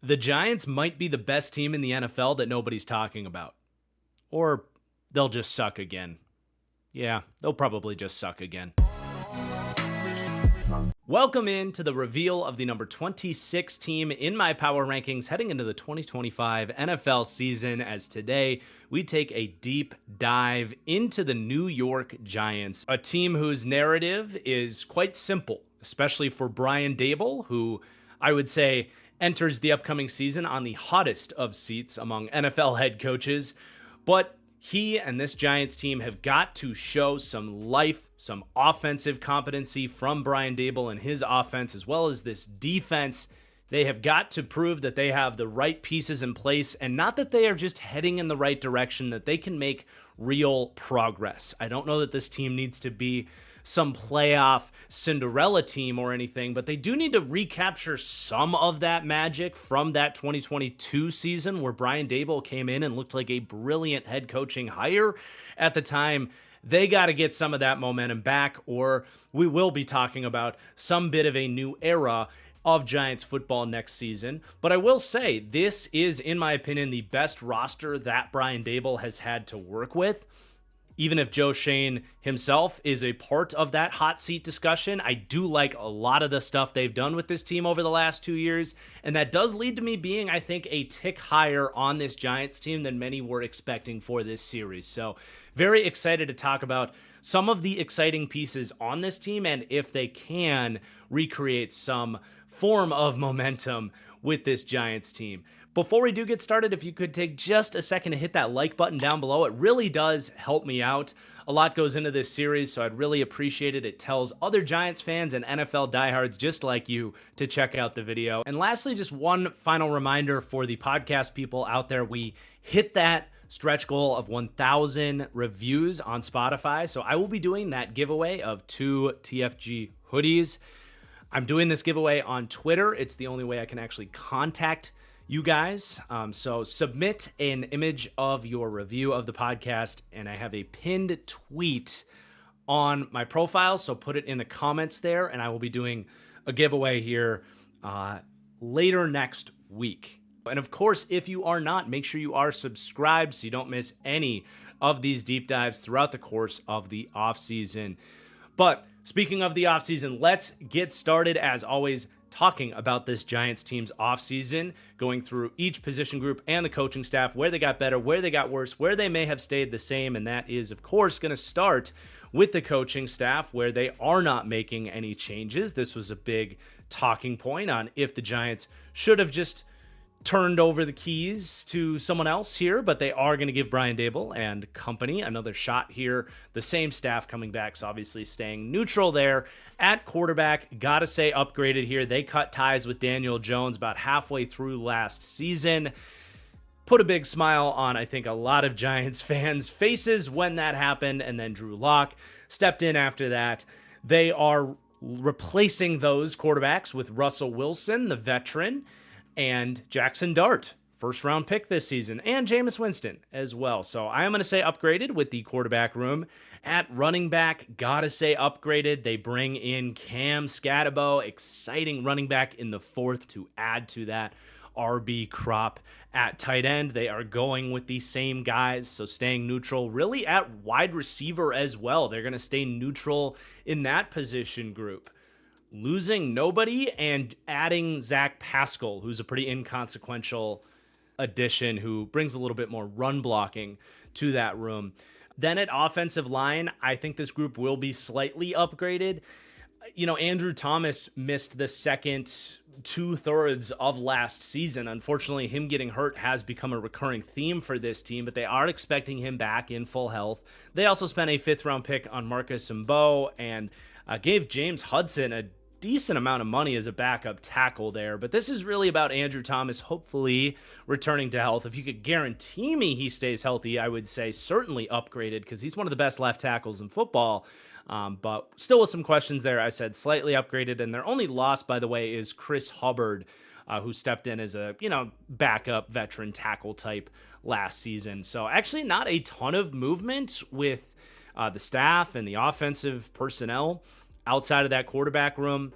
The Giants might be the best team in the NFL that nobody's talking about. Or they'll just suck again. Yeah, they'll probably just suck again. Welcome in to the reveal of the number 26 team in my power rankings heading into the 2025 NFL season, as today we take a deep dive into the New York Giants, a team whose narrative is quite simple, especially for Brian Daboll, who I would say enters the upcoming season on the hottest of seats among NFL head coaches. But he and this Giants team have got to show some life, some offensive competency from Brian Daboll and his offense, as well as this defense. They have got to prove that they have the right pieces in place, and not that they are just heading in the right direction, that they can make real progress. I don't know that this team needs to be some playoff Cinderella team or anything, but they do need to recapture some of that magic from that 2022 season where Brian Daboll came in and looked like a brilliant head coaching hire at the time. They got to get some of that momentum back, or we will be talking about some bit of a new era of Giants football next season. But I will say, this is, in my opinion, the best roster that Brian Daboll has had to work with. Even if Joe Schoen himself is a part of that hot seat discussion, I do like a lot of the stuff they've done with this team over the last 2 years. And that does lead to me being, I think, a tick higher on this Giants team than many were expecting for this series. So very excited to talk about some of the exciting pieces on this team and if they can recreate some form of momentum with this Giants team. Before we do get started, if you could take just a second to hit that like button down below, it really does help me out. A lot goes into this series, so I'd really appreciate it. It tells other Giants fans and NFL diehards just like you to check out the video. And lastly, just one final reminder for the podcast people out there. We hit that stretch goal of 1,000 reviews on Spotify, so I will be doing that giveaway of 2 TFG hoodies. I'm doing this giveaway on Twitter. It's the only way I can actually contact you guys. So submit an image of your review of the podcast, and I have a pinned tweet on my profile, so put it in the comments there, and I will be doing a giveaway here later next week. And of course, if you are not, make sure you are subscribed so you don't miss any of these deep dives throughout the course of the offseason. But speaking of the offseason, let's get started, as always, talking about this Giants team's offseason, going through each position group and the coaching staff, where they got better, where they got worse, where they may have stayed the same. And that is, of course, going to start with the coaching staff, where they are not making any changes. This was a big talking point on if the Giants should have just turned over the keys to someone else here, but they are going to give Brian Daboll and company another shot here. The same staff coming back, so obviously staying neutral there. At quarterback, gotta say upgraded here. They cut ties with Daniel Jones about halfway through last season. Put a big smile on, I think, a lot of Giants fans' faces when that happened, and then Drew Lock stepped in after that. They are replacing those quarterbacks with Russell Wilson, the veteran, and Jackson Dart, first-round pick this season, and Jameis Winston as well. So I am going to say upgraded with the quarterback room. At running back, gotta say upgraded. They bring in Cam Scatterbo, exciting running back in the 4th to add to that RB crop. At tight end, they are going with the same guys, so staying neutral. Really at wide receiver as well. They're going to stay neutral in that position group. Losing nobody and adding Zach Pascal, who's a pretty inconsequential addition who brings a little bit more run blocking to that room. Then at offensive line, I think this group will be slightly upgraded. You know, Andrew Thomas missed the second 2/3 of last season. Unfortunately, him getting hurt has become a recurring theme for this team, but they are expecting him back in full health. They also spent a 5th-round pick on Marcus Mbow and gave James Hudson a decent amount of money as a backup tackle there. But this is really about Andrew Thomas hopefully returning to health. If you could guarantee me he stays healthy, I would say certainly upgraded, because he's one of the best left tackles in football. But still with some questions there. I said slightly upgraded, and their only loss, by the way, is Chris Hubbard, who stepped in as a backup veteran tackle type last season. So actually not a ton of movement with the staff and the offensive personnel outside of that quarterback room.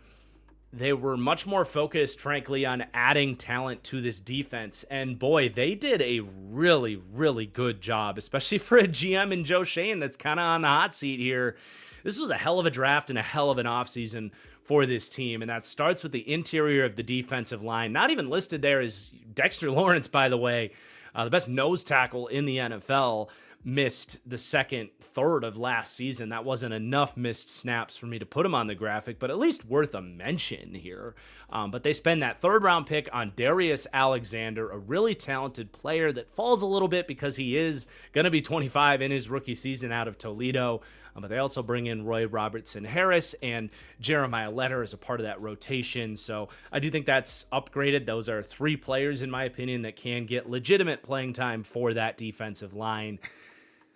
they were much more focused, frankly, on adding talent to this defense. And boy, they did a really, really good job, especially for a GM in Joe Schoen that's kind of on the hot seat here. This was a hell of a draft and a hell of an offseason for this team, and that starts with the interior of the defensive line. Not even listed there is Dexter Lawrence, by the way, the best nose tackle in the NFL. Missed the second third of last season. That wasn't enough missed snaps for me to put him on the graphic, but at least worth a mention here. But they spend that third round pick on Darius Alexander, a really talented player that falls a little bit because he is going to be 25 in his rookie season out of Toledo. But they also bring in Roy Robertson Harris and Jeremiah Letter as a part of that rotation. So I do think that's upgraded. Those are three players, in my opinion, that can get legitimate playing time for that defensive line.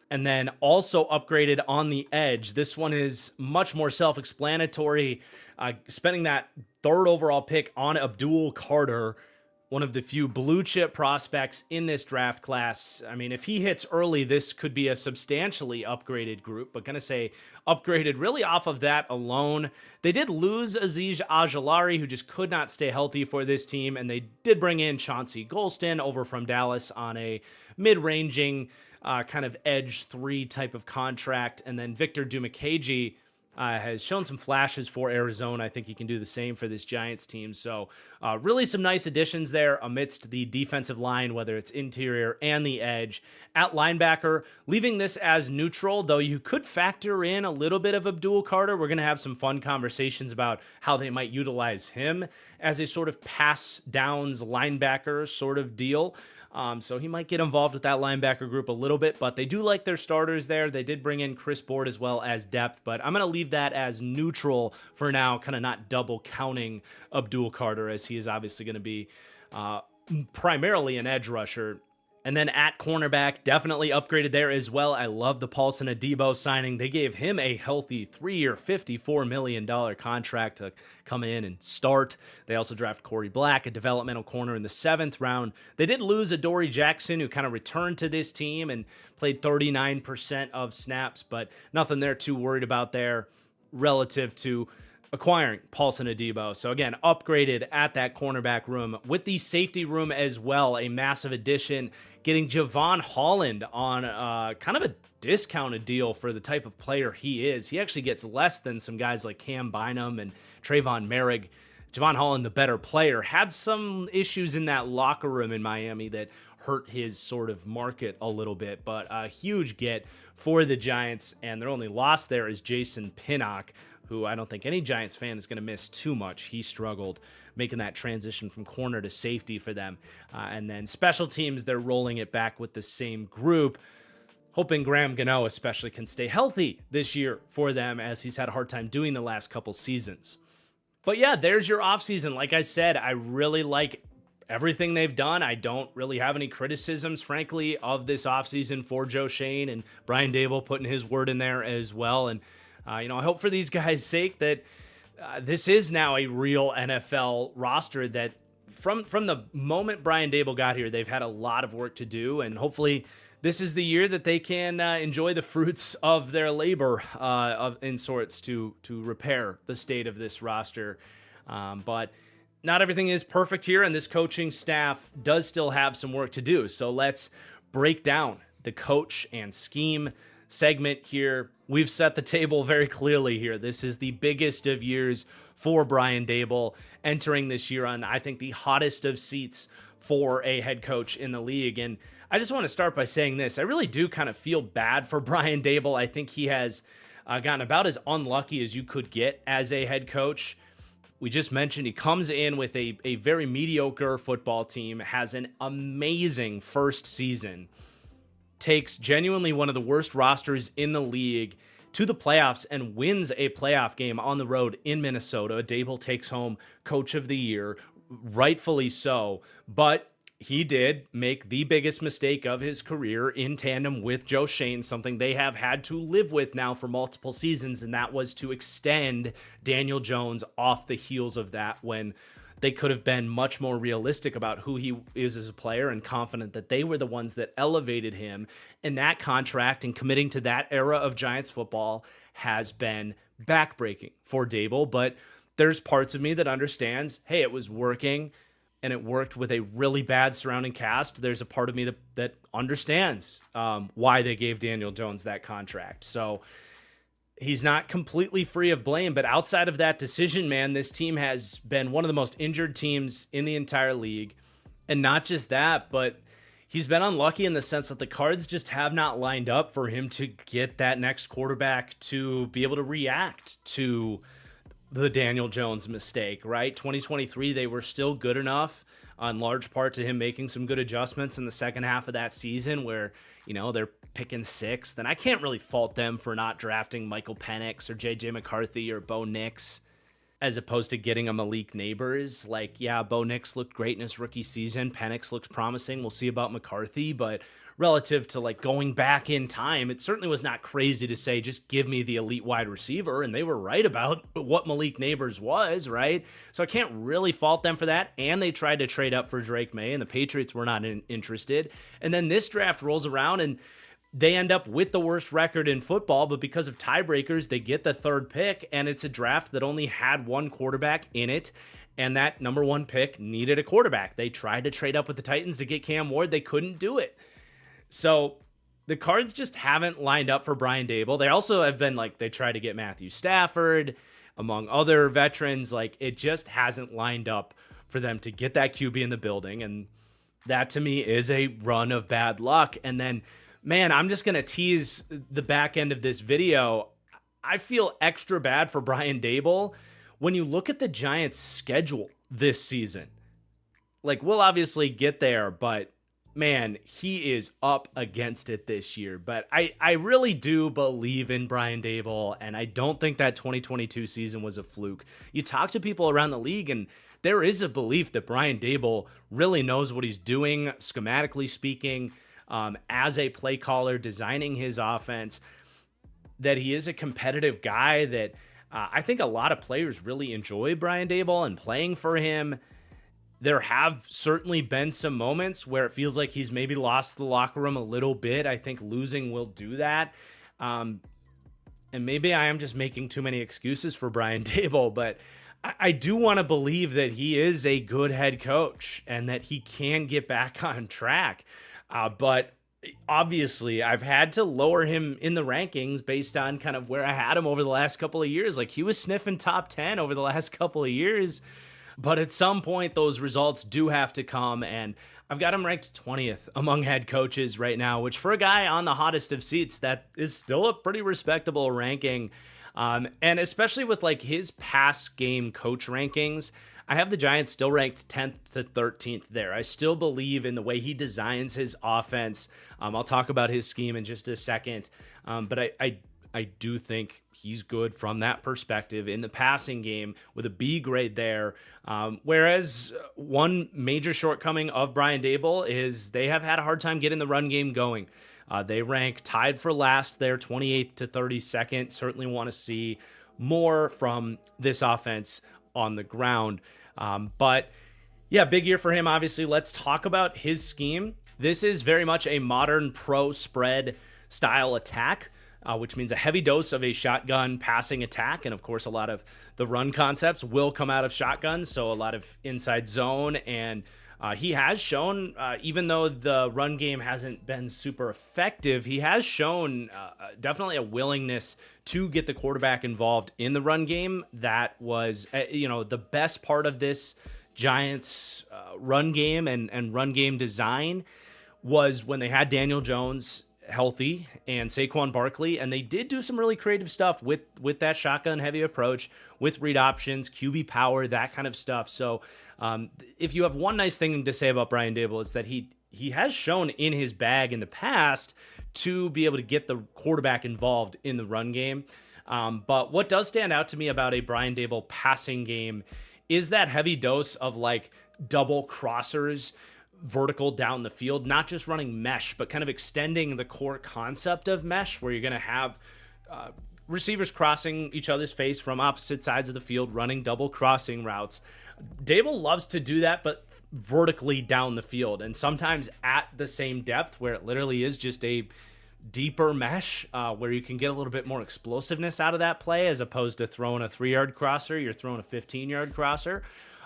And then also upgraded on the edge. This one is much more self-explanatory. Spending that third overall pick on Abdul Carter, one of the few blue chip prospects in this draft class. I mean, if he hits early, this could be a substantially upgraded group, but going to say upgraded really off of that alone. They did lose Aziz Ojulari, who just could not stay healthy for this team, and they did bring in Chauncey Golston over from Dallas on a mid-ranging kind of edge 3 type of contract. And then Victor Dumakaji has shown some flashes for Arizona. I think he can do the same for this Giants team. So really some nice additions there amidst the defensive line, whether it's interior and the edge. At linebacker, leaving this as neutral, though you could factor in a little bit of Abdul Carter. We're going to have some fun conversations about how they might utilize him as a sort of pass downs linebacker sort of deal. So he might get involved with that linebacker group a little bit, but they do like their starters there. They did bring in Chris Board as well as depth, but I'm going to leave that as neutral for now, kind of not double counting Abdul Carter, as he is obviously going to be primarily an edge rusher. And then at cornerback, definitely upgraded there as well. I love the Paulson Adebo signing. They gave him a healthy 3-year, $54 million contract to come in and start. They also drafted Corey Black, a developmental corner in the 7th round. They did lose Adoree Jackson, who kind of returned to this team and played 39% of snaps, but nothing they're too worried about there relative to acquiring Paulson Adebo. So again, upgraded at that cornerback room with the safety room as well. A massive addition, getting Javon Holland on kind of a discounted deal for the type of player he is. He actually gets less than some guys like Cam Bynum and Trayvon Merrick. Javon Holland, the better player, had some issues in that locker room in Miami that hurt his sort of market a little bit, but a huge get for the Giants. And their only loss there is Jason Pinnock, who I don't think any Giants fan is going to miss too much. He struggled making that transition from corner to safety for them. And then special teams, they're rolling it back with the same group, hoping Graham Gano especially can stay healthy this year for them, as he's had a hard time doing the last couple seasons. But yeah, there's your offseason. Like I said, I really like everything they've done. I don't really have any criticisms, frankly, of this offseason for Joe Schoen, and Brian Daboll putting his word in there as well. And I hope for these guys' sake that this is now a real NFL roster that from the moment Brian Daboll got here, they've had a lot of work to do, and hopefully this is the year that they can enjoy the fruits of their labor in sorts to repair the state of this roster. But not everything is perfect here, and this coaching staff does still have some work to do. So let's break down the coach and scheme segment here. We've set the table very clearly here. This is the biggest of years for Brian Daboll, entering this year on, I think, the hottest of seats for a head coach in the league. And I just want to start by saying this. I really do kind of feel bad for Brian Daboll. I think he has gotten about as unlucky as you could get as a head coach. We just mentioned he comes in with a very mediocre football team, has an amazing first season, takes genuinely one of the worst rosters in the league to the playoffs and wins a playoff game on the road in Minnesota. Daboll takes home Coach of the Year, rightfully so, but he did make the biggest mistake of his career in tandem with Joe Schoen, something they have had to live with now for multiple seasons, and that was to extend Daniel Jones off the heels of that, when they could have been much more realistic about who he is as a player and confident that they were the ones that elevated him. And that contract and committing to that era of Giants football has been backbreaking for Daboll. But there's parts of me that understands, hey, it was working and it worked with a really bad surrounding cast. There's a part of me that understands why they gave Daniel Jones that contract. So he's not completely free of blame, but outside of that decision, man, this team has been one of the most injured teams in the entire league. And not just that, but he's been unlucky in the sense that the cards just have not lined up for him to get that next quarterback to be able to react to the Daniel Jones mistake, right? 2023, they were still good enough, in large part to him making some good adjustments in the second half of that season where, they're picking sixth. And I can't really fault them for not drafting Michael Penix or J.J. McCarthy or Bo Nix as opposed to getting a Malik Neighbors. Like, yeah, Bo Nix looked great in his rookie season. Penix looks promising. We'll see about McCarthy, but relative to like going back in time, it certainly was not crazy to say, just give me the elite wide receiver. And they were right about what Malik Neighbors was, right? So I can't really fault them for that. And they tried to trade up for Drake May and the Patriots were not interested. And then this draft rolls around and they end up with the worst record in football, but because of tiebreakers, they get the third pick, and it's a draft that only had one quarterback in it, and that number one pick needed a quarterback. They tried to trade up with the Titans to get Cam Ward. They couldn't do it. So the cards just haven't lined up for Brian Daboll. They also have been they tried to get Matthew Stafford, among other veterans. It just hasn't lined up for them to get that QB in the building, and that to me is a run of bad luck. And then, man, I'm just going to tease the back end of this video. I feel extra bad for Brian Daboll when you look at the Giants' schedule this season. We'll obviously get there, but man, he is up against it this year. But I really do believe in Brian Daboll, and I don't think that 2022 season was a fluke. You talk to people around the league, and there is a belief that Brian Daboll really knows what he's doing, schematically speaking, as a play caller, designing his offense, that he is a competitive guy, that I think a lot of players really enjoy Brian Daboll and playing for him. There have certainly been some moments where it feels like he's maybe lost the locker room a little bit. I think losing will do that. And maybe I am just making too many excuses for Brian Daboll, but I do want to believe that he is a good head coach and that he can get back on track. But obviously, I've had to lower him in the rankings based on kind of where I had him over the last couple of years. He was sniffing top 10 over the last couple of years. But at some point, those results do have to come. And I've got him ranked 20th among head coaches right now, which for a guy on the hottest of seats, that is still a pretty respectable ranking. And especially with his pass game coach rankings, I have the Giants still ranked 10th to 13th there. I still believe in the way he designs his offense. I'll talk about his scheme in just a second. But I do think he's good from that perspective in the passing game with a B grade there. Whereas one major shortcoming of Brian Daboll is they have had a hard time getting the run game going. They rank tied for last there, 28th to 32nd. Certainly want to see more from this offense on the ground. But yeah, big year for him, obviously. Let's talk about his scheme. This is very much a modern pro spread style attack, which means a heavy dose of a shotgun passing attack. And of course, a lot of the run concepts will come out of shotguns. So a lot of inside zone. And he has shown, even though the run game hasn't been super effective, he has shown definitely a willingness to get the quarterback involved in the run game. That was, the best part of this Giants run game and run game design was when they had Daniel Jones healthy and Saquon Barkley, and they did do some really creative stuff with that shotgun heavy approach, with read options, QB power, that kind of stuff. So if you have one nice thing to say about Brian Daboll, it's that he has shown in his bag in the past to be able to get the quarterback involved in the run game. But what does stand out to me about a Brian Daboll passing game is that heavy dose of double crossers, vertical down the field, not just running mesh, but kind of extending the core concept of mesh, where you're going to have receivers crossing each other's face from opposite sides of the field, running double crossing routes. Daboll loves to do that, but vertically down the field, and sometimes at the same depth, where it literally is just a deeper mesh where you can get a little bit more explosiveness out of that play as opposed to throwing a 3-yard crosser. You're throwing a 15-yard crosser.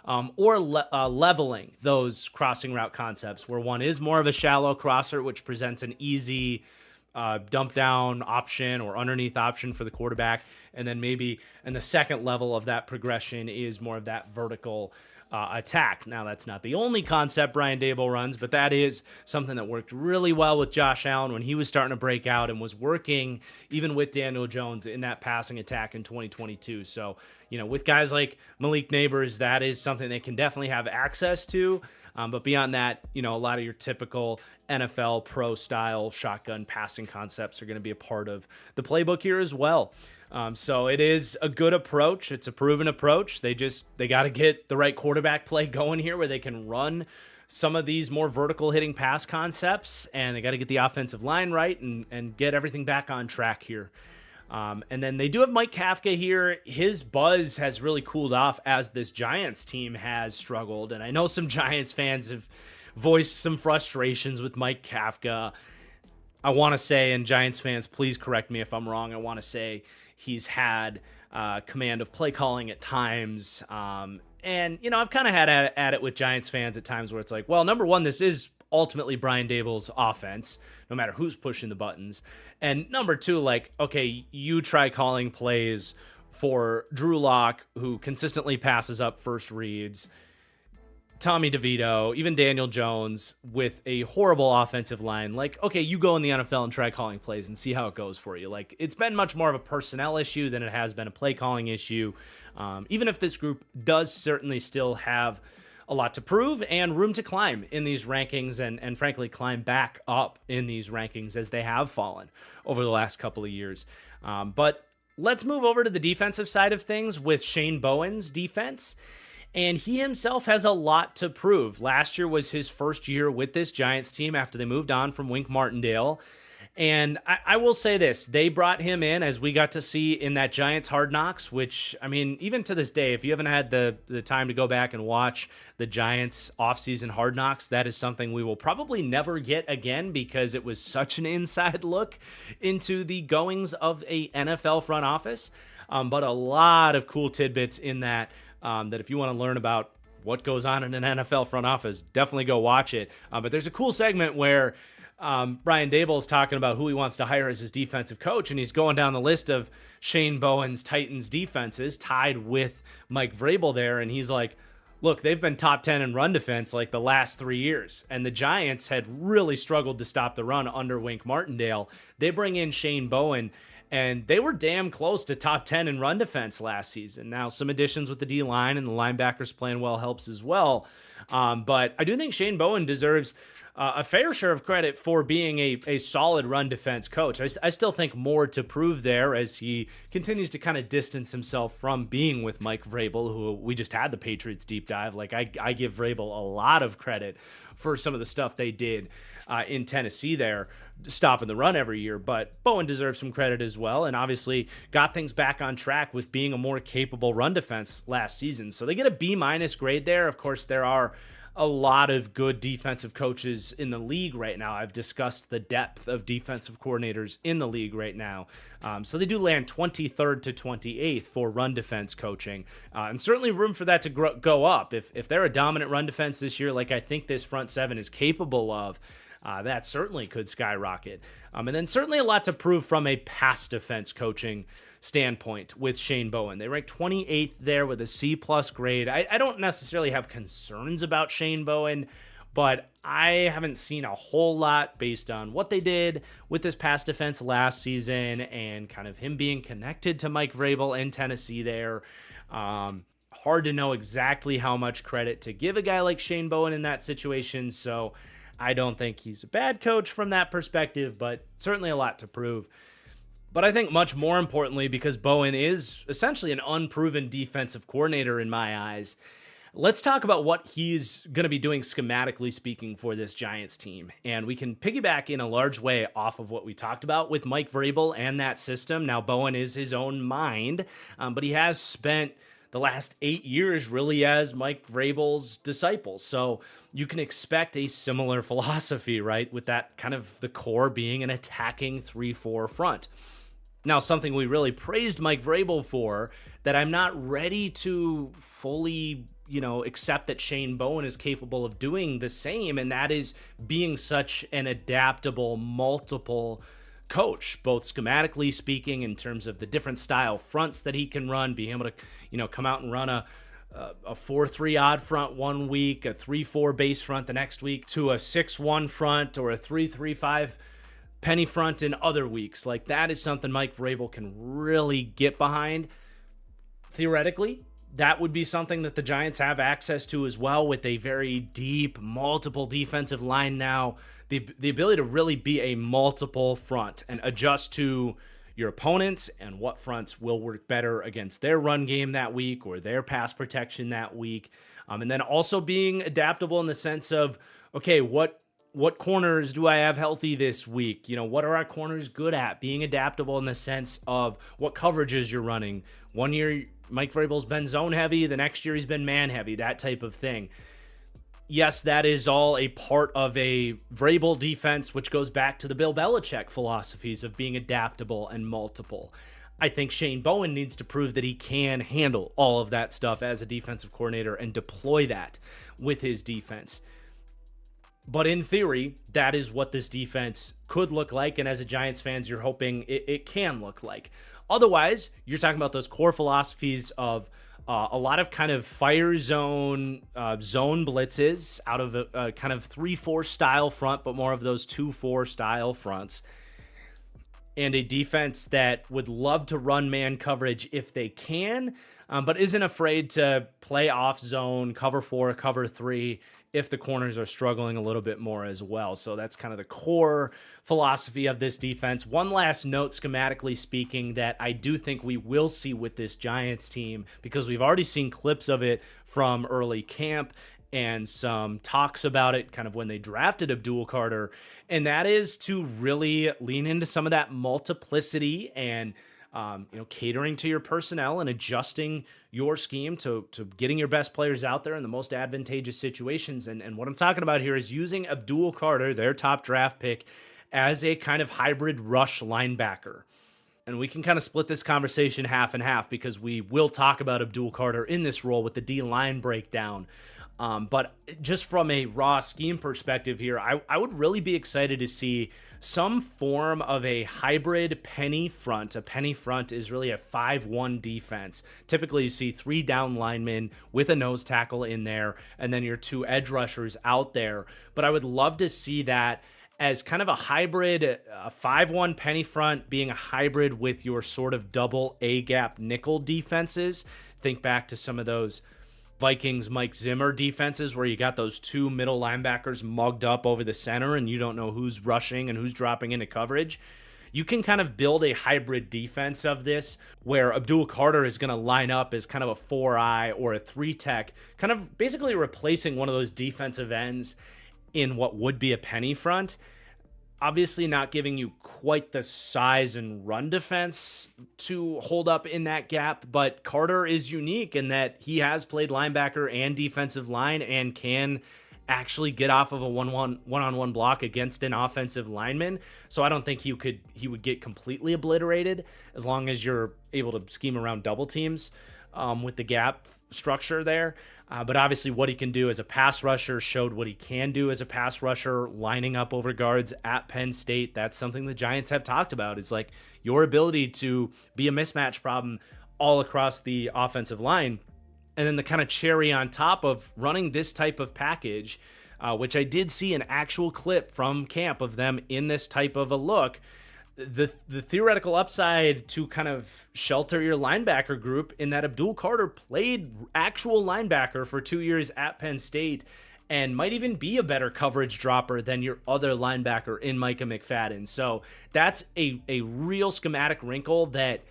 Or leveling those crossing route concepts where one is more of a shallow crosser, which presents an easy dump down option or underneath option for the quarterback. And then maybe in the second level of that progression is more of that vertical attack. Now, that's not the only concept Brian Daboll runs, but that is something that worked really well with Josh Allen when he was starting to break out and was working even with Daniel Jones in that passing attack in 2022. So, with guys like Malik Neighbors, that is something they can definitely have access to. But beyond that, a lot of your typical NFL pro style shotgun passing concepts are going to be a part of the playbook here as well. So it is a good approach. It's a proven approach. They got to get the right quarterback play going here where they can run some of these more vertical hitting pass concepts, and they got to get the offensive line right and get everything back on track here. And then they do have Mike Kafka here. His buzz has really cooled off as this Giants team has struggled. And I know some Giants fans have voiced some frustrations with Mike Kafka. I want to say, and Giants fans, please correct me if I'm wrong, I want to say he's had command of play calling at times. And, I've kind of had at it with Giants fans at times where it's like, well, number one, this is ultimately Brian Daboll's offense, no matter who's pushing the buttons. And number two, like, okay, you try calling plays for Drew Lock, who consistently passes up first reads, Tommy DeVito, even Daniel Jones with a horrible offensive line. Like, okay, you go in the NFL and try calling plays and see how it goes for you. Like, it's been much more of a personnel issue than it has been a play calling issue. Even if this group does certainly still have a lot to prove and room to climb in these rankings and frankly climb back up in these rankings as they have fallen over the last couple of years. But let's move over to the defensive side of things with Shane Bowen's defense. And he himself has a lot to prove. Last year was his first year with this Giants team after they moved on from Wink Martindale. And I will say this, they brought him in, as we got to see in that Giants Hard Knocks, which, I mean, even to this day, if you haven't had the time to go back and watch the Giants offseason Hard Knocks, that is something we will probably never get again because it was such an inside look into the goings of a NFL front office. But a lot of cool tidbits in that if you want to learn about what goes on in an NFL front office, definitely go watch it. But there's a cool segment where Brian Daboll is talking about who he wants to hire as his defensive coach, and he's going down the list of Shane Bowen's Titans defenses tied with Mike Vrabel there, and he's like, look, they've been top 10 in run defense like the last 3 years, and the Giants had really struggled to stop the run under Wink Martindale. They bring in Shane Bowen, and they were damn close to top 10 in run defense last season. Now, some additions with the D-line and the linebackers playing well helps as well, but I do think Shane Bowen deserves a fair share of credit for being a solid run defense coach. I still think more to prove there as he continues to kind of distance himself from being with Mike Vrabel, who we just had the Patriots deep dive. Like, I give Vrabel a lot of credit for some of the stuff they did in Tennessee there, stopping the run every year. But Bowen deserves some credit as well, and obviously got things back on track with being a more capable run defense last season. So they get a B- grade there. Of course, there are a lot of good defensive coaches in the league right now. I've discussed the depth of defensive coordinators in the league right now. So they do land 23rd to 28th for run defense coaching. And certainly room for that to go up. If they're a dominant run defense this year, like I think this front seven is capable of, that certainly could skyrocket. And then certainly a lot to prove from a pass defense coaching standpoint with Shane Bowen. They rank 28th there with a C+ grade. I don't necessarily have concerns about Shane Bowen, but I haven't seen a whole lot based on what they did with this pass defense last season and kind of him being connected to Mike Vrabel in Tennessee there. Hard to know exactly how much credit to give a guy like Shane Bowen in that situation, so I don't think he's a bad coach from that perspective, but certainly a lot to prove. But I think much more importantly, because Bowen is essentially an unproven defensive coordinator in my eyes, let's talk about what he's going to be doing schematically speaking for this Giants team. And we can piggyback in a large way off of what we talked about with Mike Vrabel and that system. Now, Bowen is his own mind, but he has spent the last 8 years really as Mike Vrabel's disciple. So you can expect a similar philosophy, right? With that kind of the core being an attacking 3-4 front. Now, something we really praised Mike Vrabel for that I'm not ready to fully, accept that Shane Bowen is capable of doing the same, and that is being such an adaptable, multiple coach, both schematically speaking in terms of the different style fronts that he can run, being able to, come out and run a 4-3 odd front one week, a 3-4 base front the next week, to a 6-1 front or a 3-3-5 penny front in other weeks. Like, that is something Mike Vrabel can really get behind. Theoretically, that would be something that the Giants have access to as well, with a very deep, multiple defensive line now. The ability to really be a multiple front and adjust to your opponents and what fronts will work better against their run game that week or their pass protection that week. And then also being adaptable in the sense of, okay, what corners do I have healthy this week? What are our corners good at? Being adaptable in the sense of what coverages you're running. One year, Mike Vrabel's been zone heavy. The next year, he's been man heavy, that type of thing. Yes, that is all a part of a Vrabel defense, which goes back to the Bill Belichick philosophies of being adaptable and multiple. I think Shane Bowen needs to prove that he can handle all of that stuff as a defensive coordinator and deploy that with his defense. But in theory, that is what this defense could look like. And as a Giants fans, you're hoping it can look like. Otherwise, you're talking about those core philosophies of a lot of kind of fire zone blitzes out of a kind of 3-4 style front, but more of those 2-4 style fronts. And a defense that would love to run man coverage if they can, but isn't afraid to play off zone, cover 4, cover 3, if the corners are struggling a little bit more as well. So that's kind of the core philosophy of this defense. One last note, schematically speaking, that I do think we will see with this Giants team, because we've already seen clips of it from early camp and some talks about it kind of when they drafted Abdul Carter, and that is to really lean into some of that multiplicity and catering to your personnel and adjusting your scheme to getting your best players out there in the most advantageous situations. And what I'm talking about here is using Abdul Carter, their top draft pick, as a kind of hybrid rush linebacker. And we can kind of split this conversation half and half, because we will talk about Abdul Carter in this role with the D-line breakdown. But just from a raw scheme perspective here, I would really be excited to see some form of a hybrid penny front. A penny front is really a 5-1 defense. Typically, you see 3 down linemen with a nose tackle in there, and then your 2 edge rushers out there. But I would love to see that as kind of a hybrid, a 5-1 penny front being a hybrid with your sort of double A-gap nickel defenses. Think back to some of those Vikings Mike Zimmer defenses where you got those 2 middle linebackers mugged up over the center and you don't know who's rushing and who's dropping into coverage. You can kind of build a hybrid defense of this where Abdul Carter is going to line up as kind of a 4-eye or a 3-tech, kind of basically replacing one of those defensive ends in what would be a penny front. Obviously not giving you quite the size and run defense to hold up in that gap, but Carter is unique in that he has played linebacker and defensive line and can actually get off of a one-on-one block against an offensive lineman. So I don't think he would get completely obliterated as long as you're able to scheme around double teams with the gap structure there. But obviously what he can do as a pass rusher showed what he can do as a pass rusher, lining up over guards at Penn State. That's something the Giants have talked about. It's like your ability to be a mismatch problem all across the offensive line. And then the kind of cherry on top of running this type of package, which I did see an actual clip from camp of them in this type of a look. The theoretical upside to kind of shelter your linebacker group in that Abdul Carter played actual linebacker for 2 years at Penn State and might even be a better coverage dropper than your other linebacker in Micah McFadden. So that's a real schematic wrinkle that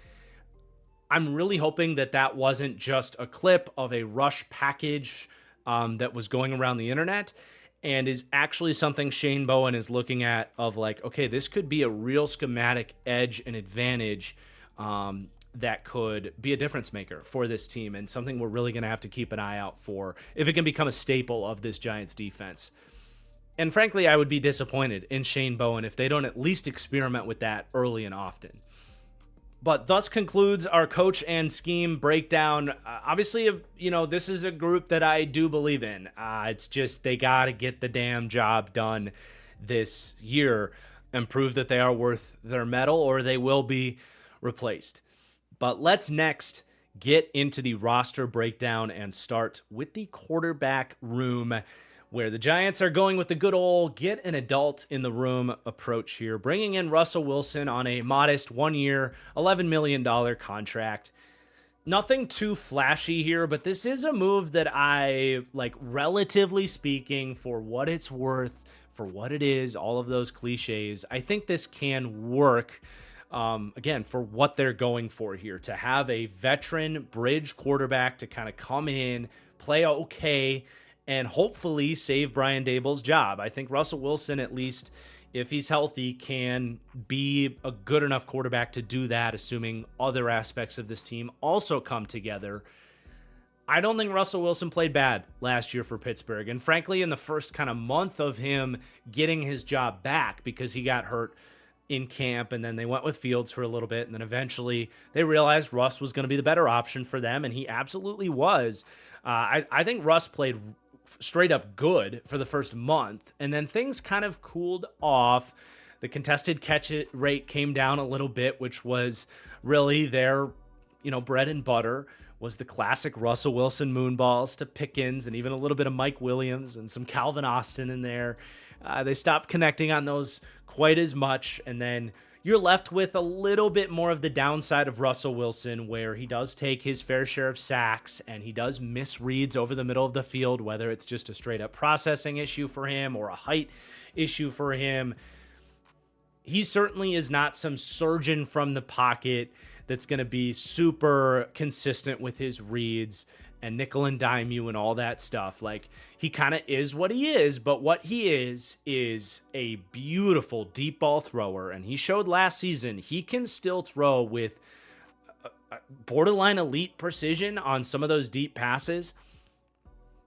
I'm really hoping that wasn't just a clip of a rush package that was going around the internet, and is actually something Shane Bowen is looking at of like, okay, this could be a real schematic edge and advantage that could be a difference maker for this team and something we're really going to have to keep an eye out for if it can become a staple of this Giants defense. And frankly, I would be disappointed in Shane Bowen if they don't at least experiment with that early and often. But thus concludes our coach and scheme breakdown. Obviously, this is a group that I do believe in. It's just they got to get the damn job done this year and prove that they are worth their medal, or they will be replaced. But let's next get into the roster breakdown and start with the quarterback room, where the Giants are going with the good old get an adult in the room approach here, bringing in Russell Wilson on a modest 1-year, $11 million contract. Nothing too flashy here, but this is a move that I like, relatively speaking, for what it's worth, for what it is, all of those cliches. I think this can work, again, for what they're going for here, to have a veteran bridge quarterback to kind of come in, play okay, and hopefully save Brian Daboll's job. I think Russell Wilson, at least if he's healthy, can be a good enough quarterback to do that, assuming other aspects of this team also come together. I don't think Russell Wilson played bad last year for Pittsburgh. And frankly, in the first kind of month of him getting his job back, because he got hurt in camp and then they went with Fields for a little bit, and then eventually they realized Russ was going to be the better option for them, and he absolutely was. I think Russ played straight up good for the first month, and then things kind of cooled off. The contested catch rate came down a little bit, which was really their, bread and butter, was the classic Russell Wilson moonballs to Pickens and even a little bit of Mike Williams and some Calvin Austin in there. They stopped connecting on those quite as much, and then you're left with a little bit more of the downside of Russell Wilson, where he does take his fair share of sacks and he does miss reads over the middle of the field, whether it's just a straight up processing issue for him or a height issue for him. He certainly is not some surgeon from the pocket that's going to be super consistent with his reads and nickel and dime you and all that stuff. Like, he kind of is what he is, but what he is a beautiful deep ball thrower. And he showed last season he can still throw with borderline elite precision on some of those deep passes.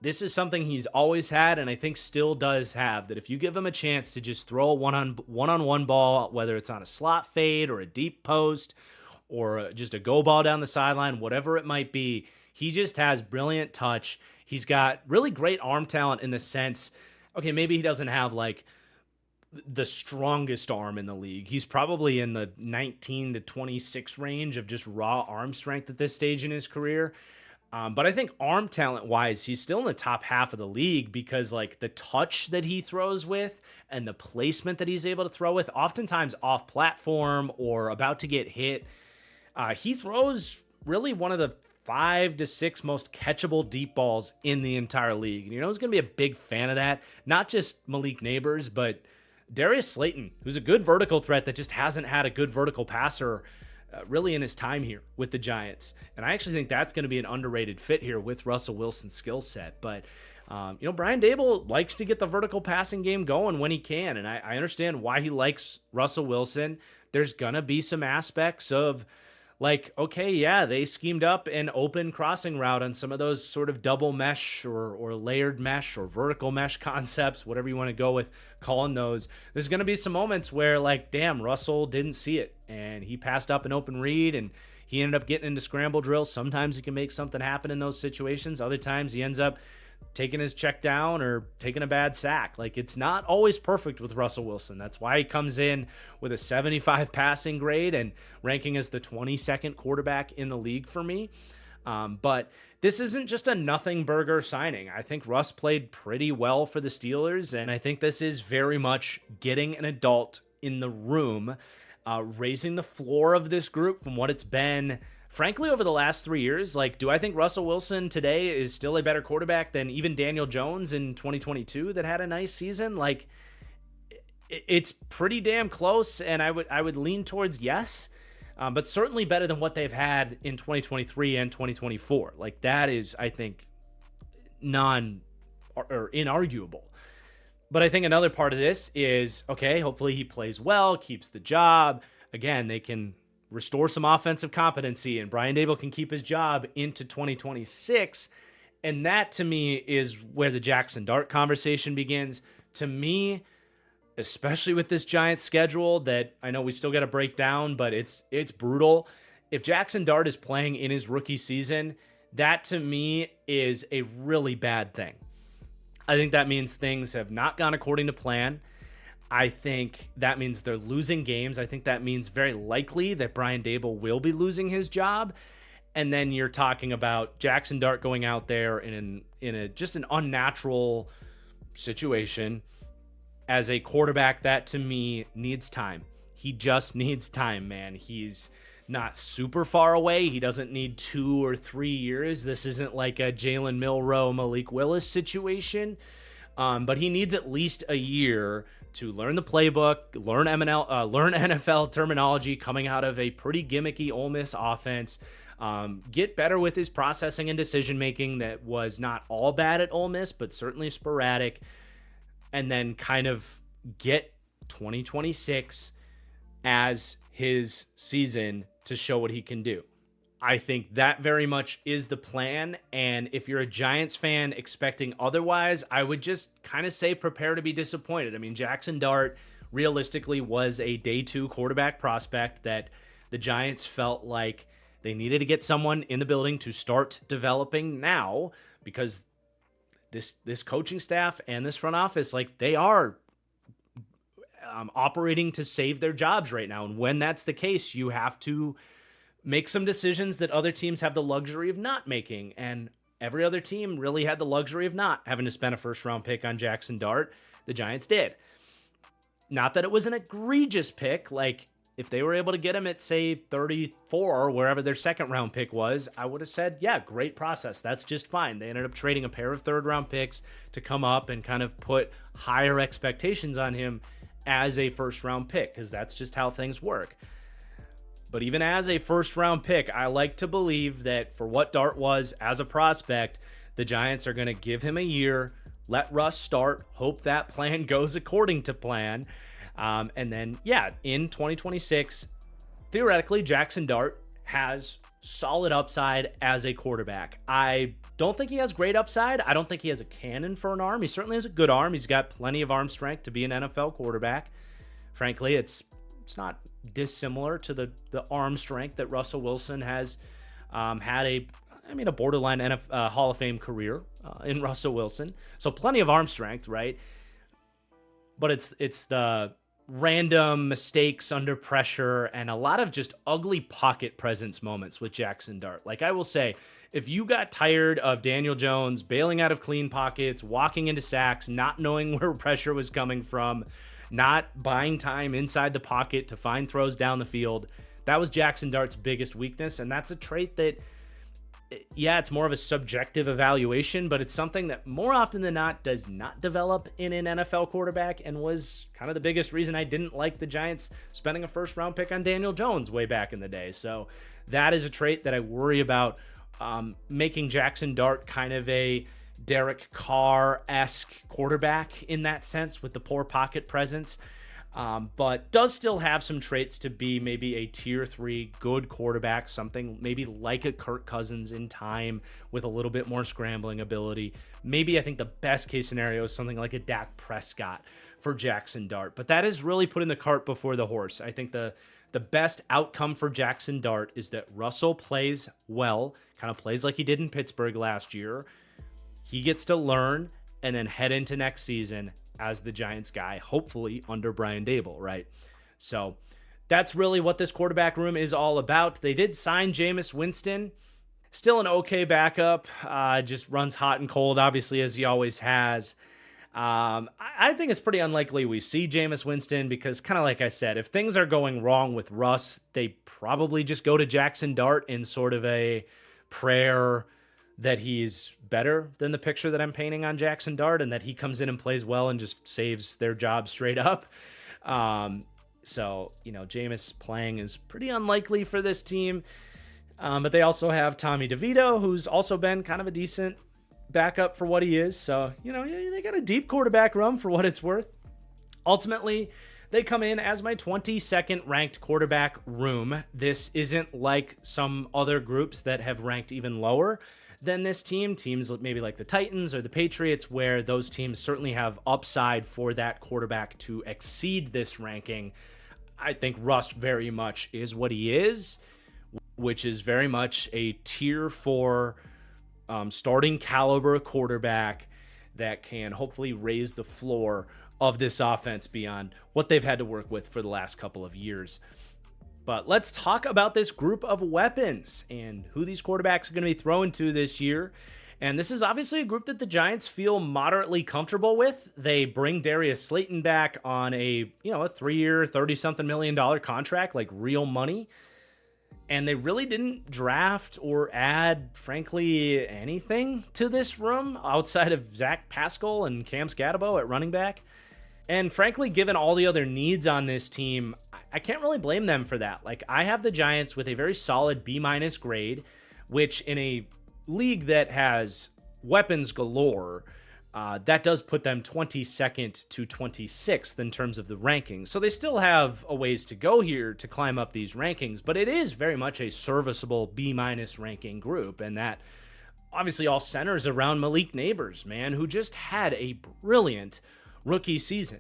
This is something he's always had, and I think still does have, that if you give him a chance to just throw a one-on-one ball, whether it's on a slot fade or a deep post or just a go ball down the sideline, whatever it might be, he just has brilliant touch. He's got really great arm talent in the sense, okay, maybe he doesn't have like the strongest arm in the league. He's probably in the 19 to 26 range of just raw arm strength at this stage in his career. But I think arm talent wise, he's still in the top half of the league, because like the touch that he throws with and the placement that he's able to throw with, oftentimes off platform or about to get hit, he throws really one of the 5 to 6 most catchable deep balls in the entire league. And who's going to be a big fan of that? Not just Malik Neighbors, but Darius Slayton, who's a good vertical threat that just hasn't had a good vertical passer really in his time here with the Giants. And I actually think that's going to be an underrated fit here with Russell Wilson's skill set. But, Brian Daboll likes to get the vertical passing game going when he can. And I understand why he likes Russell Wilson. There's going to be some aspects of, like, okay, yeah, they schemed up an open crossing route on some of those sort of double mesh or layered mesh or vertical mesh concepts, whatever you want to go with calling those. There's going to be some moments where, like, damn, Russell didn't see it and he passed up an open read and he ended up getting into scramble drills. Sometimes he can make something happen in those situations. Other times he ends up taking his check down or taking a bad sack. Like, it's not always perfect with Russell Wilson. That's why he comes in with a 75 passing grade and ranking as the 22nd quarterback in the league for me. But this isn't just a nothing burger signing. I think Russ played pretty well for the Steelers, and I think this is very much getting an adult in the room, raising the floor of this group from what it's been, frankly, over the last 3 years. Like, do I think Russell Wilson today is still a better quarterback than even Daniel Jones in 2022 that had a nice season? Like, it's pretty damn close, and I would lean towards yes, but certainly better than what they've had in 2023 and 2024. Like, that is, I think, inarguable. But I think another part of this is, okay, hopefully he plays well, keeps the job. Again, they can restore some offensive competency, and Brian Daboll can keep his job into 2026. And that, to me, is where the Jackson Dart conversation begins. To me, especially with this Giants schedule that I know we still got to break down, but it's brutal. If Jackson Dart is playing in his rookie season, that to me is a really bad thing. I think that means things have not gone according to plan. I think that means they're losing games. I think that means very likely that Brian Daboll will be losing his job. And then you're talking about Jackson Dart going out there in just an unnatural situation as a quarterback that, to me, needs time. He just needs time, man. He's not super far away. He doesn't need 2 or 3 years. This isn't like a Jalen Milroe, Malik Willis situation. But he needs at least a year to learn the playbook, learn NFL terminology coming out of a pretty gimmicky Ole Miss offense, get better with his processing and decision-making that was not all bad at Ole Miss, but certainly sporadic, and then kind of get 2026 as his season to show what he can do. I think that very much is the plan, and if you're a Giants fan expecting otherwise, I would just kind of say prepare to be disappointed. I mean, Jackson Dart realistically was a day 2 quarterback prospect that the Giants felt like they needed to get someone in the building to start developing now, because this coaching staff and this front office, like, they are operating to save their jobs right now. And when that's the case, you have to make some decisions that other teams have the luxury of not making. And every other team really had the luxury of not having to spend a first-round pick on Jackson Dart. The Giants did. Not that it was an egregious pick. Like, if they were able to get him at, say, 34 or wherever their second-round pick was, I would have said, yeah, great process. That's just fine. They ended up trading a pair of third-round picks to come up and kind of put higher expectations on him as a first-round pick, because that's just how things work. But even as a first-round pick, I like to believe that for what Dart was as a prospect, the Giants are going to give him a year, let Russ start, hope that plan goes according to plan. And then, yeah, in 2026, theoretically, Jackson Dart has solid upside as a quarterback. I don't think he has great upside. I don't think he has a cannon for an arm. He certainly has a good arm. He's got plenty of arm strength to be an NFL quarterback. Frankly, it's not dissimilar to the arm strength that Russell Wilson has had a borderline Hall of Fame career in Russell Wilson. So plenty of arm strength, right? But it's the random mistakes under pressure and a lot of just ugly pocket presence moments with Jackson Dart. Like, I will say, if you got tired of Daniel Jones bailing out of clean pockets, walking into sacks, not knowing where pressure was coming from, not buying time inside the pocket to find throws down the field, that was Jackson Dart's biggest weakness. And that's a trait that, yeah, it's more of a subjective evaluation, but it's something that more often than not does not develop in an NFL quarterback, and was kind of the biggest reason I didn't like the Giants spending a first-round pick on Daniel Jones way back in the day. So that is a trait that I worry about making Jackson Dart kind of a Derek Carr-esque quarterback in that sense, with the poor pocket presence. But does still have some traits to be maybe a tier 3 good quarterback, something maybe like a Kirk Cousins in time with a little bit more scrambling ability. Maybe I think the best case scenario is something like a Dak Prescott for Jackson Dart. But that is really putting the cart before the horse. I think the best outcome for Jackson Dart is that Russell plays well, kind of plays like he did in Pittsburgh last year. He gets to learn and then head into next season as the Giants guy, hopefully under Brian Daboll, right? So that's really what this quarterback room is all about. They did sign Jameis Winston. Still an okay backup. Just runs hot and cold, obviously, as he always has. I think it's pretty unlikely we see Jameis Winston because, kind of like I said, if things are going wrong with Russ, they probably just go to Jackson Dart in sort of a prayer that he's better than the picture that I'm painting on Jackson Dart, and that he comes in and plays well and just saves their job straight up. So, Jameis playing is pretty unlikely for this team. But they also have Tommy DeVito, who's also been kind of a decent backup for what he is. So, they got a deep quarterback room for what it's worth. Ultimately, They come in as my 22nd ranked quarterback room. This isn't like some other groups that have ranked even lower than this team. Teams maybe like the Titans or the Patriots, where those teams certainly have upside for that quarterback to exceed this ranking. I think Russ very much is what he is, which is very much a tier 4 starting caliber quarterback that can hopefully raise the floor of this offense beyond what they've had to work with for the last couple of years. But let's talk about this group of weapons and who these quarterbacks are going to be thrown to this year. And this is obviously a group that the Giants feel moderately comfortable with. They bring Darius Slayton back on a 3-year, $30-something million contract, like real money. And they really didn't draft or add, frankly, anything to this room outside of Zach Pascal and Cam Scatabo at running back. And frankly, given all the other needs on this team, I can't really blame them for that. Like, I have the Giants with a very solid B- grade, which in a league that has weapons galore, that does put them 22nd to 26th in terms of the rankings. So they still have a ways to go here to climb up these rankings, but it is very much a serviceable B- ranking group. And that obviously all centers around Malik Nabers, man, who just had a brilliant rookie season.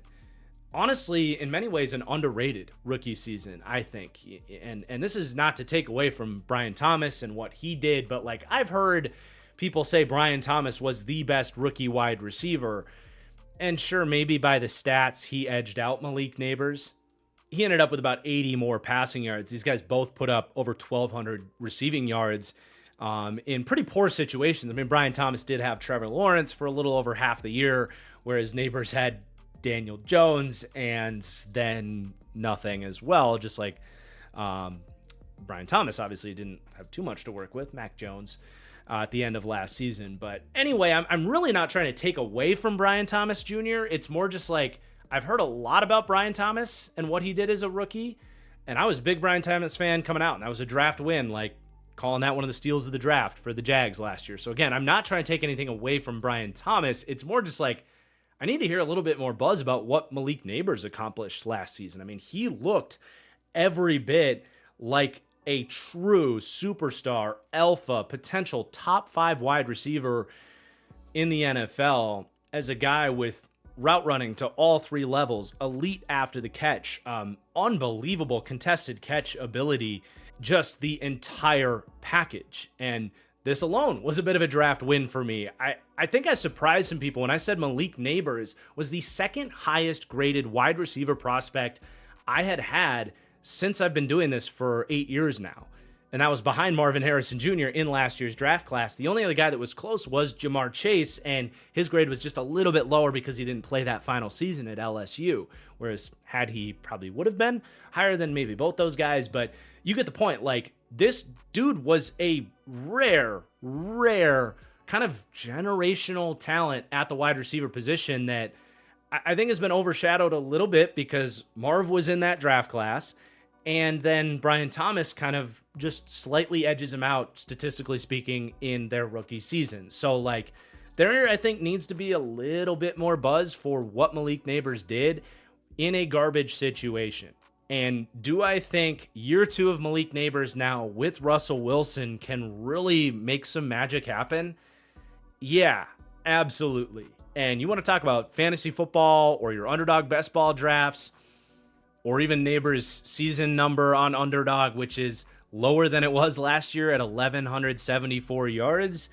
Honestly, in many ways, an underrated rookie season, I think. And this is not to take away from Brian Thomas and what he did, but like, I've heard people say Brian Thomas was the best rookie wide receiver. And sure, maybe by the stats, he edged out Malik Nabers. He ended up with about 80 more passing yards. These guys both put up over 1,200 receiving yards in pretty poor situations. I mean, Brian Thomas did have Trevor Lawrence for a little over half the year, whereas Nabers had Daniel Jones and then nothing as well. Just like Brian Thomas obviously didn't have too much to work with, Mac Jones, at the end of last season. But anyway, I'm really not trying to take away from Brian Thomas Jr. It's more just like, I've heard a lot about Brian Thomas and what he did as a rookie, and I was a big Brian Thomas fan coming out, and that was a draft win, like calling that one of the steals of the draft for the Jags last year. So again, I'm not trying to take anything away from Brian Thomas. It's more just like, I need to hear a little bit more buzz about what Malik Nabers accomplished last season. I mean, he looked every bit like a true superstar, alpha, potential top 5 wide receiver in the NFL as a guy with route running to all 3 levels, elite after the catch, unbelievable contested catch ability, just the entire package. And this alone was a bit of a draft win for me. I think I surprised some people when I said Malik Nabers was the second highest graded wide receiver prospect I had since I've been doing this for 8 years now. And that was behind Marvin Harrison Jr. in last year's draft class. The only other guy that was close was Jamar Chase, and his grade was just a little bit lower because he didn't play that final season at LSU. Whereas had he, probably would have been higher than maybe both those guys. But you get the point. Like, this dude was a rare kind of generational talent at the wide receiver position that I think has been overshadowed a little bit because Marv was in that draft class. And then Brian Thomas kind of just slightly edges him out, statistically speaking, in their rookie season. So, like, there, I think, needs to be a little bit more buzz for what Malik Nabers did in a garbage situation. And do I think year 2 of Malik Nabers now with Russell Wilson can really make some magic happen? Yeah, absolutely. And you want to talk about fantasy football or your underdog best ball drafts, or even Nabers' season number on Underdog, which is lower than it was last year at 1,174 yards.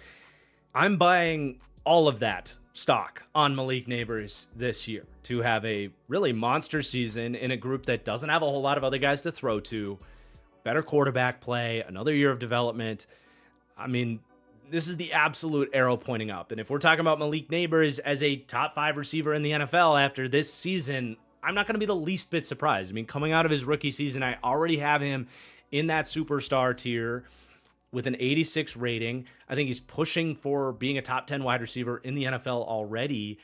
I'm buying all of that stock on Malik Nabers this year to have a really monster season in a group that doesn't have a whole lot of other guys to throw to, better quarterback play, another year of development. I mean, this is the absolute arrow pointing up. And if we're talking about Malik Nabers as a top 5 receiver in the NFL after this season, I'm not going to be the least bit surprised. I mean, coming out of his rookie season, I already have him in that superstar tier with an 86 rating. I think he's pushing for being a top 10 wide receiver in the NFL already.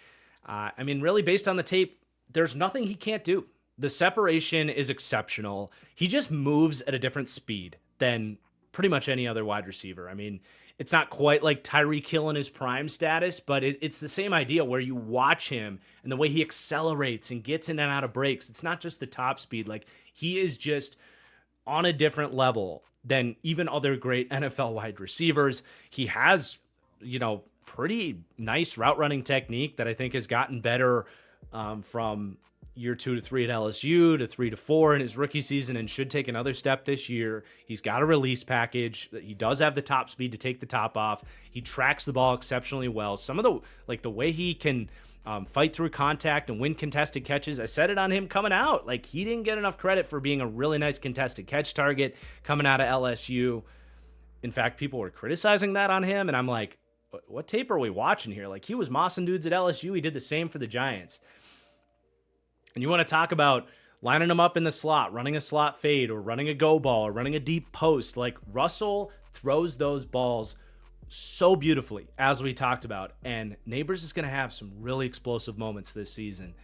I mean, really, based on the tape, there's nothing he can't do. The separation is exceptional. He just moves at a different speed than pretty much any other wide receiver. I mean, it's not quite like Tyreek Hill in his prime status, but it's the same idea where you watch him and the way he accelerates and gets in and out of breaks. It's not just the top speed. Like, he is just on a different level than even other great NFL wide receivers. He has, pretty nice route running technique that I think has gotten better from year 2 to 3 at LSU to 3 to 4 in his rookie season, and should take another step this year. He's got a release package. He does have the top speed to take the top off. He tracks the ball exceptionally well. Some of the way he can fight through contact and win contested catches. I said it on him coming out. Like, he didn't get enough credit for being a really nice contested catch target coming out of LSU. In fact, people were criticizing that on him, and I'm like, what tape are we watching here? Like, he was mossing dudes at LSU. He did the same for the Giants. And you want to talk about lining them up in the slot, running a slot fade, or running a go ball, or running a deep post. Like, Russell throws those balls so beautifully, as we talked about. And Neighbors is going to have some really explosive moments this season.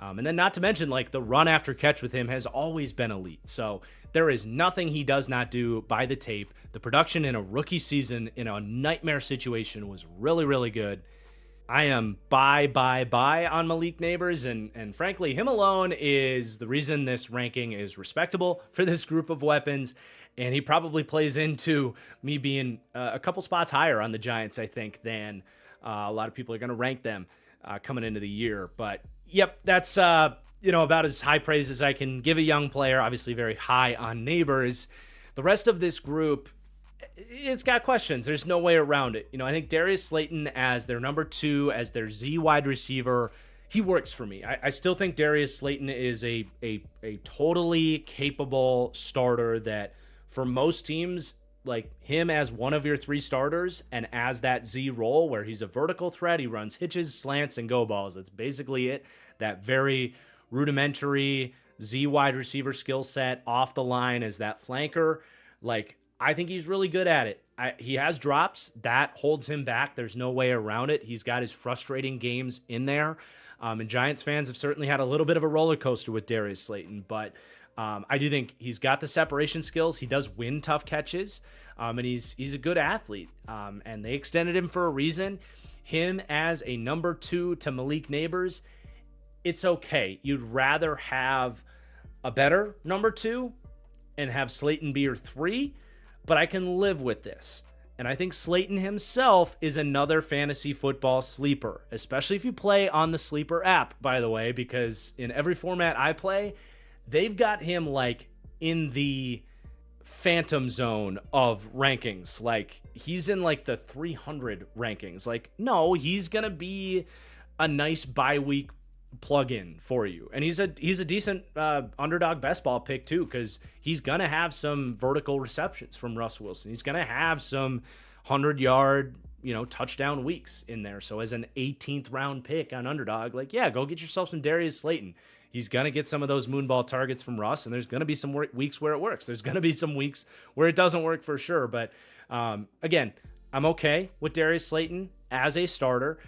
And then not to mention, like, the run after catch with him has always been elite. So there is nothing he does not do by the tape. The production in a rookie season in a nightmare situation was really, really good. I am bye on Malik Neighbors, and frankly, him alone is the reason this ranking is respectable for this group of weapons, and he probably plays into me being a couple spots higher on the Giants, I think, than a lot of people are going to rank them coming into the year. But, yep, that's about as high praise as I can give a young player, obviously very high on Neighbors. The rest of this group, it's got questions. There's no way around it. I think Darius Slayton as their number 2, as their Z wide receiver, he works for me. I still think Darius Slayton is a totally capable starter that for most teams, like him as one of your 3 starters and as that Z role where he's a vertical threat, he runs hitches, slants, and go balls. That's basically it. That very rudimentary Z wide receiver skill set off the line as that flanker. Like, I think he's really good at it. He has drops. That holds him back. There's no way around it. He's got his frustrating games in there. And Giants fans have certainly had a little bit of a roller coaster with Darius Slayton. But I do think he's got the separation skills. He does win tough catches. And he's a good athlete. And they extended him for a reason. Him as a number 2 to Malik Neighbors, it's okay. You'd rather have a better number 2 and have Slayton be your 3. But I can live with this. And I think Slayton himself is another fantasy football sleeper, especially if you play on the Sleeper app, by the way, because in every format I play, they've got him like in the phantom zone of rankings. Like, he's in like the 300 rankings. Like, no, he's going to be a nice bye week plug-in for you, and he's a decent underdog best ball pick too, because he's gonna have some vertical receptions from Russ Wilson. He's gonna have some 100-yard touchdown weeks in there. So as an 18th round pick on underdog, like, yeah, go get yourself some Darius Slayton. He's gonna get some of those moonball targets from Russ, and there's gonna be some weeks where it works. There's gonna be some weeks where it doesn't work for sure. But again, I'm okay with Darius Slayton as a starter.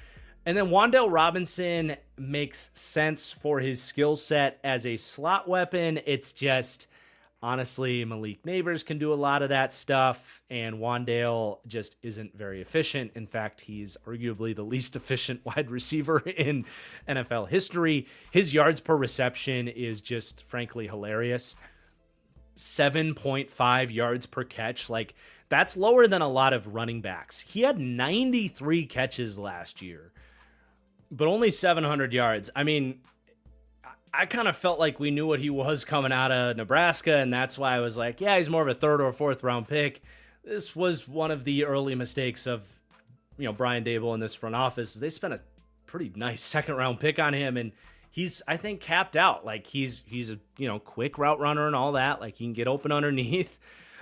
And then Wan'Dale Robinson makes sense for his skill set as a slot weapon. It's just, honestly, Malik Neighbors can do a lot of that stuff, and Wan'Dale just isn't very efficient. In fact, he's arguably the least efficient wide receiver in NFL history. His yards per reception is just, frankly, hilarious. 7.5 yards per catch. Like, that's lower than a lot of running backs. He had 93 catches last year, but only 700 yards. I mean, I kind of felt like we knew what he was coming out of Nebraska, and that's why I was like, yeah, he's more of a 3rd or 4th round pick. This was one of the early mistakes of, Brian Daboll in this front office. They spent a pretty nice 2nd round pick on him, and he's, I think, capped out. Like, he's a quick route runner and all that. Like, he can get open underneath,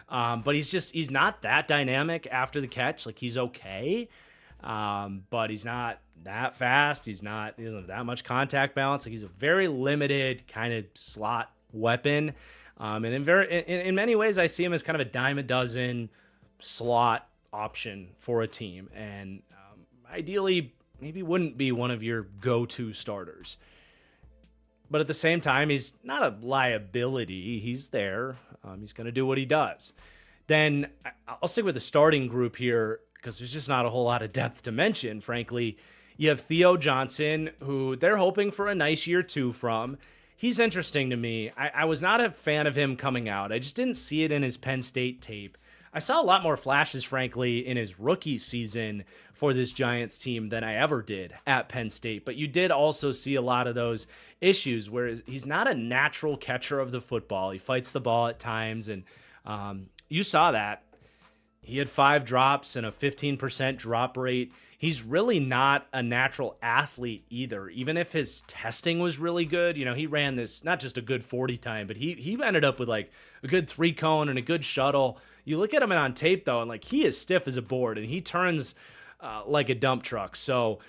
but he's not that dynamic after the catch. Like, he's okay, but he's not that fast. He doesn't have that much contact balance. Like, he's a very limited kind of slot weapon. And in many ways, I see him as kind of a dime a dozen slot option for a team. And ideally, maybe wouldn't be one of your go-to starters. But at the same time, he's not a liability. He's there. He's going to do what he does. Then I'll stick with the starting group here. because there's just not a whole lot of depth to mention, frankly. You have Theo Johnson, who they're hoping for a nice year two from. He's interesting to me. I was not a fan of him coming out. I just didn't see it in his Penn State tape. I saw a lot more flashes, frankly, in his rookie season for this Giants team than I ever did at Penn State. But you did also see a lot of those issues where he's not a natural catcher of the football. He fights the ball at times, and you saw that. He had 5 drops and a 15% drop rate. He's really not a natural athlete either. Even if his testing was really good, he ran this, not just a good 40 time, but he ended up with like a good 3 cone and a good shuttle. You look at him on tape though, and like he is stiff as a board, and he turns like a dump truck. So,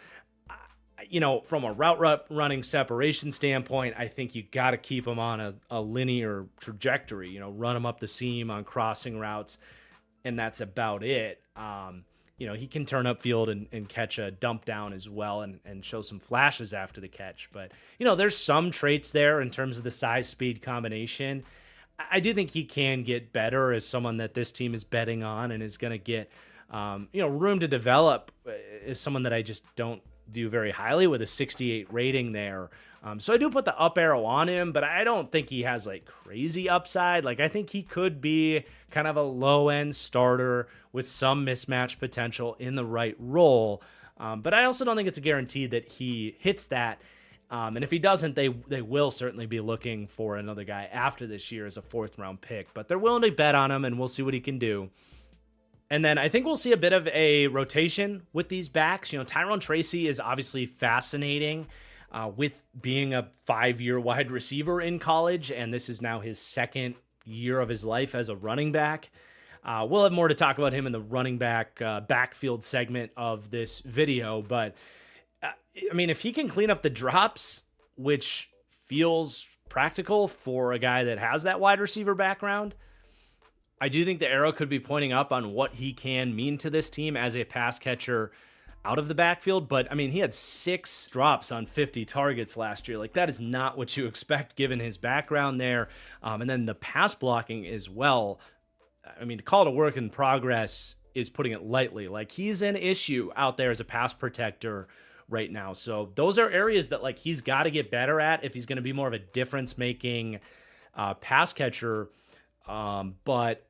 from a route running separation standpoint, I think you got to keep him on a linear trajectory. Run him up the seam on crossing routes, and that's about it. He can turn upfield and catch a dump down as well and show some flashes after the catch. But, there's some traits there in terms of the size-speed combination. I do think he can get better as someone that this team is betting on and is going to get, room to develop as someone that I just don't view very highly with a 68 rating there. So I do put the up arrow on him, but I don't think he has like crazy upside. Like I think he could be kind of a low end starter with some mismatch potential in the right role. But I also don't think it's a guarantee that he hits that. And if he doesn't, they will certainly be looking for another guy after this year as a 4th round pick, but they're willing to bet on him and we'll see what he can do. And then I think we'll see a bit of a rotation with these backs. Tyrone Tracy is obviously fascinating with being a 5-year wide receiver in college, and this is now his 2nd year of his life as a running back. We'll have more to talk about him in the running back backfield segment of this video, but if he can clean up the drops, which feels practical for a guy that has that wide receiver background, I do think the arrow could be pointing up on what he can mean to this team as a pass catcher out of the backfield. But he had 6 drops on 50 targets last year. Like that is not what you expect given his background there. And then the pass blocking as well. To call it a work in progress is putting it lightly. Like he's an issue out there as a pass protector right now. So those are areas that like he's got to get better at if he's going to be more of a difference making pass catcher. But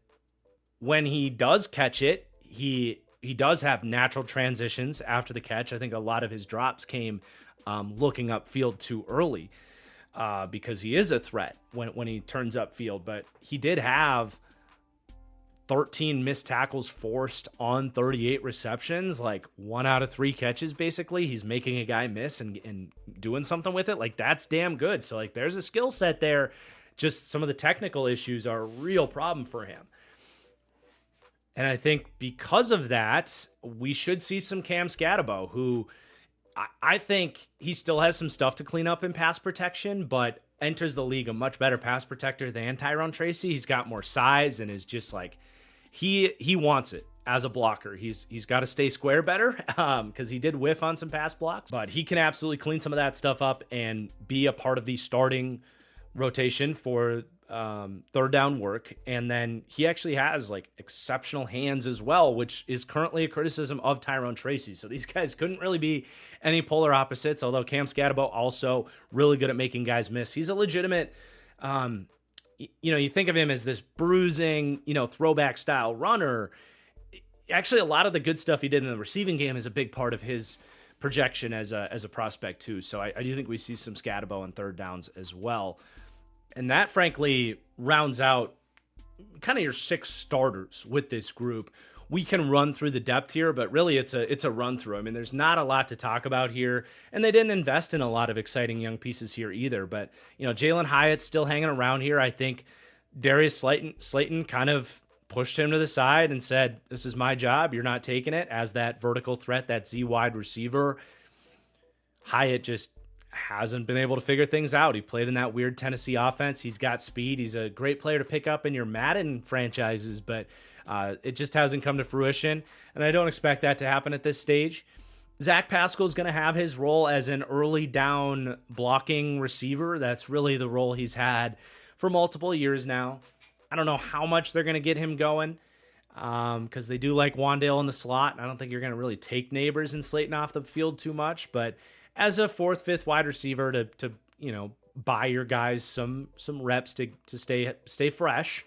when he does catch it, he does have natural transitions after the catch. I think a lot of his drops came looking upfield too early because he is a threat when he turns upfield. But he did have 13 missed tackles forced on 38 receptions, like 1 out of 3 catches, basically. He's making a guy miss and doing something with it. Like that's damn good. So like there's a skill set there. Just some of the technical issues are a real problem for him. And I think because of that, we should see some Cam Scatabo, who I think he still has some stuff to clean up in pass protection, but enters the league a much better pass protector than Tyrone Tracy. He's got more size and is just like, he wants it as a blocker. He's got to stay square better because he did whiff on some pass blocks, but he can absolutely clean some of that stuff up and be a part of the starting rotation for 3rd down work. And then he actually has like exceptional hands as well, which is currently a criticism of Tyrone Tracy. So these guys couldn't really be any polar opposites, although Cam Scatabo also really good at making guys miss. He's a legitimate, you think of him as this bruising, throwback style runner. Actually, a lot of the good stuff he did in the receiving game is a big part of his projection as a prospect too. So I do think we see some Scatabo on 3rd downs as well. And that, frankly, rounds out kind of your 6 starters with this group. We can run through the depth here, but really it's a run through. there's not a lot to talk about here, and they didn't invest in a lot of exciting young pieces here either. But, Jalen Hyatt's still hanging around here. I think Darius Slayton kind of pushed him to the side and said, this is my job. You're not taking it as that vertical threat, that Z wide receiver. Hyatt just hasn't been able to figure things out. He played in that weird Tennessee offense. He's got speed. He's a great player to pick up in your Madden franchises, but it just hasn't come to fruition, and I don't expect that to happen at this stage. Zach Pascal is going to have his role as an early down blocking receiver. That's really the role he's had for multiple years now. I don't know how much they're going to get him going. because they do like Wandale in the slot. I don't think you're going to really take Neighbors and Slayton off the field too much, but as a fourth, fifth wide receiver to buy your guys some reps to stay fresh.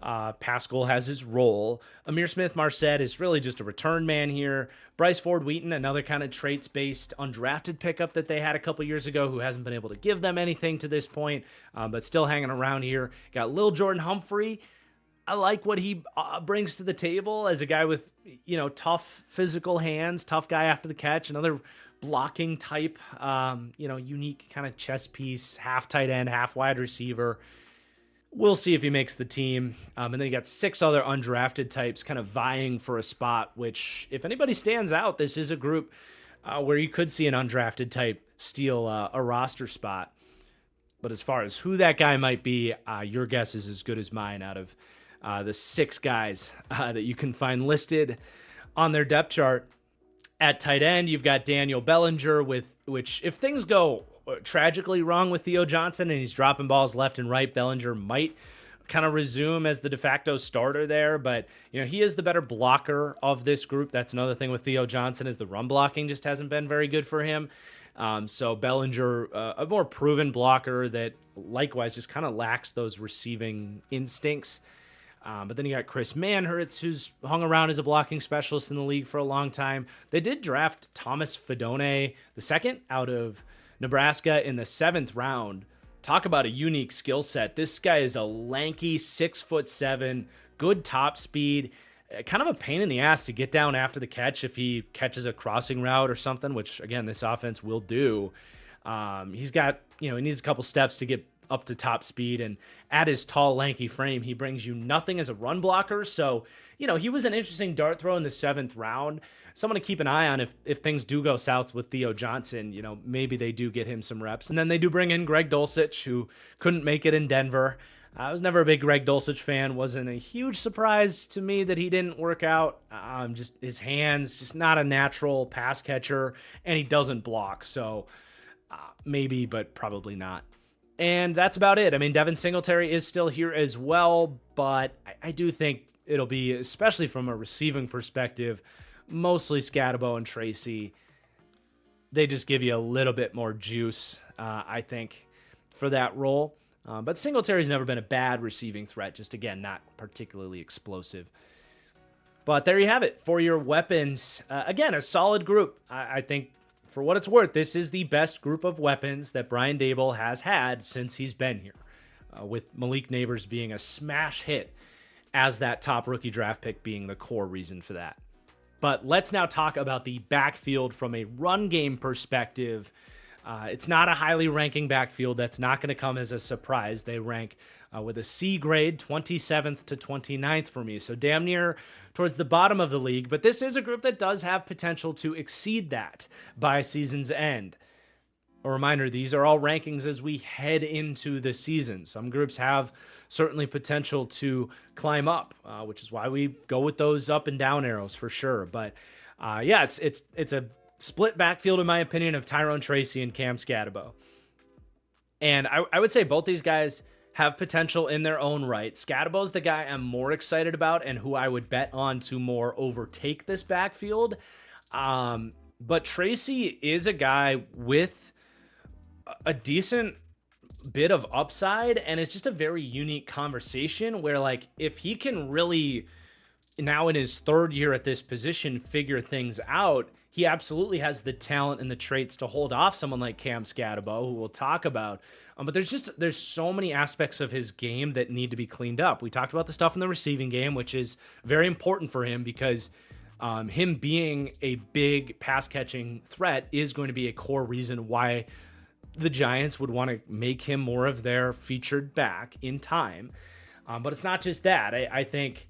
Pascal has his role. Amir Smith-Marset is really just a return man here. Bryce Ford-Wheaton, another kind of traits-based undrafted pickup that they had a couple years ago who hasn't been able to give them anything to this point, but still hanging around here. Got Lil Jordan Humphrey. I like what he brings to the table as a guy with, tough physical hands, tough guy after the catch, another blocking type, unique kind of chess piece, half tight end, half wide receiver. We'll see if he makes the team. And then you got 6 other undrafted types kind of vying for a spot, which if anybody stands out, this is a group where you could see an undrafted type steal a roster spot. But as far as who that guy might be, your guess is as good as mine out of the 6 guys that you can find listed on their depth chart. At tight end, you've got Daniel Bellinger, which if things go tragically wrong with Theo Johnson and he's dropping balls left and right, Bellinger might kind of resume as the de facto starter there. But, he is the better blocker of this group. That's another thing with Theo Johnson is the run blocking just hasn't been very good for him. So Bellinger, a more proven blocker that likewise just kind of lacks those receiving instincts. But then you got Chris Manhertz, who's hung around as a blocking specialist in the league for a long time. They did draft Thomas Fidone II out of Nebraska in the 7th round. Talk about a unique skill set. This guy is a lanky 6'7", good top speed, kind of a pain in the ass to get down after the catch if he catches a crossing route or something, which, again, this offense will do. He's got, he needs a couple steps to get up to top speed, and at his tall, lanky frame, he brings you nothing as a run blocker. So, he was an interesting dart throw in the 7th round. Someone to keep an eye on if things do go south with Theo Johnson. Maybe they do get him some reps. And then they do bring in Greg Dulcich, who couldn't make it in Denver. I was never a big Greg Dulcich fan. Wasn't a huge surprise to me that he didn't work out. Just his hands, just not a natural pass catcher, and he doesn't block. So maybe, but probably not. And that's about it. I mean, Devin Singletary is still here as well, but I do think it'll be, especially from a receiving perspective, mostly Scatabo and Tracy. They just give you a little bit more juice, I think, for that role. But Singletary's never been a bad receiving threat, just, again, not particularly explosive. But there you have it for your weapons. Again, a solid group. I think, for what it's worth, this is the best group of weapons that Brian Daboll has had since he's been here, with Malik Neighbors being a smash hit as that top rookie draft pick being the core reason for that. But let's now talk about the backfield from a run game perspective. It's not a highly ranking backfield. That's not going to come as a surprise. They rank with a C grade, 27th to 29th for me. So damn near towards the bottom of the league. But this is a group that does have potential to exceed that by season's end. A reminder, these are all rankings as we head into the season. Some groups have certainly potential to climb up, which is why we go with those up and down arrows for sure. But it's a split backfield, in my opinion, of Tyrone Tracy and Cam Scatabo. And I would say both these guys have potential in their own right. Scatabo's the guy I'm more excited about and who I would bet on to more overtake this backfield. But Tracy is a guy with a decent bit of upside, and it's just a very unique conversation where, like, if he can really, now in his 3rd year at this position, figure things out, he absolutely has the talent and the traits to hold off someone like Cam Scatabo, who we'll talk about. But there's so many aspects of his game that need to be cleaned up. We talked about the stuff in the receiving game, which is very important for him because him being a big pass catching threat is going to be a core reason why the Giants would want to make him more of their featured back in time. But it's not just that. I think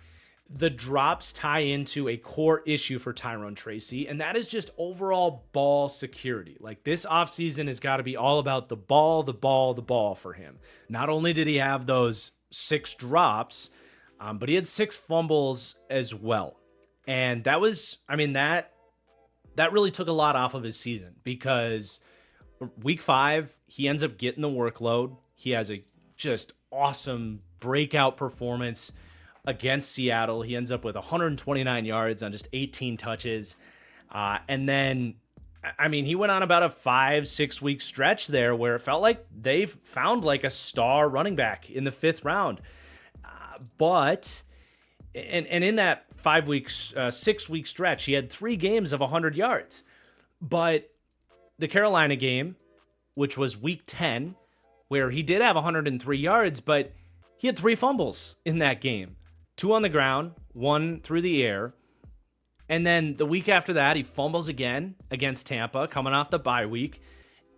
the drops tie into a core issue for Tyrone Tracy, and that is just overall ball security. Like, this offseason has got to be all about the ball for him. Not only did he have those 6 drops, but he had 6 fumbles as well. And that was, that really took a lot off of his season, because week 5, he ends up getting the workload. He has a just awesome breakout performance. against Seattle. He ends up with 129 yards on just 18 touches. And then, I mean, he went on about a 5-6 week stretch there where it felt like they've found like a star running back in the 5th round. But in that 6 week stretch, he had 3 games of 100 yards. But the Carolina game, which was week 10, where he did have 103 yards, but he had 3 fumbles in that game. 2 on the ground, 1 through the air. And then the week after that, he fumbles again against Tampa, coming off the bye week.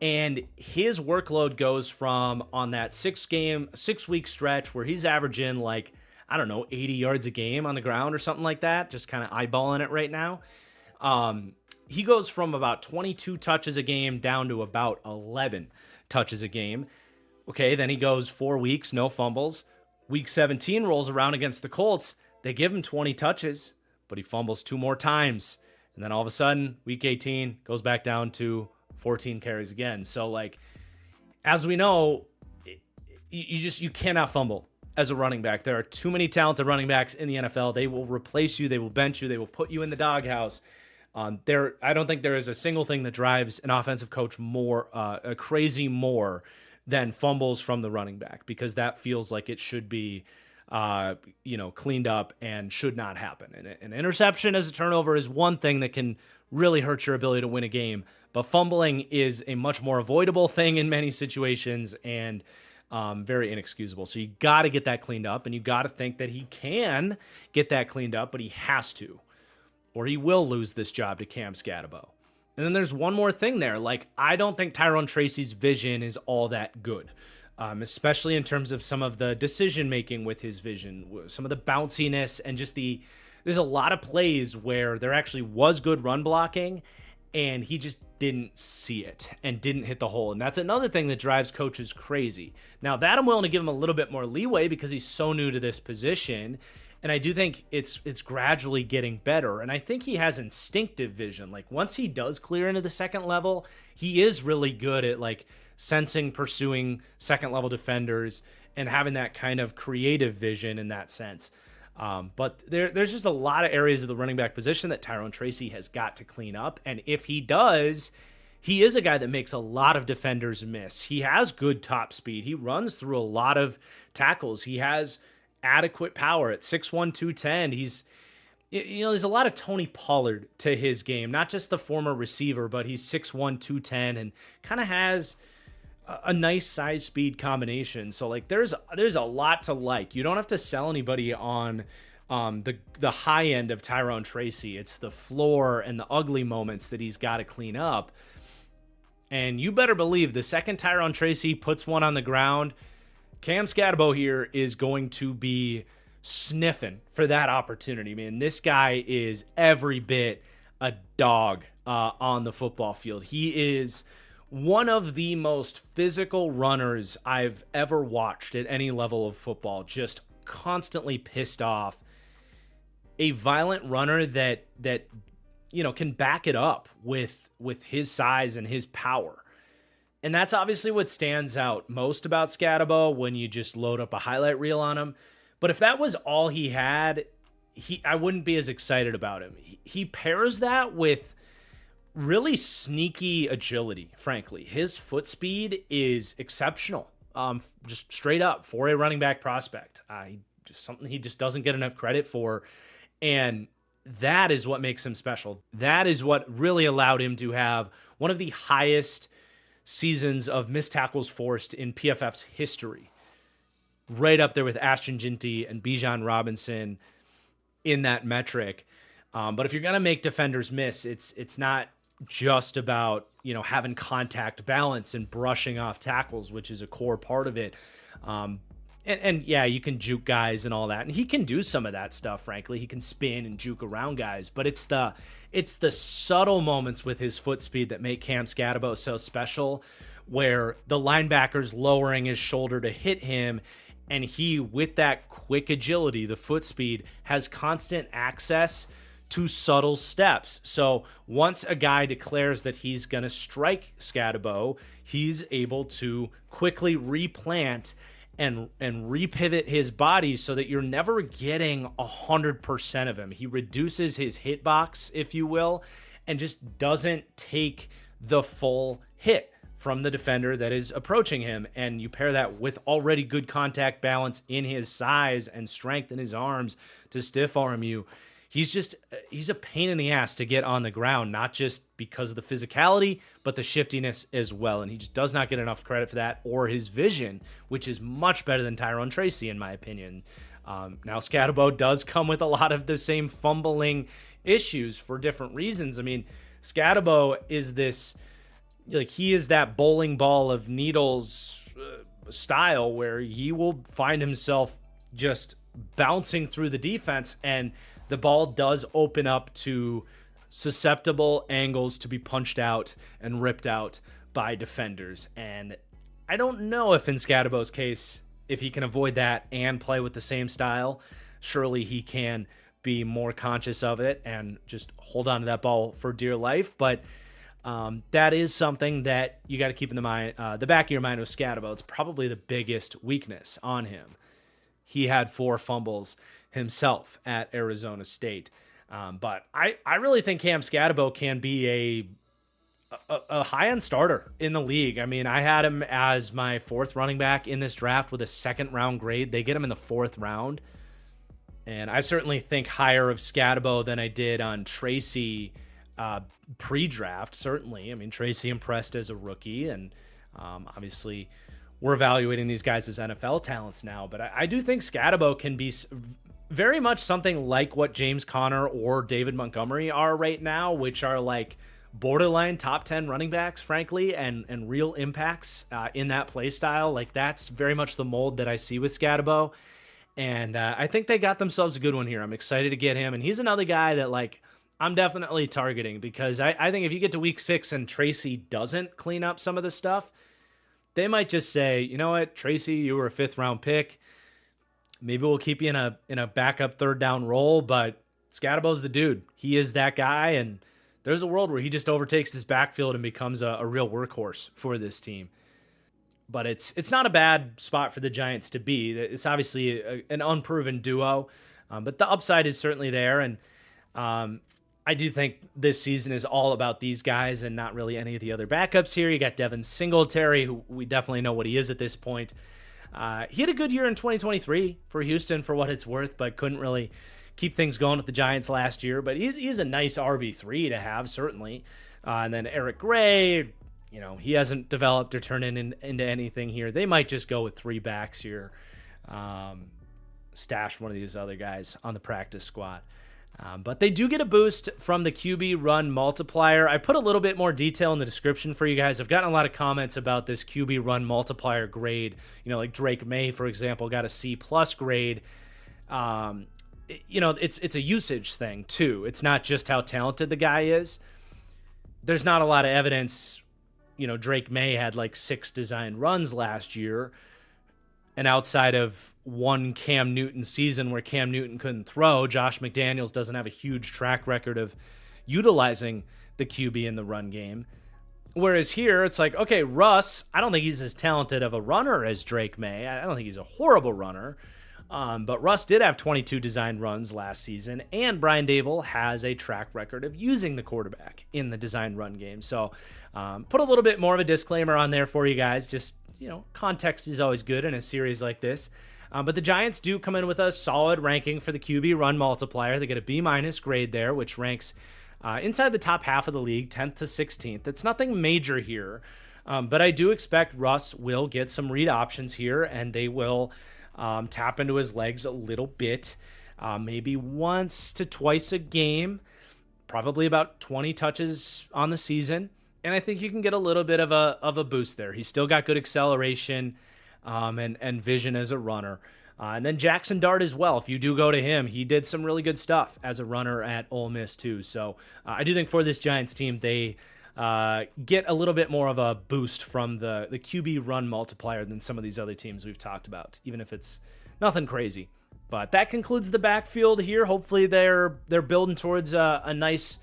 And his workload goes from, on that 6-week stretch where he's averaging 80 yards a game on the ground or something like that, just kind of eyeballing it right now. He goes from about 22 touches a game down to about 11 touches a game. Okay, then he goes 4 weeks, no fumbles. Week 17 rolls around against the Colts. They give him 20 touches, but he fumbles 2 more times. And then all of a sudden, week 18 goes back down to 14 carries again. So, as we know, you cannot fumble as a running back. There are too many talented running backs in the NFL. They will replace you. They will bench you. They will put you in the doghouse. I don't think there is a single thing that drives an offensive coach crazy more than fumbles from the running back, because that feels like it should be cleaned up and should not happen. And an interception as a turnover is one thing that can really hurt your ability to win a game, but fumbling is a much more avoidable thing in many situations and very inexcusable. So you got to get that cleaned up, and you got to think that he can get that cleaned up, but he has to, or he will lose this job to Cam Scatterbo. And then there's one more thing there. I don't think Tyrone Tracy's vision is all that good. Especially in terms of some of the decision-making with his vision, some of the bounciness, and just there's a lot of plays where there actually was good run blocking, and he just didn't see it and didn't hit the hole. And that's another thing that drives coaches crazy. Now, that I'm willing to give him a little bit more leeway because he's so new to this position, and I do think it's gradually getting better. And I think he has instinctive vision. Once he does clear into the second level, he is really good at, sensing, pursuing second-level defenders, and having that kind of creative vision in that sense. But there's just a lot of areas of the running back position that Tyrone Tracy has got to clean up. And if he does, he is a guy that makes a lot of defenders miss. He has good top speed. He runs through a lot of tackles. He has adequate power at 6'1", 210. There's a lot of Tony Pollard to his game, not just the former receiver, but he's 6'1", 210 and kind of has a nice size speed combination. So there's a lot to like. You don't have to sell anybody on the high end of Tyrone Tracy. It's the floor and the ugly moments that he's got to clean up. And you better believe the second Tyrone Tracy puts one on the ground, Cam Scatterbo here is going to be sniffing for that opportunity. Man, this guy is every bit a dog on the football field. He is one of the most physical runners I've ever watched at any level of football, just constantly pissed off. A violent runner that can back it up with his size and his power. And that's obviously what stands out most about Scatterbo when you just load up a highlight reel on him. But if that was all he had, I wouldn't be as excited about him. He pairs that with really sneaky agility, frankly. His foot speed is exceptional, just straight up for a running back prospect. Something he just doesn't get enough credit for, and that is what makes him special. That is what really allowed him to have one of the highest seasons of missed tackles forced in PFF's history, right up there with Ashton Ginty and Bijan Robinson in that metric. But if you're going to make defenders miss, it's not just about, having contact balance and brushing off tackles, which is a core part of it. And yeah, you can juke guys and all that. And he can do some of that stuff, frankly. He can spin and juke around guys, but it's the subtle moments with his foot speed that make Cam Scatterbo so special, where the linebackers lowering his shoulder to hit him, and he, with that quick agility, the foot speed, has constant access to subtle steps. So once a guy declares that he's going to strike Scatterbo, he's able to quickly replant and repivot his body so that you're never getting 100% of him. He reduces his hitbox, if you will, and just doesn't take the full hit from the defender that is approaching him. And you pair that with already good contact balance in his size and strength in his arms to stiff arm you. He's a pain in the ass to get on the ground, not just because of the physicality, but the shiftiness as well. And he just does not get enough credit for that, or his vision, which is much better than Tyrone Tracy, in my opinion. Now, Scatabo does come with a lot of the same fumbling issues for different reasons. I mean, Scatabo is he is that bowling ball of needles style where he will find himself just bouncing through the defense, and the ball does open up to susceptible angles to be punched out and ripped out by defenders. And I don't know if in Scatabo's case, if he can avoid that and play with the same style, surely he can be more conscious of it and just hold on to that ball for dear life. But that is something that you got to keep in the back of your mind with Scatabo. It's probably the biggest weakness on him. He had 4 fumbles himself at Arizona State. But I really think Cam Scatabo can be a high-end starter in the league. I mean, I had him as my 4th running back in this draft with a 2nd-round grade. They get him in the 4th round. And I certainly think higher of Scatabo than I did on Tracy pre-draft, certainly. I mean, Tracy impressed as a rookie, and obviously we're evaluating these guys as NFL talents now. But I do think Scatabo can be very much something like what James Conner or David Montgomery are right now, which are like borderline top 10 running backs, frankly, and real impacts in that play style. Like, that's very much the mold that I see with Scatabo. And I think they got themselves a good one here. I'm excited to get him. And he's another guy that, like, I'm definitely targeting, because I think if you get to week 6 and Tracy doesn't clean up some of the stuff, they might just say, you know what, Tracy, you were a 5th-round pick. Maybe we'll keep you in a backup 3rd down role, but Scatabo's the dude. He is that guy, and there's a world where he just overtakes this backfield and becomes a real workhorse for this team. But it's not a bad spot for the Giants to be. It's obviously an unproven duo, but the upside is certainly there, and I do think this season is all about these guys and not really any of the other backups here. You got Devin Singletary, who we definitely know what he is at this point. He had a good year in 2023 for Houston, for what it's worth, but couldn't really keep things going with the Giants last year. But he's a nice RB3 to have, certainly. And then Eric Gray, he hasn't developed or turned into anything here. They might just go with 3 backs here, stash one of these other guys on the practice squad. But they do get a boost from the QB run multiplier. I put a little bit more detail in the description for you guys. I've gotten a lot of comments about this QB run multiplier grade. Like Drake May, for example, got a C+ grade. It's a usage thing too. It's not just how talented the guy is. There's not a lot of evidence. Drake May had like 6 designed runs last year, and outside of one Cam Newton season where Cam Newton couldn't throw, Josh McDaniels doesn't have a huge track record of utilizing the QB in the run game. Whereas here, it's like, okay, Russ, I don't think he's as talented of a runner as Drake May. I don't think he's a horrible runner. But Russ did have 22 designed runs last season, and Brian Daboll has a track record of using the quarterback in the designed run game. So put a little bit more of a disclaimer on there for you guys. Just, context is always good in a series like this. But the Giants do come in with a solid ranking for the QB run multiplier. They get a B- grade there, which ranks inside the top half of the league, 10th to 16th. It's nothing major here, but I do expect Russ will get some read options here, and they will tap into his legs a little bit, maybe once to twice a game, probably about 20 touches on the season. And I think you can get a little bit of a boost there. He's still got good acceleration and vision as a runner. And then Jackson Dart as well. If you do go to him, he did some really good stuff as a runner at Ole Miss too. So I do think for this Giants team, they get a little bit more of a boost from the QB run multiplier than some of these other teams we've talked about, even if it's nothing crazy. But that concludes the backfield here. Hopefully they're building towards a nice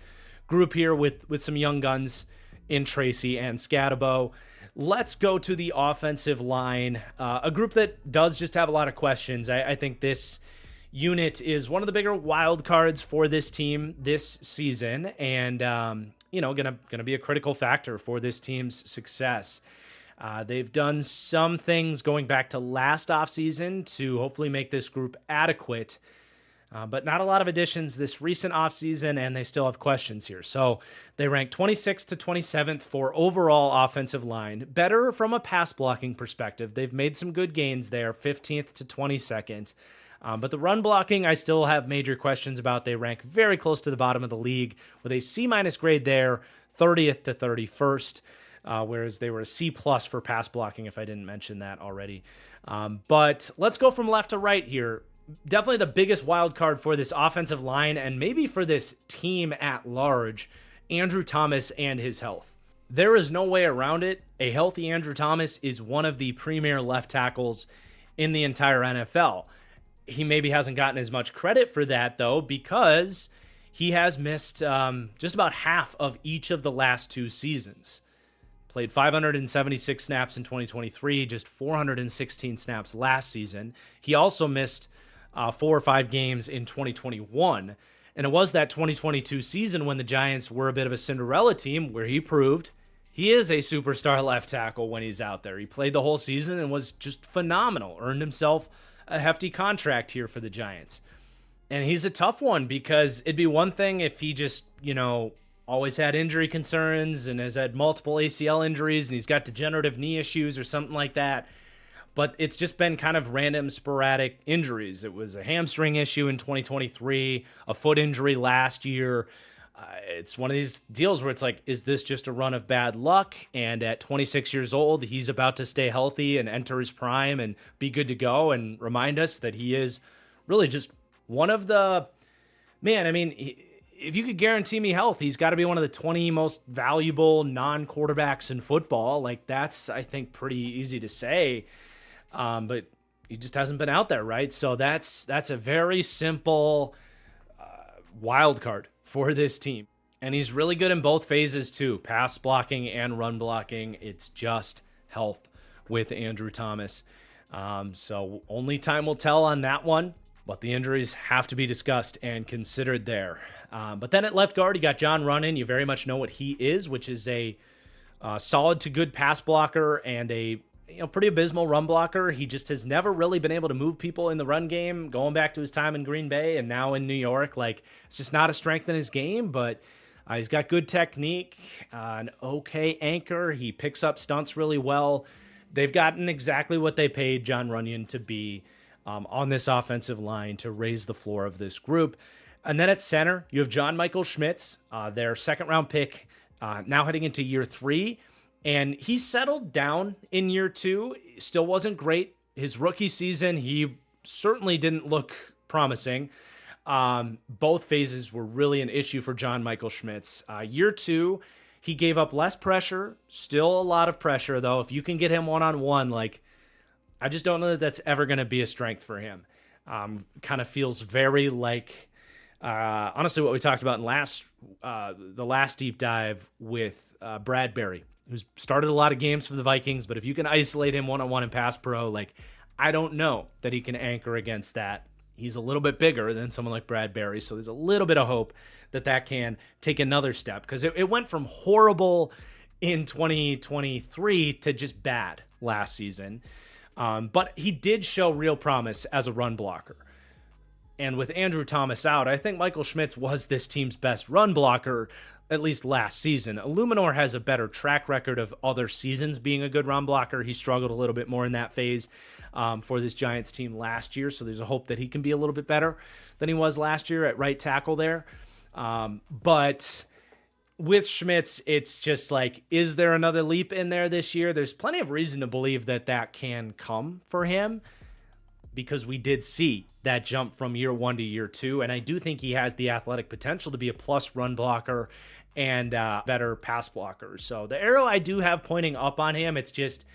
group here with some young guns in Tracy and Scatabo. let's go to the offensive line, a group that does just have a lot of questions. I think this unit is one of the bigger wild cards for this team this season, and gonna be a critical factor for this team's success. They've done some things going back to last offseason to hopefully make this group adequate, but not a lot of additions this recent offseason, and they still have questions here. So they rank 26th to 27th for overall offensive line. Better from a pass blocking perspective. They've made some good gains there, 15th to 22nd. But the run blocking, I still have major questions about. They rank very close to the bottom of the league with a C- grade there, 30th to 31st, whereas they were a C+ for pass blocking, if I didn't mention that already. But let's go from left to right here. Definitely the biggest wild card for this offensive line and maybe for this team at large, Andrew Thomas and his health. There is no way around it. A healthy Andrew Thomas is one of the premier left tackles in the entire NFL. He maybe hasn't gotten as much credit for that, though, because he has missed just about half of each of the last two seasons. Played 576 snaps in 2023, just 416 snaps last season. He also missed 4 or 5 games in 2021. And it was that 2022 season when the Giants were a bit of a Cinderella team where he proved he is a superstar left tackle when he's out there. He played the whole season and was just phenomenal, earned himself a hefty contract here for the Giants. And he's a tough one because it'd be one thing if he just, always had injury concerns and has had multiple ACL injuries and he's got degenerative knee issues or something like that. But it's just been kind of random, sporadic injuries. It was a hamstring issue in 2023, a foot injury last year. It's one of these deals where it's like, is this just a run of bad luck? And at 26 years old, he's about to stay healthy and enter his prime and be good to go and remind us that he is really just one of the, if you could guarantee me health, he's got to be one of the 20 most valuable non-quarterbacks in football. Like, that's, I think, pretty easy to say. But he just hasn't been out there, right? So that's a very simple wild card for this team. And he's really good in both phases too, pass blocking and run blocking. It's just health with Andrew Thomas. So only time will tell on that one, but the injuries have to be discussed and considered there. But then at left guard, you got John Runyan. You very much know what he is, which is a solid to good pass blocker and a pretty abysmal run blocker. He just has never really been able to move people in the run game, going back to his time in Green Bay and now in New York. Like, it's just not a strength in his game, but he's got good technique, an okay anchor. He picks up stunts really well. They've gotten exactly what they paid John Runyan to be on this offensive line to raise the floor of this group. And then at center, you have John Michael Schmitz, their second-round pick, now heading into year 3. And he settled down in year 2. Still wasn't great. His rookie season, he certainly didn't look promising. Both phases were really an issue for John Michael Schmitz. Year 2, he gave up less pressure. Still a lot of pressure, though. If you can get him one-on-one, I just don't know that that's ever going to be a strength for him. Kind of feels very like, honestly, what we talked about in the last deep dive with Bradbury, who's started a lot of games for the Vikings, but if you can isolate him one-on-one in pass pro, I don't know that he can anchor against that. He's a little bit bigger than someone like Bradbury, so there's a little bit of hope that can take another step, because it went from horrible in 2023 to just bad last season. But he did show real promise as a run blocker. And with Andrew Thomas out, I think Michael Schmitz was this team's best run blocker, at least last season. Illuminor has a better track record of other seasons being a good run blocker. He struggled a little bit more in that phase for this Giants team last year, so there's a hope that he can be a little bit better than he was last year at right tackle there. But with Schmitz, it's just is there another leap in there this year? There's plenty of reason to believe that can come for him, because we did see that jump from year 1 to year 2, and I do think he has the athletic potential to be a plus run blocker and better pass blocker. So the arrow I do have pointing up on him, it's just,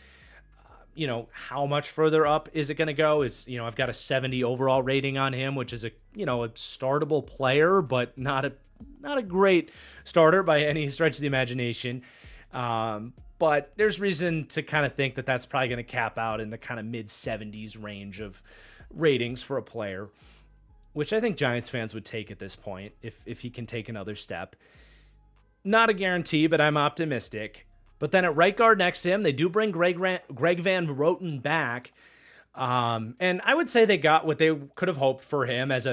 how much further up is it going to go? I've got a 70 overall rating on him, which is a startable player, but not a great starter by any stretch of the imagination. but there's reason to kind of think that that's probably going to cap out in the kind of mid-70s range of ratings for a player, which I think Giants fans would take at this point if he can take another step. Not a guarantee, but I'm optimistic. But then at right guard next to him, they do bring Greg Van Roten back. And I would say they got what they could have hoped for him as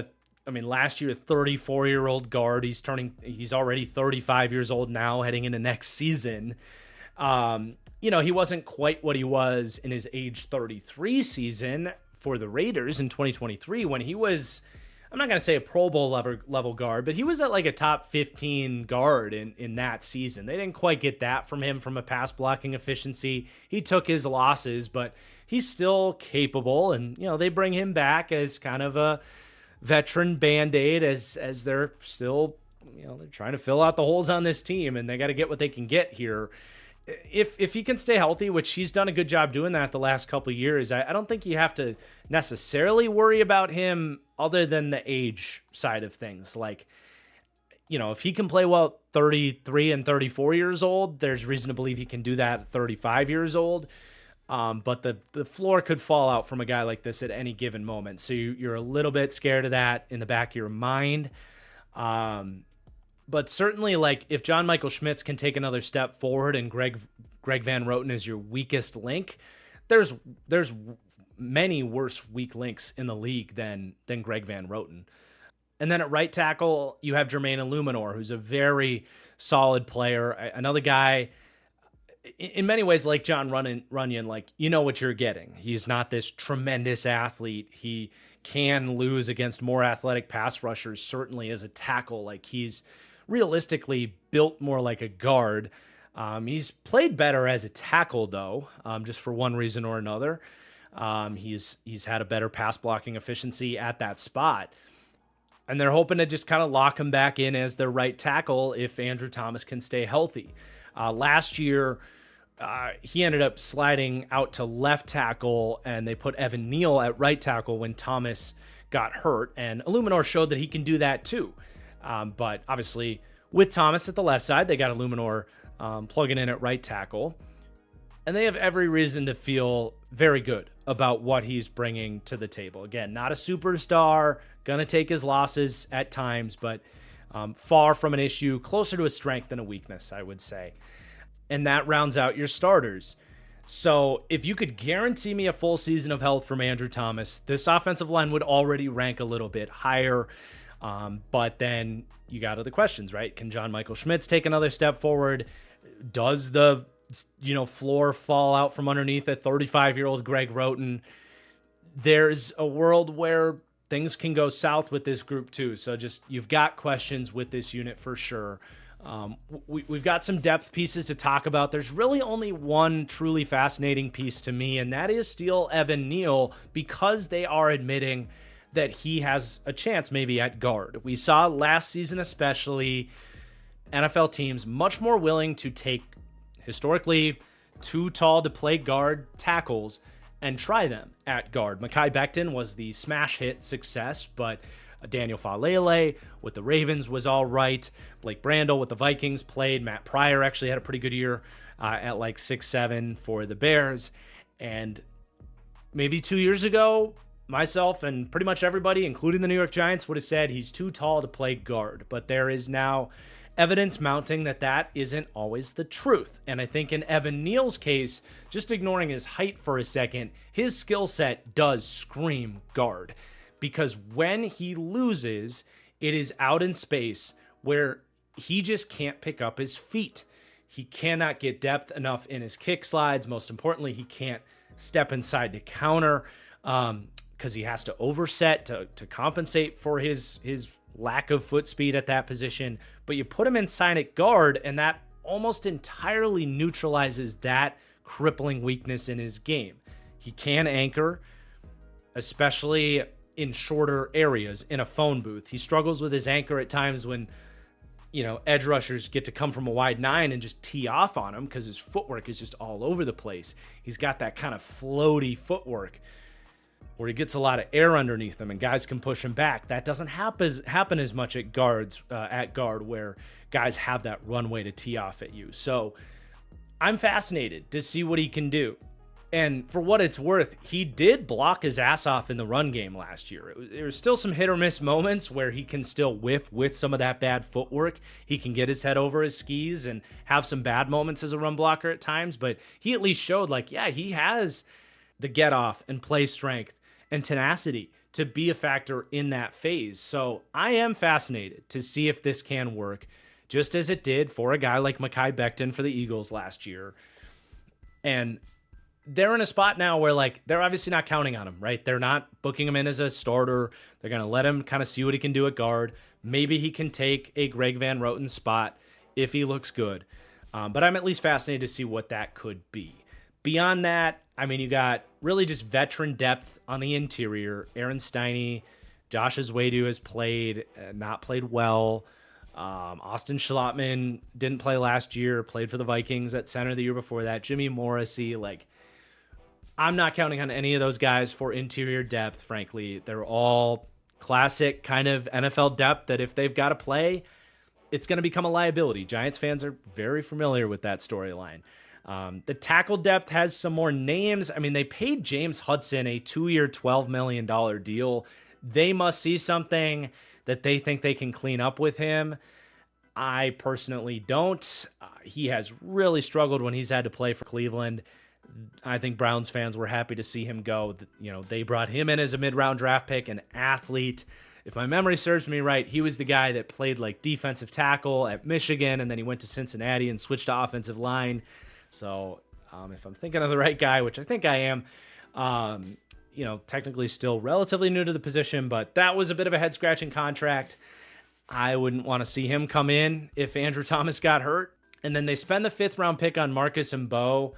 last year, a 34-year-old guard. He's already 35 years old now, heading into next season. He wasn't quite what he was in his age 33 season for the Raiders in 2023 when he was, I'm not going to say a Pro Bowl level guard, but he was at like a top 15 guard in that season. They didn't quite get that from him from a pass blocking efficiency. He took his losses, but he's still capable. And, they bring him back as kind of a veteran Band-Aid as they're still, they're trying to fill out the holes on this team, and they got to get what they can get here. If he can stay healthy, which he's done a good job doing that the last couple of years, I don't think you have to necessarily worry about him other than the age side of things. Like, if he can play well at 33 and 34 years old, there's reason to believe he can do that at 35 years old. But the floor could fall out from a guy like this at any given moment. So you're a little bit scared of that in the back of your mind. But certainly, like, if John Michael Schmitz can take another step forward and Greg Van Roten is your weakest link, there's many worse weak links in the league than Greg Van Roten. And then at right tackle, you have Jermaine Illuminor, who's a very solid player. Another guy, in many ways, like John Runyon, like, you know what you're getting. He's not this tremendous athlete. He can lose against more athletic pass rushers, certainly as a tackle. Like, he's realistically built more like a guard. He's played better as a tackle, though, just for one reason or another. He's had a better pass blocking efficiency at that spot. And they're hoping to just kind of lock him back in as their right tackle if Andrew Thomas can stay healthy. Last year, he ended up sliding out to left tackle, and they put Evan Neal at right tackle when Thomas got hurt. And Illuminor showed that he can do that too. But obviously, with Thomas at the left side, they got Illuminor plugging in at right tackle. And they have every reason to feel very good about what he's bringing to the table. Again, not a superstar, going to take his losses at times, but far from an issue, closer to a strength than a weakness, I would say. And that rounds out your starters. So if you could guarantee me a full season of health from Andrew Thomas, this offensive line would already rank a little bit higher. But then you got other questions, right? Can John Michael Schmitz take another step forward? Does the floor fall out from underneath a 35-year-old Greg Roten? There's a world where things can go south with this group too. So just, you've got questions with this unit for sure. We've got some depth pieces to talk about. There's really only one truly fascinating piece to me, and that is still Evan Neal, because they are admitting that he has a chance maybe at guard. We saw last season especially NFL teams much more willing to take historically too tall to play guard tackles and try them at guard. Mekhi Becton was the smash hit success, but Daniel Falele with the Ravens was all right. Blake Brandel with the Vikings played. Matt Pryor actually had a pretty good year at like 6'7" for the Bears. And maybe 2 years ago, myself and pretty much everybody, including the New York Giants, would have said he's too tall to play guard. But there is now evidence mounting that isn't always the truth. And I think in Evan Neal's case, just ignoring his height for a second, his skill set does scream guard. Because when he loses, it is out in space where he just can't pick up his feet. He cannot get depth enough in his kick slides. Most importantly, he can't step inside to counter because he has to overset to compensate for his lack of foot speed at that position. But you put him inside at guard, and that almost entirely neutralizes that crippling weakness in his game. He can anchor, especially in shorter areas in a phone booth. He struggles with his anchor at times when, edge rushers get to come from a wide nine and just tee off on him because his footwork is just all over the place. He's got that kind of floaty footwork where he gets a lot of air underneath him and guys can push him back. That doesn't happen as much at guard where guys have that runway to tee off at you. So I'm fascinated to see what he can do. And for what it's worth, he did block his ass off in the run game last year. There was still some hit or miss moments where he can still whiff with some of that bad footwork. He can get his head over his skis and have some bad moments as a run blocker at times, but he at least showed he has the get off and play strength and tenacity to be a factor in that phase. So I am fascinated to see if this can work, just as it did for a guy like Mekhi Becton for the Eagles last year. And they're in a spot now where they're obviously not counting on him, right? They're not booking him in as a starter. They're going to let him kind of see what he can do at guard. Maybe he can take a Greg Van Roten spot if he looks good. But I'm at least fascinated to see what that could be. Beyond that, you got really just veteran depth on the interior. Aaron Stiney, Josh Azwedu has not played well. Austin Schlottman didn't play last year, played for the Vikings at center the year before that. Jimmy Morrissey, I'm not counting on any of those guys for interior depth, frankly. They're all classic kind of NFL depth that if they've got to play, it's going to become a liability. Giants fans are very familiar with that storyline. The tackle depth has some more names. They paid James Hudson a 2-year, $12 million deal. They must see something that they think they can clean up with him. I personally don't. He has really struggled when he's had to play for Cleveland. I think Browns fans were happy to see him go. They brought him in as a mid-round draft pick, an athlete. If my memory serves me right, he was the guy that played defensive tackle at Michigan, and then he went to Cincinnati and switched to offensive line. So if I'm thinking of the right guy, which I think I am, technically still relatively new to the position, but that was a bit of a head-scratching contract. I wouldn't want to see him come in if Andrew Thomas got hurt. And then they spend the 5th-round pick on Marcus Mbow.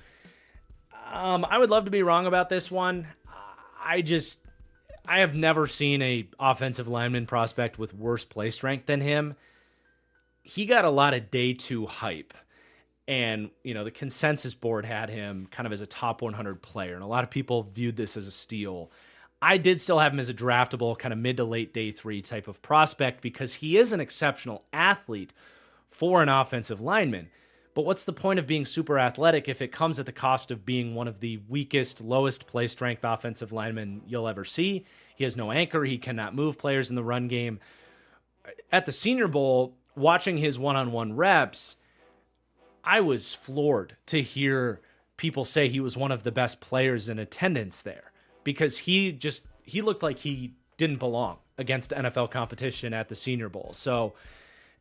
I would love to be wrong about this one. I have never seen a offensive lineman prospect with worse play strength than him. He got a lot of day 2 hype. And, the consensus board had him kind of as a top 100 player. And a lot of people viewed this as a steal. I did still have him as a draftable kind of mid to late day 3 type of prospect because he is an exceptional athlete for an offensive lineman. But what's the point of being super athletic if it comes at the cost of being one of the weakest, lowest play strength offensive linemen you'll ever see? He has no anchor. He cannot move players in the run game. At the Senior Bowl, watching his one-on-one reps, I was floored to hear people say he was one of the best players in attendance there because he looked like he didn't belong against NFL competition at the Senior Bowl. So,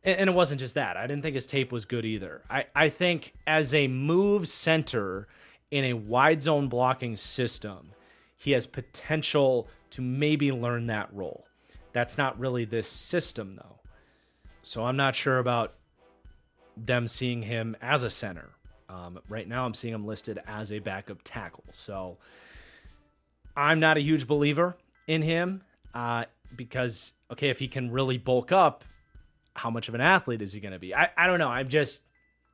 and it wasn't just that. I didn't think his tape was good either. I think as a move center in a wide zone blocking system, he has potential to maybe learn that role. That's not really this system, though. So I'm not sure about them seeing him as a center. Right now I'm seeing him listed as a backup tackle. So I'm not a huge believer in him because, if he can really bulk up, how much of an athlete is he going to be? I don't know. I'm just,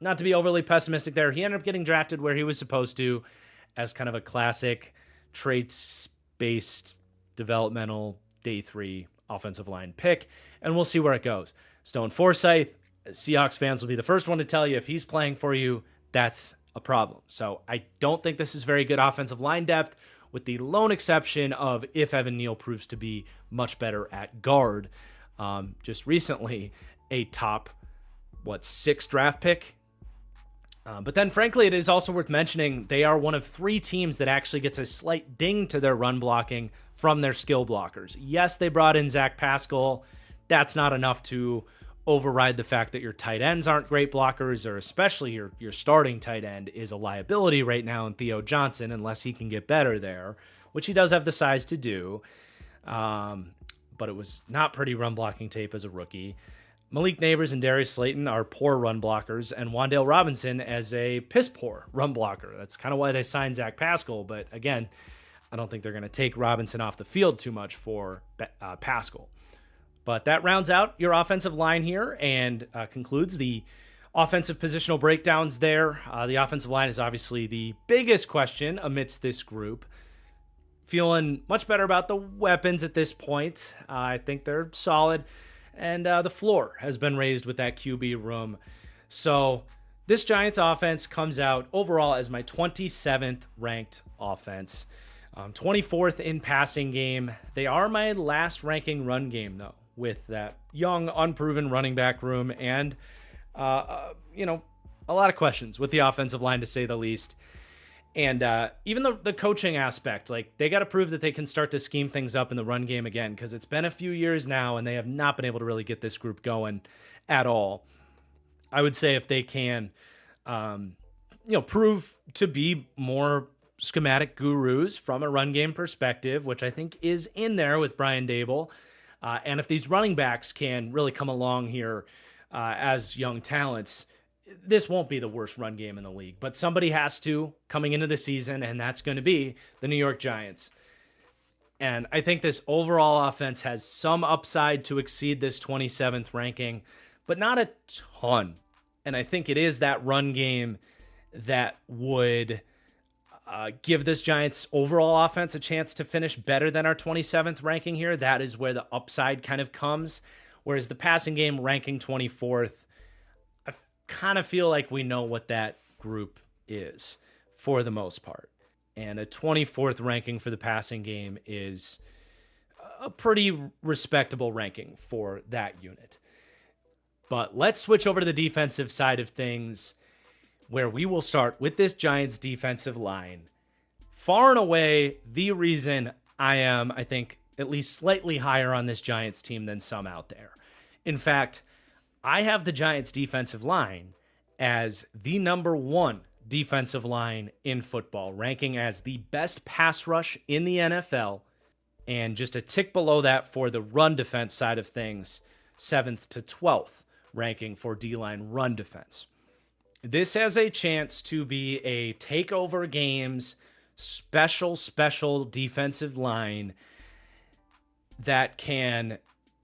not to be overly pessimistic there. He ended up getting drafted where he was supposed to as kind of a classic traits-based developmental day 3 offensive line pick, and we'll see where it goes. Stone Forsythe, Seahawks fans will be the first one to tell you if he's playing for you, that's a problem. So I don't think this is very good offensive line depth, with the lone exception of if Evan Neal proves to be much better at guard. Just recently, a top, 6 draft pick. But then, frankly, it is also worth mentioning they are one of 3 teams that actually gets a slight ding to their run blocking from their skill blockers. Yes, they brought in Zach Pascal. That's not enough to override the fact that your tight ends aren't great blockers, or especially your starting tight end is a liability right now in Theo Johnson, unless he can get better there, which he does have the size to do. But it was not pretty run blocking tape as a rookie. Malik Neighbors and Darius Slayton are poor run blockers, and Wan'Dale Robinson as a piss poor run blocker. That's kind of why they signed Zach Pascal, but again, I don't think they're going to take Robinson off the field too much for Pascal. But that rounds out your offensive line here and concludes the offensive positional breakdowns there. The offensive line is obviously the biggest question amidst this group. Feeling much better about the weapons at this point. I think they're solid. And the floor has been raised with that QB room. So This Giants offense comes out overall as my 27th ranked offense. 24th in passing game. They are my last ranking run game, though, with that young, unproven running back room and, a lot of questions with the offensive line, to say the least. And even the coaching aspect, like, they got to prove that they can start to scheme things up in the run game again, because it's been a few years now and they have not been able to really get this group going at all. I would say if they can, prove to be more schematic gurus from a run game perspective, which I think is in there with Brian Daboll, and if these running backs can really come along here as young talents, this won't be the worst run game in the league. But somebody has to coming into the season, and that's going to be the New York Giants. And I think this overall offense has some upside to exceed this 27th ranking, but not a ton. And I think it is that run game that would give this Giants overall offense a chance to finish better than our 27th ranking here. That is where the upside kind of comes. Whereas the passing game ranking 24th, I kind of feel like we know what that group is for the most part. And a 24th ranking for the passing game is a pretty respectable ranking for that unit. But let's switch over to the defensive side of things, where we will start with this Giants defensive line. Far and away, the reason I am, I think, at least slightly higher on this Giants team than some out there. In fact, I have the Giants defensive line as the number one defensive line in football, ranking as the best pass rush in the NFL, and just a tick below that for the run defense side of things, 7th to 12th ranking for D-line run defense. This has a chance to be a takeover games, special defensive line that can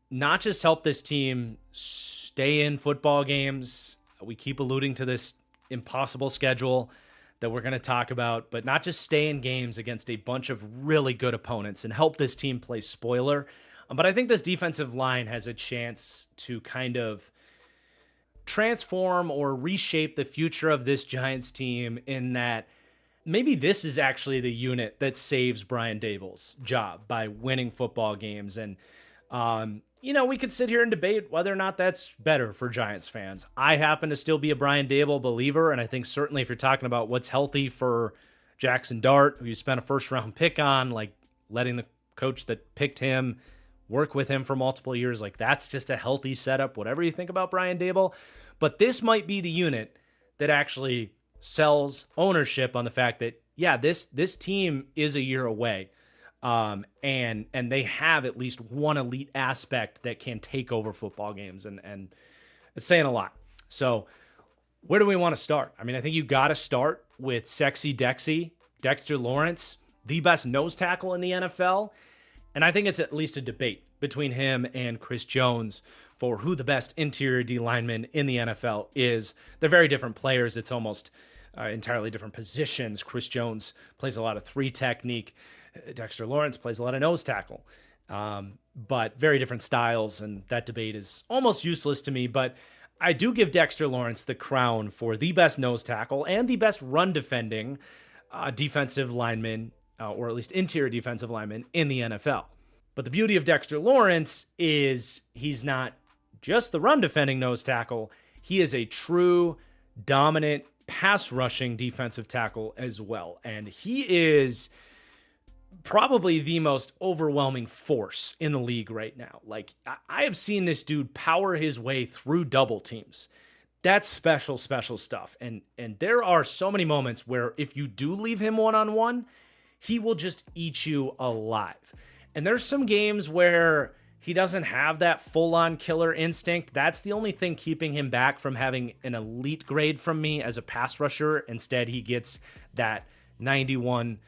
not just help this team stay in football games. We keep alluding to this impossible schedule that we're going to talk about, but not just stay in games against a bunch of really good opponents and help this team play spoiler. But I think this defensive line has a chance to kind of transform or reshape the future of this Giants team, in that maybe this is actually the unit that saves Brian Daboll's job by winning football games. And, we could sit here and debate whether or not that's better for Giants fans. I happen to still be a Brian Daboll believer, and I think certainly if you're talking about what's healthy for Jackson Dart, who you spent a first-round pick on, like letting the coach that picked him work with him for multiple years, like that's just a healthy setup, whatever you think about Brian Daboll. But this might be the unit that actually sells ownership on the fact that, yeah, this team is a year away. And they have at least one elite aspect that can take over football games, and it's saying a lot. So where do we want to start? I mean, I think you got to start with Sexy Dexy, Dexter Lawrence, the best nose tackle in the NFL. And I think it's at least a debate between him and Chris Jones for who the best interior D lineman in the NFL is. They're very different players. It's almost entirely different positions. Chris Jones plays a lot of 3 technique. Dexter Lawrence plays a lot of nose tackle, but very different styles, and that debate is almost useless to me. But I do give Dexter Lawrence the crown for the best nose tackle and the best run defending defensive lineman, or at least interior defensive lineman in the NFL. But the beauty of Dexter Lawrence is he's not just the run defending nose tackle. He is a true dominant pass rushing defensive tackle as well. And he is probably the most overwhelming force in the league right now. Like, I have seen this dude power his way through double teams. That's special stuff. And there are so many moments where if you do leave him one-on-one, he will just eat you alive. And there's some games where he doesn't have that full-on killer instinct. That's the only thing keeping him back from having an elite grade from me as a pass rusher. Instead, he gets that 91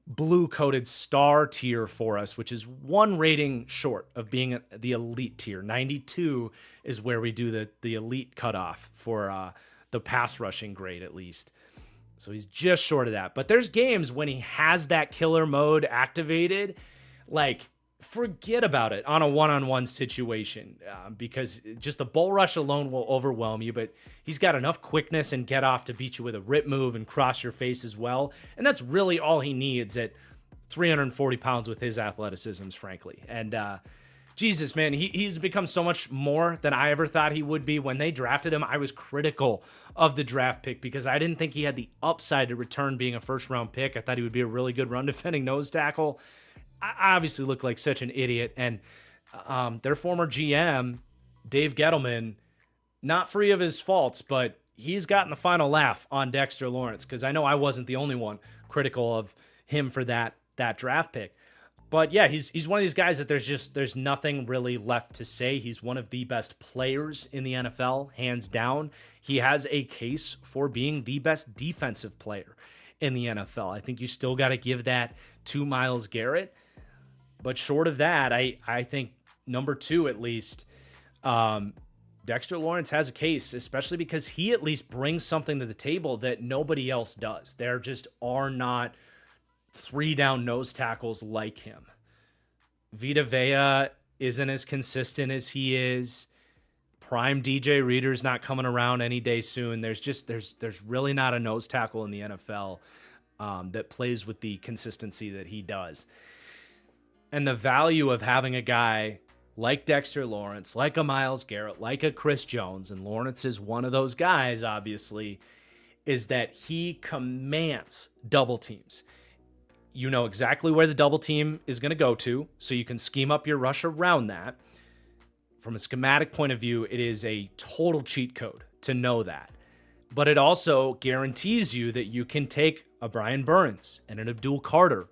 blue-coated star tier for us, which is one rating short of being the elite tier. 92 is where we do the elite cutoff for the pass rushing grade, at least. So he's just short of that. But there's games when he has that killer mode activated, like forget about it on a one-on-one situation because just the bull rush alone will overwhelm you, but he's got enough quickness and get off to beat you with a rip move and cross your face as well. And that's really all he needs at 340 pounds with his athleticisms, frankly. And Jesus, man, he's become so much more than I ever thought he would be. When they drafted him, I was critical of the draft pick because I didn't think he had the upside to return being a first-round pick. I thought he would be a really good run-defending nose tackle. I obviously look like such an idiot. And their former GM, Dave Gettleman, not free of his faults, but he's gotten the final laugh on Dexter Lawrence because I know I wasn't the only one critical of him for that draft pick. But yeah, he's one of these guys that there's nothing really left to say. He's one of the best players in the NFL, hands down. He has a case for being the best defensive player in the NFL. I think you still got to give that to Myles Garrett. But short of that, I think number 2 at least, Dexter Lawrence has a case, especially because he at least brings something to the table that nobody else does. There just are not 3-down nose tackles like him. Vita Vea isn't as consistent as he is. Prime DJ Reader's not coming around any day soon. There's really not a nose tackle in the NFL that plays with the consistency that he does. And the value of having a guy like Dexter Lawrence, like a Myles Garrett, like a Chris Jones, and Lawrence is one of those guys, obviously, is that he commands double teams. You know exactly where the double team is going to go to, so you can scheme up your rush around that. From a schematic point of view, it is a total cheat code to know that. But it also guarantees you that you can take a Brian Burns and an Abdul Carter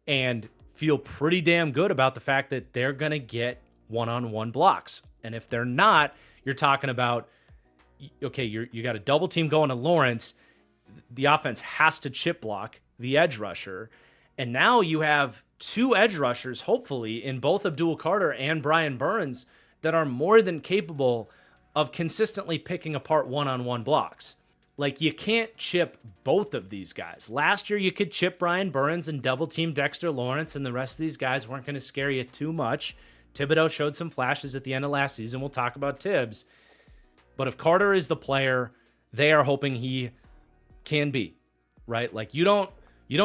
and feel pretty damn good about the fact that they're going to get one-on-one blocks. And if they're not, you're talking about, okay, you got a double team going to Lawrence. The offense has to chip block the edge rusher. And now you have 2 edge rushers, hopefully, in both Abdul Carter and Brian Burns that are more than capable of consistently picking apart one-on-one blocks. Like, you can't chip both of these guys. Last year, you could chip Brian Burns and double-team Dexter Lawrence, and the rest of these guys weren't going to scare you too much. Thibodeau showed some flashes at the end of last season. We'll talk about Tibbs. But if Carter is the player they are hoping he can be, right? Like, you don't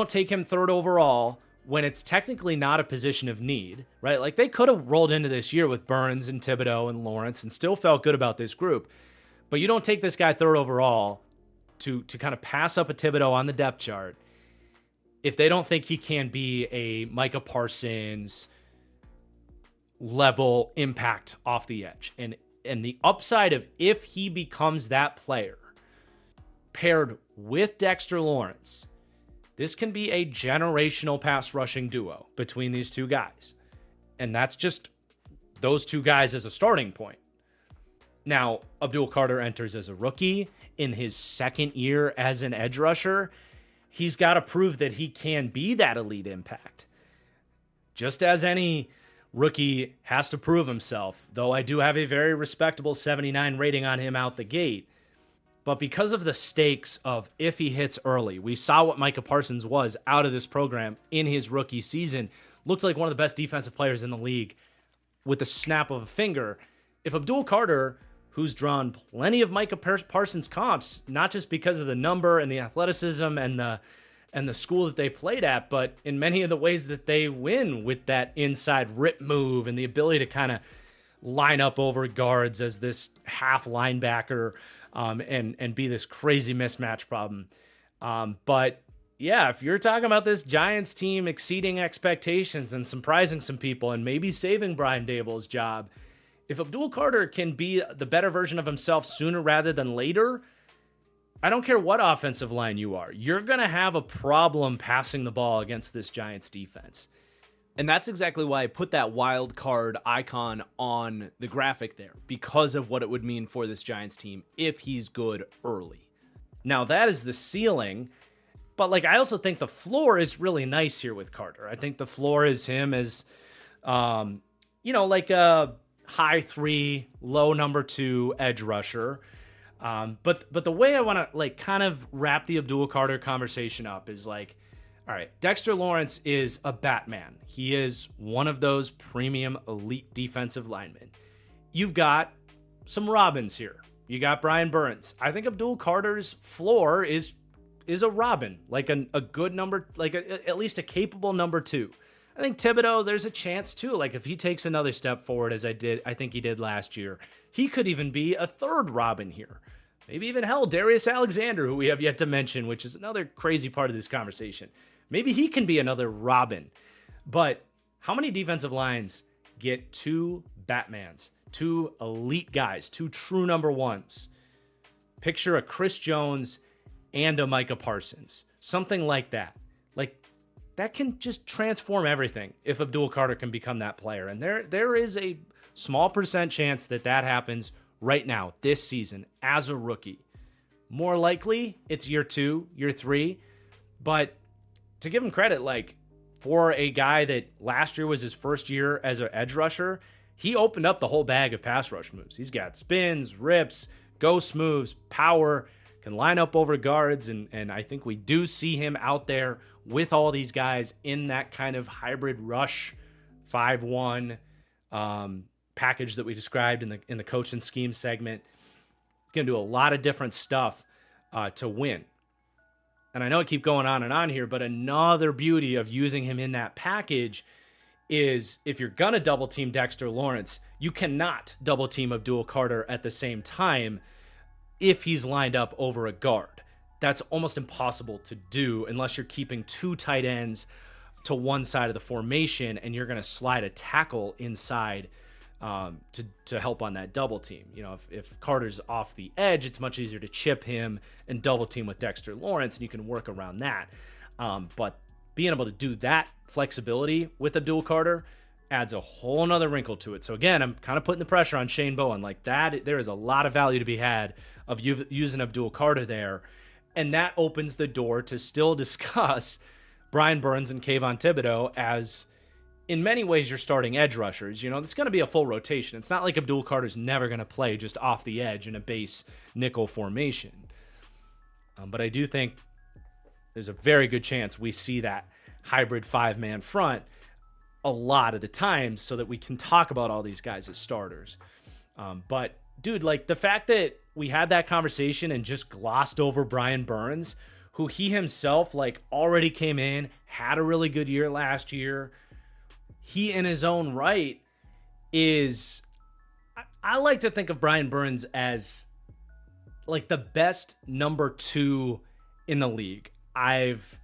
take him 3rd overall when it's technically not a position of need, right? Like, they could have rolled into this year with Burns and Thibodeau and Lawrence and still felt good about this group. But you don't take this guy 3rd overall to kind of pass up a Thibodeau on the depth chart if they don't think he can be a Micah Parsons level impact off the edge. And the upside of if he becomes that player paired with Dexter Lawrence, this can be a generational pass rushing duo between these 2 guys. And that's just those 2 guys as a starting point. Now, Abdul Carter enters as a rookie in his 2nd year as an edge rusher. He's got to prove that he can be that elite impact. Just as any rookie has to prove himself, though I do have a very respectable 79 rating on him out the gate. But because of the stakes of if he hits early, we saw what Micah Parsons was out of this program in his rookie season. Looked like one of the best defensive players in the league with the snap of a finger. If Abdul Carter, who's drawn plenty of Micah Parsons comps, not just because of the number and the athleticism and the school that they played at, but in many of the ways that they win with that inside rip move and the ability to kind of line up over guards as this half linebacker, and be this crazy mismatch problem. But yeah, if you're talking about this Giants team exceeding expectations and surprising some people and maybe saving Brian Daboll's job, if Abdul Carter can be the better version of himself sooner rather than later, I don't care what offensive line you are, you're going to have a problem passing the ball against this Giants defense. And that's exactly why I put that wild card icon on the graphic there, because of what it would mean for this Giants team if he's good early. Now, that is the ceiling, but like I also think the floor is really nice here with Carter. I think the floor is him as, like a high 3, low number 2 edge rusher. But the way I want to like kind of wrap the Abdul Carter conversation up is like, All right, Dexter Lawrence is a Batman. He is one of those premium elite defensive linemen. You've got some Robins here. You got Brian Burns. I think Abdul Carter's floor is a Robin, like a good number, like at least a capable number 2. I think Thibodeau, there's a chance too. Like if he takes another step forward, as I think he did last year, he could even be a third Robin here. Maybe even Darius Alexander, who we have yet to mention, which is another crazy part of this conversation. Maybe he can be another Robin. But how many defensive lines get 2 Batmans, 2 elite guys, 2 true number 1s? Picture a Chris Jones and a Micah Parsons, something like that. Like that can just transform everything if Abdul Carter can become that player. And there is a small percent chance that happens right now, this season, as a rookie. More likely, it's year 2, year 3. But to give him credit, like for a guy that last year was his first year as an edge rusher, he opened up the whole bag of pass rush moves. He's got spins, rips, ghost moves, power, can line up over guards, and I think we do see him out there with all these guys in that kind of hybrid rush 5-1 package that we described in the coach and scheme segment. He's going to do a lot of different stuff to win. And I know I keep going on and on here, but another beauty of using him in that package is if you're going to double team Dexter Lawrence, you cannot double team Abdul Carter at the same time if he's lined up over a guard. That's almost impossible to do unless you're keeping 2 tight ends to one side of the formation and you're going to slide a tackle inside to help on that double team. You know, if Carter's off the edge, it's much easier to chip him and double team with Dexter Lawrence, and you can work around that. But being able to do that flexibility with Abdul Carter adds a whole nother wrinkle to it. So again, I'm kind of putting the pressure on Shane Bowen. Like that, there is a lot of value to be had of using Abdul Carter there. And that opens the door to still discuss Brian Burns and Kayvon Thibodeau as, in many ways, you're starting edge rushers. You know, it's going to be a full rotation. It's not like Abdul Carter's never going to play just off the edge in a base nickel formation. But I do think there's a very good chance we see that hybrid 5-man front a lot of the time so that we can talk about all these guys as starters. But, dude, like the fact that we had that conversation and just glossed over Brian Burns, who he himself like already came in, had a really good year last year. He in his own right is, I like to think of Brian Burns as like the best number 2 in the league. I've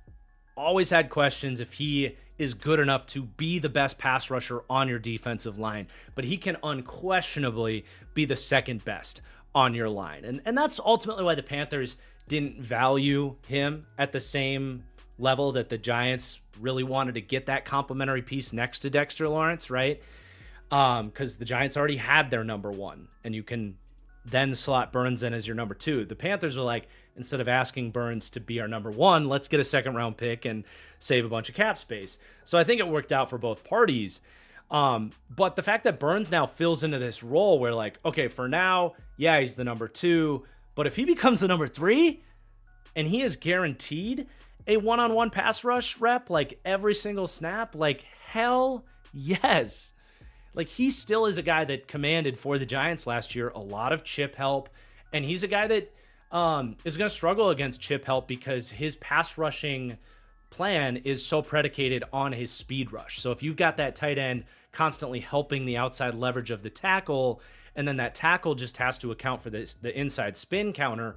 always had questions if he is good enough to be the best pass rusher on your defensive line, but he can unquestionably be the second best on your line. And that's ultimately why the Panthers didn't value him at the same level that the Giants really wanted to get that complementary piece next to Dexter Lawrence, right? Because the Giants already had their number 1, and you can then slot Burns in as your number 2. The Panthers were like, instead of asking Burns to be our number 1, let's get a second-round pick and save a bunch of cap space. So I think it worked out for both parties. But the fact that Burns now fills into this role where, like, okay, for now, yeah, he's the number 2, but if he becomes the number 3 and he is guaranteed a one-on-one pass rush rep, like every single snap, like hell yes. Like he still is a guy that commanded for the Giants last year a lot of chip help, and he's a guy that is going to struggle against chip help because his pass rushing plan is so predicated on his speed rush. So if you've got that tight end constantly helping the outside leverage of the tackle, and then that tackle just has to account for the inside spin counter,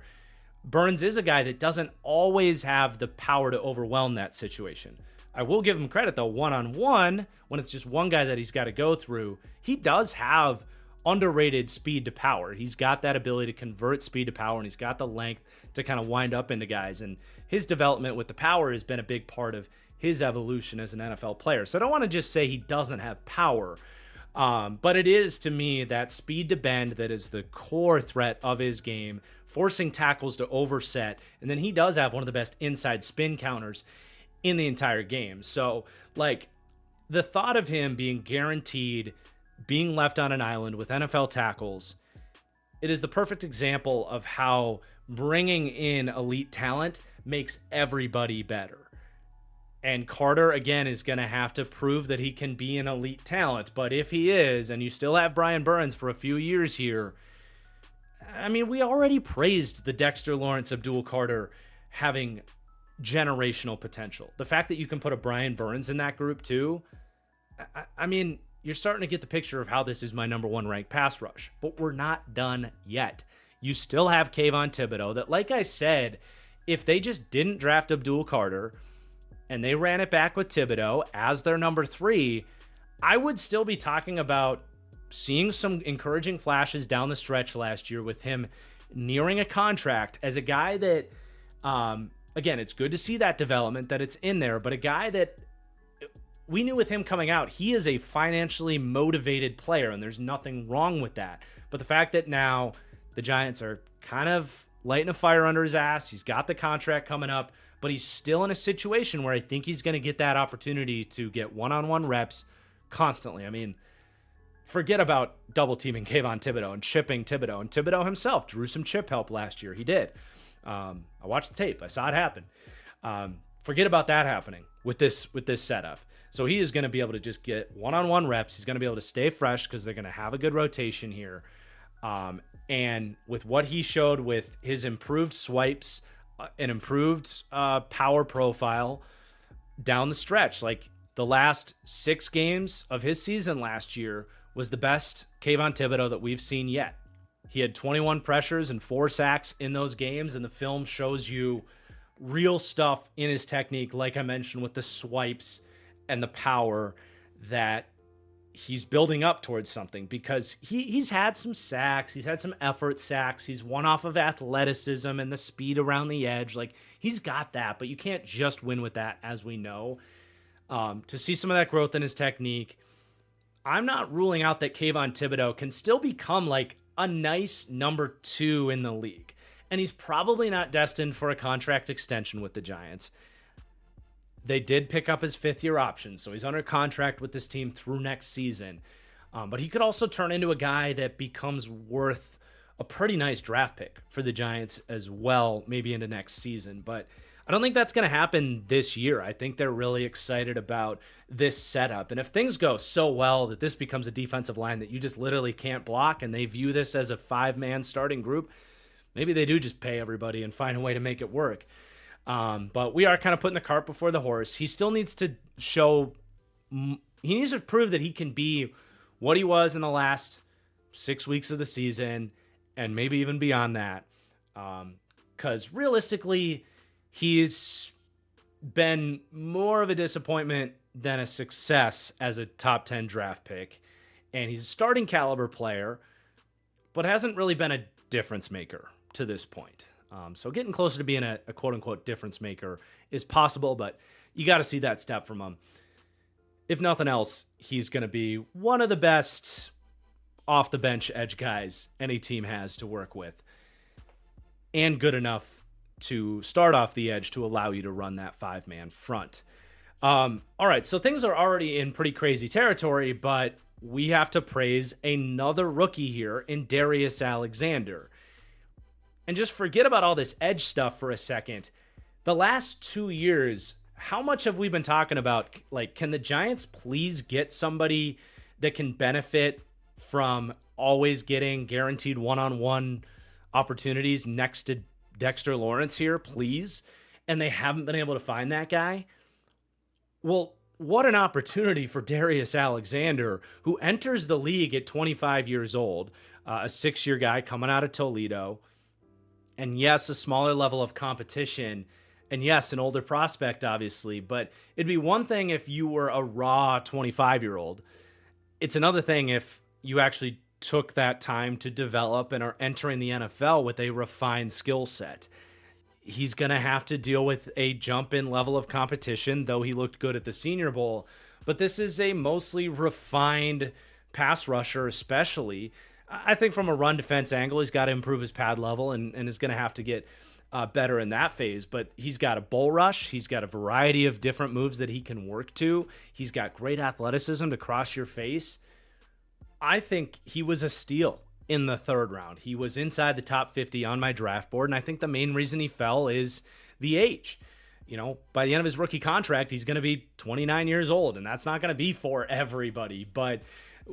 Burns is a guy that doesn't always have the power to overwhelm that situation. I will give him credit, though, one-on-one, when it's just one guy that he's got to go through, he does have underrated speed to power. He's got that ability to convert speed to power, and he's got the length to kind of wind up into guys. And his development with the power has been a big part of his evolution as an NFL player. So I don't want to just say he doesn't have power, but it is, to me, that speed to bend that is the core threat of his game, forcing tackles to overset. And then he does have one of the best inside spin counters in the entire game. So, like, the thought of him being guaranteed being left on an island with NFL tackles, it is the perfect example of how bringing in elite talent makes everybody better. And Carter, again, is going to have to prove that he can be an elite talent. But if he is, and you still have Brian Burns for a few years here, I mean, we already praised the Dexter Lawrence Abdul Carter having generational potential. The fact that you can put a Brian Burns in that group too, I mean, you're starting to get the picture of how this is my number one ranked pass rush. But we're not done yet. You still have Kayvon Thibodeaux that, like I said, if they just didn't draft Abdul Carter and they ran it back with Thibodeaux as their number 3, I would still be talking about seeing some encouraging flashes down the stretch last year with him nearing a contract as a guy that, again, it's good to see that development, that it's in there, but a guy that we knew with him coming out, he is a financially motivated player, and there's nothing wrong with that. But the fact that now the Giants are kind of lighting a fire under his ass, he's got the contract coming up, but he's still in a situation where I think he's going to get that opportunity to get one-on-one reps constantly. I mean, forget about double teaming Kayvon Thibodeaux and chipping Thibodeaux. And Thibodeaux himself drew some chip help last year. He did. I watched the tape. I saw it happen. Forget about that happening with this setup. So he is going to be able to just get one-on-one reps. He's going to be able to stay fresh because they're going to have a good rotation here. And with what he showed with his improved swipes, an improved power profile down the stretch, like the last 6 games of his season last year was the best Kayvon Thibodeaux that we've seen yet. He had 21 pressures and 4 sacks in those games, and the film shows you real stuff in his technique, like I mentioned, with the swipes and the power that he's building up towards something, because he's had some sacks, he's had some effort sacks, he's won off of athleticism and the speed around the edge. Like, he's got that, but you can't just win with that, as we know. To see some of that growth in his technique, I'm not ruling out that Kayvon Thibodeaux can still become like a nice number 2 in the league. And he's probably not destined for a contract extension with the Giants. They did pick up his 5th-year option, so he's under contract with this team through next season. But he could also turn into a guy that becomes worth a pretty nice draft pick for the Giants as well, maybe into next season. But I don't think that's going to happen this year. I think they're really excited about this setup. And if things go so well that this becomes a defensive line that you just literally can't block, and they view this as a 5-man starting group, maybe they do just pay everybody and find a way to make it work. But we are kind of putting the cart before the horse. He still needs to he needs to prove that he can be what he was in the last 6 weeks of the season, and maybe even beyond that. Because realistically, he's been more of a disappointment than a success as a top 10 draft pick. And he's a starting caliber player, but hasn't really been a difference maker to this point. So getting closer to being a quote-unquote difference maker is possible, but you got to see that step from him. If nothing else, he's going to be one of the best off-the-bench edge guys any team has to work with, and good enough to start off the edge to allow you to run that 5-man front. All right, so things are already in pretty crazy territory, but we have to praise another rookie here in Darius Alexander. And just forget about all this edge stuff for a second. The last 2 years, how much have we been talking about, like, can the Giants please get somebody that can benefit from always getting guaranteed one-on-one opportunities next to Dexter Lawrence here, please? And they haven't been able to find that guy. Well, what an opportunity for Darius Alexander, who enters the league at 25 years old, a 6-year guy coming out of Toledo. And yes, a smaller level of competition. And yes, an older prospect, obviously. But it'd be one thing if you were a raw 25-year-old. It's another thing if you actually took that time to develop and are entering the NFL with a refined skill set. He's going to have to deal with a jump in level of competition, though he looked good at the Senior Bowl. But this is a mostly refined pass rusher, especially. I think from a run defense angle, he's got to improve his pad level and is going to have to get better in that phase. But he's got a bull rush. He's got a variety of different moves that he can work to. He's got great athleticism to cross your face. I think he was a steal in the 3rd round. He was inside the top 50 on my draft board, and I think the main reason he fell is the age. by the end of his rookie contract, he's going to be 29 years old, and that's not going to be for everybody. But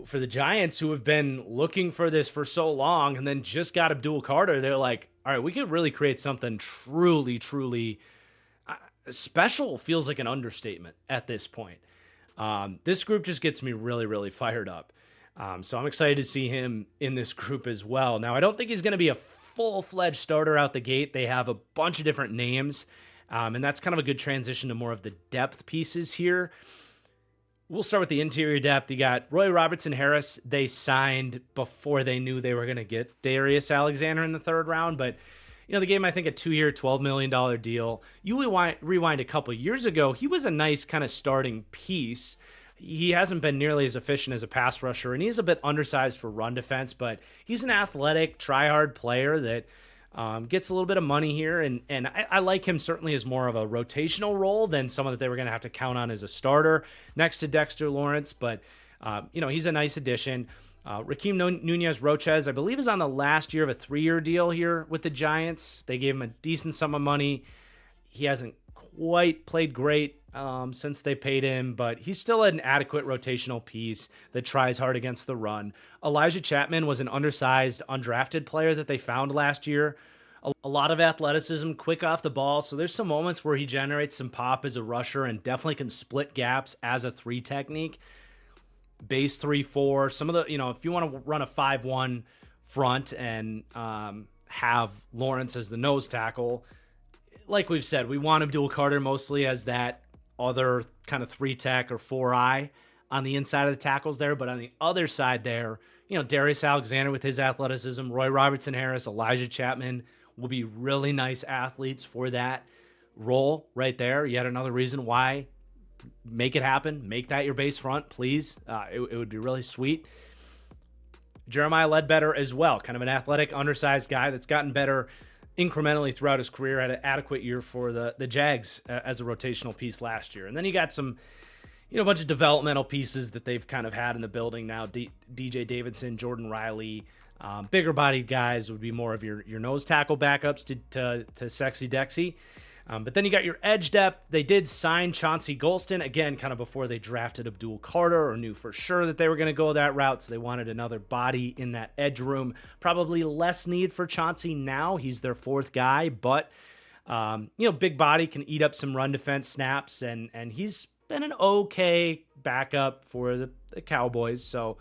for the Giants, who have been looking for this for so long and then just got Abdul Carter, they're like, all right, we could really create something truly, truly special. Feels like an understatement at this point. This group just gets me really, really fired up. So I'm excited to see him in this group as well. Now, I don't think he's going to be a full-fledged starter out the gate. They have a bunch of different names, and that's kind of a good transition to more of the depth pieces here. We'll start with the interior depth. You got Roy Robertson-Harris. They signed before they knew they were going to get Darius Alexander in the third round, but they gave him, I think, a 2-year, $12 million deal. You rewind a couple years ago, he was a nice kind of starting piece. He hasn't been nearly as efficient as a pass rusher, and he's a bit undersized for run defense, but he's an athletic, try-hard player that gets a little bit of money here, and I like him certainly as more of a rotational role than someone that they were going to have to count on as a starter next to Dexter Lawrence, but he's a nice addition. Raheem Nunez-Roches, I believe, is on the last year of a 3-year deal here with the Giants. They gave him a decent sum of money. He hasn't quite played great since they paid him, but he's still an adequate rotational piece that tries hard against the run. Elijah Chapman was an undersized, undrafted player that they found last year. A lot of athleticism, quick off the ball, so there's some moments where he generates some pop as a rusher and definitely can split gaps as a 3 technique. Base 3-4, some of the, if you want to run a 5-1 front and have Lawrence as the nose tackle, like we've said, we want Abdul Carter mostly as that other kind of 3-tech or 4-eye on the inside of the tackles there. But on the other side there, Darius Alexander with his athleticism, Roy Robertson-Harris, Elijah Chapman will be really nice athletes for that role right there. Yet another reason why make it happen. Make that your base front, please. It would be really sweet. Jeremiah Ledbetter as well, kind of an athletic, undersized guy that's gotten better incrementally throughout his career, had an adequate year for the Jags as a rotational piece last year. And then you got some, a bunch of developmental pieces that they've kind of had in the building now. DJ Davidson, Jordan Riley, bigger bodied guys would be more of your nose tackle backups to Sexy Dexy. But then you got your edge depth. They did sign Chauncey Golston, again, kind of before they drafted Abdul Carter or knew for sure that they were going to go that route. So they wanted another body in that edge room. Probably less need for Chauncey now. He's their 4th guy, but, big body can eat up some run defense snaps, and he's been an okay backup for the Cowboys. So,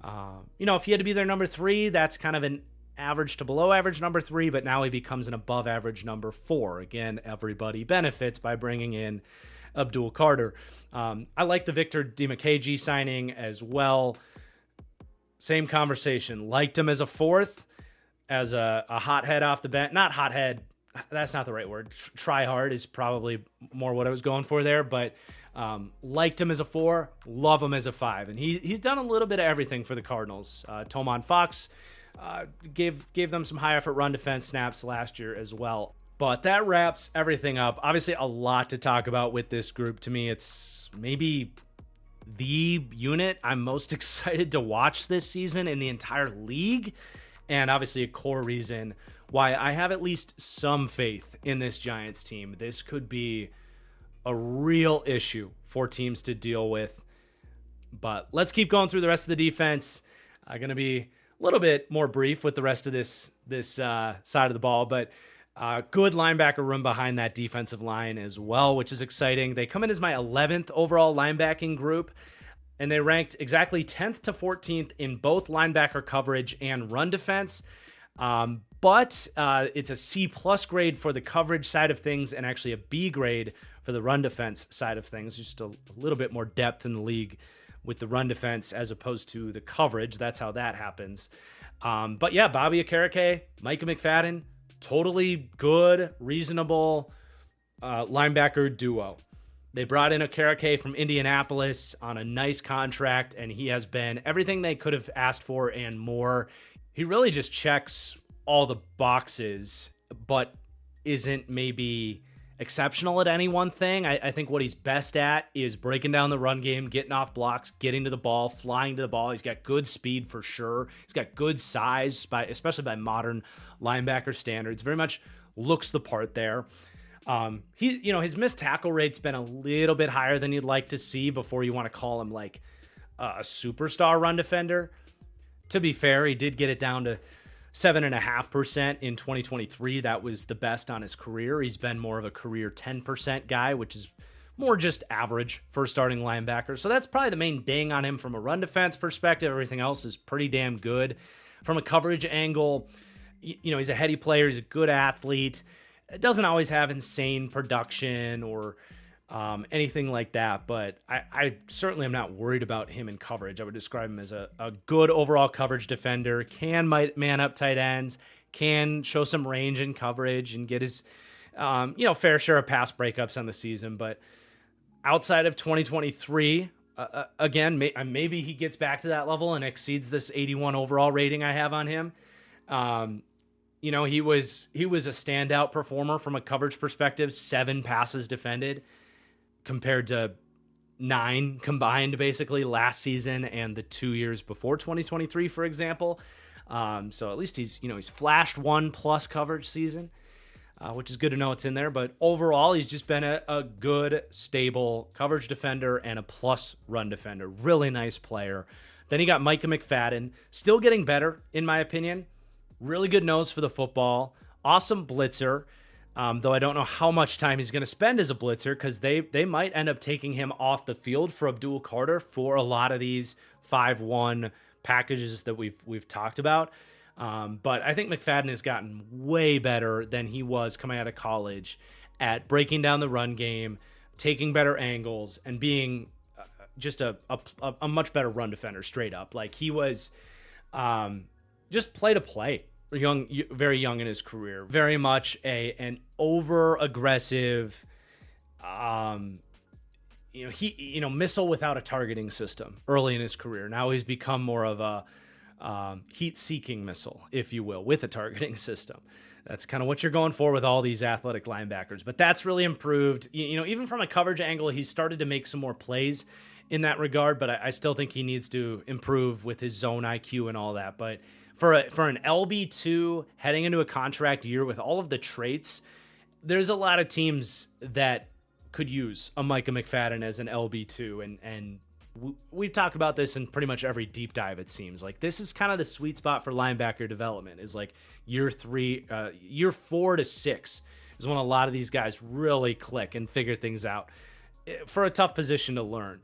if he had to be their number 3, that's kind of an average to below average number 3, but now he becomes an above average number 4. Again, everybody benefits by bringing in Abdul Carter. I like the Victor Dimukeje signing as well. Same conversation. Liked him as a 4th, as a hothead off the bench. Not hothead, that's not the right word. Try hard is probably more what I was going for there, but liked him as a 4, love him as a 5. And he's done a little bit of everything for the Cardinals. Tomon Fox gave them some high effort run defense snaps last year as well. But that wraps everything up. Obviously, a lot to talk about with this group. To me, it's maybe the unit I'm most excited to watch this season in the entire league. And obviously a core reason why I have at least some faith in this Giants team. This could be a real issue for teams to deal with. But let's keep going through the rest of the defense. I'm going to be a little bit more brief with the rest of this side of the ball, but good linebacker room behind that defensive line as well, which is exciting. They come in as my 11th overall linebacking group, and they ranked exactly 10th to 14th in both linebacker coverage and run defense. But it's a C+ grade for the coverage side of things and actually a B grade for the run defense side of things. Just a little bit more depth in the league with the run defense as opposed to the coverage. That's how that happens. But yeah, Bobby Okereke, Micah McFadden, totally good, reasonable linebacker duo. They brought in Okereke from Indianapolis on a nice contract, and he has been everything they could have asked for and more. He really just checks all the boxes, but isn't maybe exceptional at any one thing. I think what he's best at is breaking down the run game, getting off blocks, getting to the ball, flying to the ball. He's got good speed for sure. He's got good size, especially by modern linebacker standards. Very much looks the part there. His missed tackle rate's been a little bit higher than you'd like to see before you want to call him like a superstar run defender. To be fair, he did get it down to 7.5% in 2023. That was the best on his career. He's been more of a career 10% guy, which is more just average for a starting linebacker. So that's probably the main ding on him from a run defense perspective. Everything else is pretty damn good. From a coverage angle, he's a heady player. He's a good athlete. It doesn't always have insane production or anything like that, but I certainly am not worried about him in coverage. I would describe him as a good overall coverage defender, can man up tight ends, can show some range in coverage and get his fair share of pass breakups on the season. But outside of 2023, again, maybe he gets back to that level and exceeds this 81 overall rating I have on him. He was a standout performer from a coverage perspective, 7 passes defended compared to 9 combined basically last season and the 2 years before 2023, for example. So at least he's flashed 1+ coverage season, which is good to know it's in there. But overall, he's just been a good, stable coverage defender and a plus run defender. Really nice player. Then you got Micah McFadden, still getting better, in my opinion. Really good nose for the football. Awesome blitzer. Though I don't know how much time he's going to spend as a blitzer because they might end up taking him off the field for Abdul Carter for a lot of these 5-1 packages that we've talked about. But I think McFadden has gotten way better than he was coming out of college at breaking down the run game, taking better angles, and being just a much better run defender straight up. Like he was just play to play. Very young in his career, very much an over aggressive, missile without a targeting system early in his career. Now he's become more of a heat-seeking missile, if you will, with a targeting system. That's kind of what you're going for with all these athletic linebackers. But that's really improved. Even from a coverage angle, he's started to make some more plays in that regard. But I still think he needs to improve with his zone IQ and all that. But for an LB2 heading into a contract year with all of the traits, there's a lot of teams that could use a Micah McFadden as an LB2. And we've talked about this in pretty much every deep dive, it seems. Like this is kind of the sweet spot for linebacker development is like year 4 to 6 is when a lot of these guys really click and figure things out for a tough position to learn.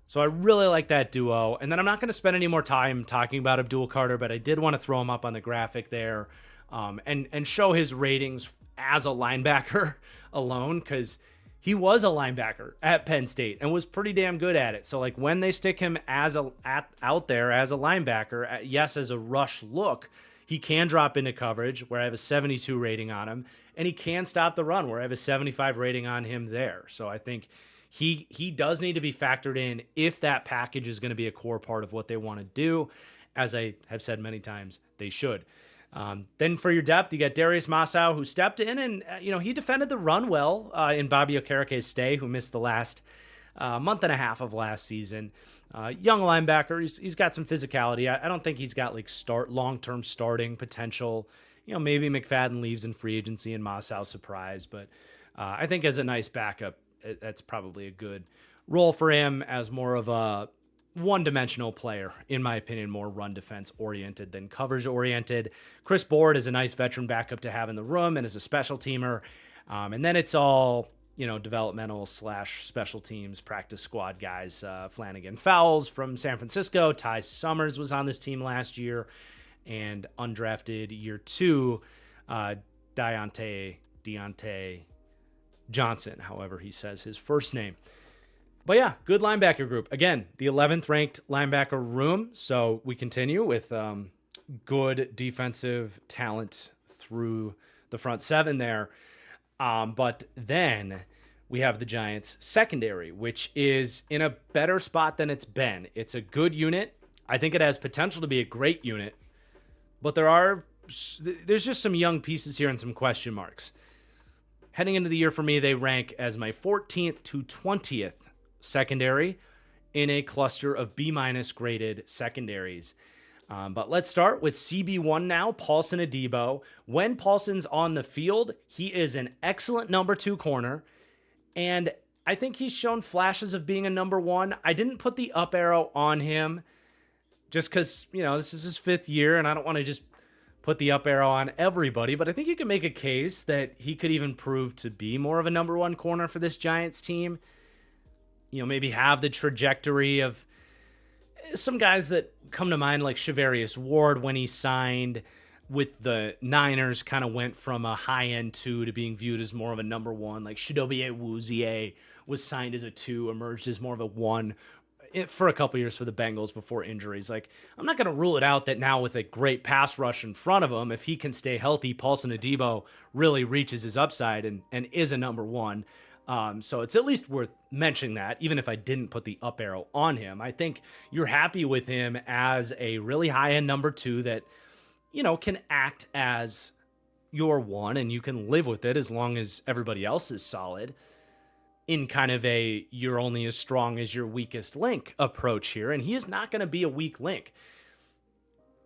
So I really like that duo. And then I'm not going to spend any more time talking about Abdul Carter, but I did want to throw him up on the graphic there and show his ratings as a linebacker alone, because he was a linebacker at Penn State and was pretty damn good at it. So like when they stick him out there as a linebacker, yes, as a rush look, he can drop into coverage where I have a 72 rating on him, and he can stop the run where I have a 75 rating on him there. So I think he does need to be factored in if that package is going to be a core part of what they want to do. As I have said many times, they should. Then for your depth, you got Darius Masau, who stepped in and, he defended the run well in Bobby Okereke's stay, who missed the last month and a half of last season. Young linebacker. He's got some physicality. I don't think he's got like long-term starting potential. Maybe McFadden leaves in free agency and Masau surprise, but I think as a nice backup, that's probably a good role for him as more of a one-dimensional player, in my opinion, more run defense oriented than coverage oriented. Chris Board is a nice veteran backup to have in the room and is a special teamer. And then it's all, developmental / special teams, practice squad guys. Flanagan Fowles from San Francisco. Ty Summers was on this team last year, and undrafted year 2, Deontay Johnson, however he says his first name. But yeah, good linebacker group. Again, the 11th ranked linebacker room. So we continue with good defensive talent through the front 7 there. But then we have the Giants secondary, which is in a better spot than it's been. It's a good unit. I think it has potential to be a great unit. But there's just some young pieces here and some question marks. Heading into the year for me, they rank as my 14th to 20th secondary in a cluster of B- graded secondaries. But let's start with CB1 now, Paulson Adebo. When Paulson's on the field, he is an excellent number 2 corner, and I think he's shown flashes of being a number 1. I didn't put the up arrow on him just because, this is his 5th year, and I don't want to just put the up arrow on everybody, but I think you can make a case that he could even prove to be more of a number 1 corner for this Giants team. Maybe have the trajectory of some guys that come to mind, like Shavarius Ward when he signed with the Niners, kind of went from a high-end 2 to being viewed as more of a number 1. Like Chidobe Awuzie was signed as a 2, emerged as more of a 1 for a couple years for the Bengals before injuries. Like, I'm not going to rule it out that now with a great pass rush in front of him, if he can stay healthy, Paulson Adebo really reaches his upside and is a number 1. So it's at least worth mentioning that, even if I didn't put the up arrow on him. I think you're happy with him as a really high-end number 2 that, can act as your 1, and you can live with it as long as everybody else is solid, in kind of a you're only as strong as your weakest link approach here. And he is not going to be a weak link.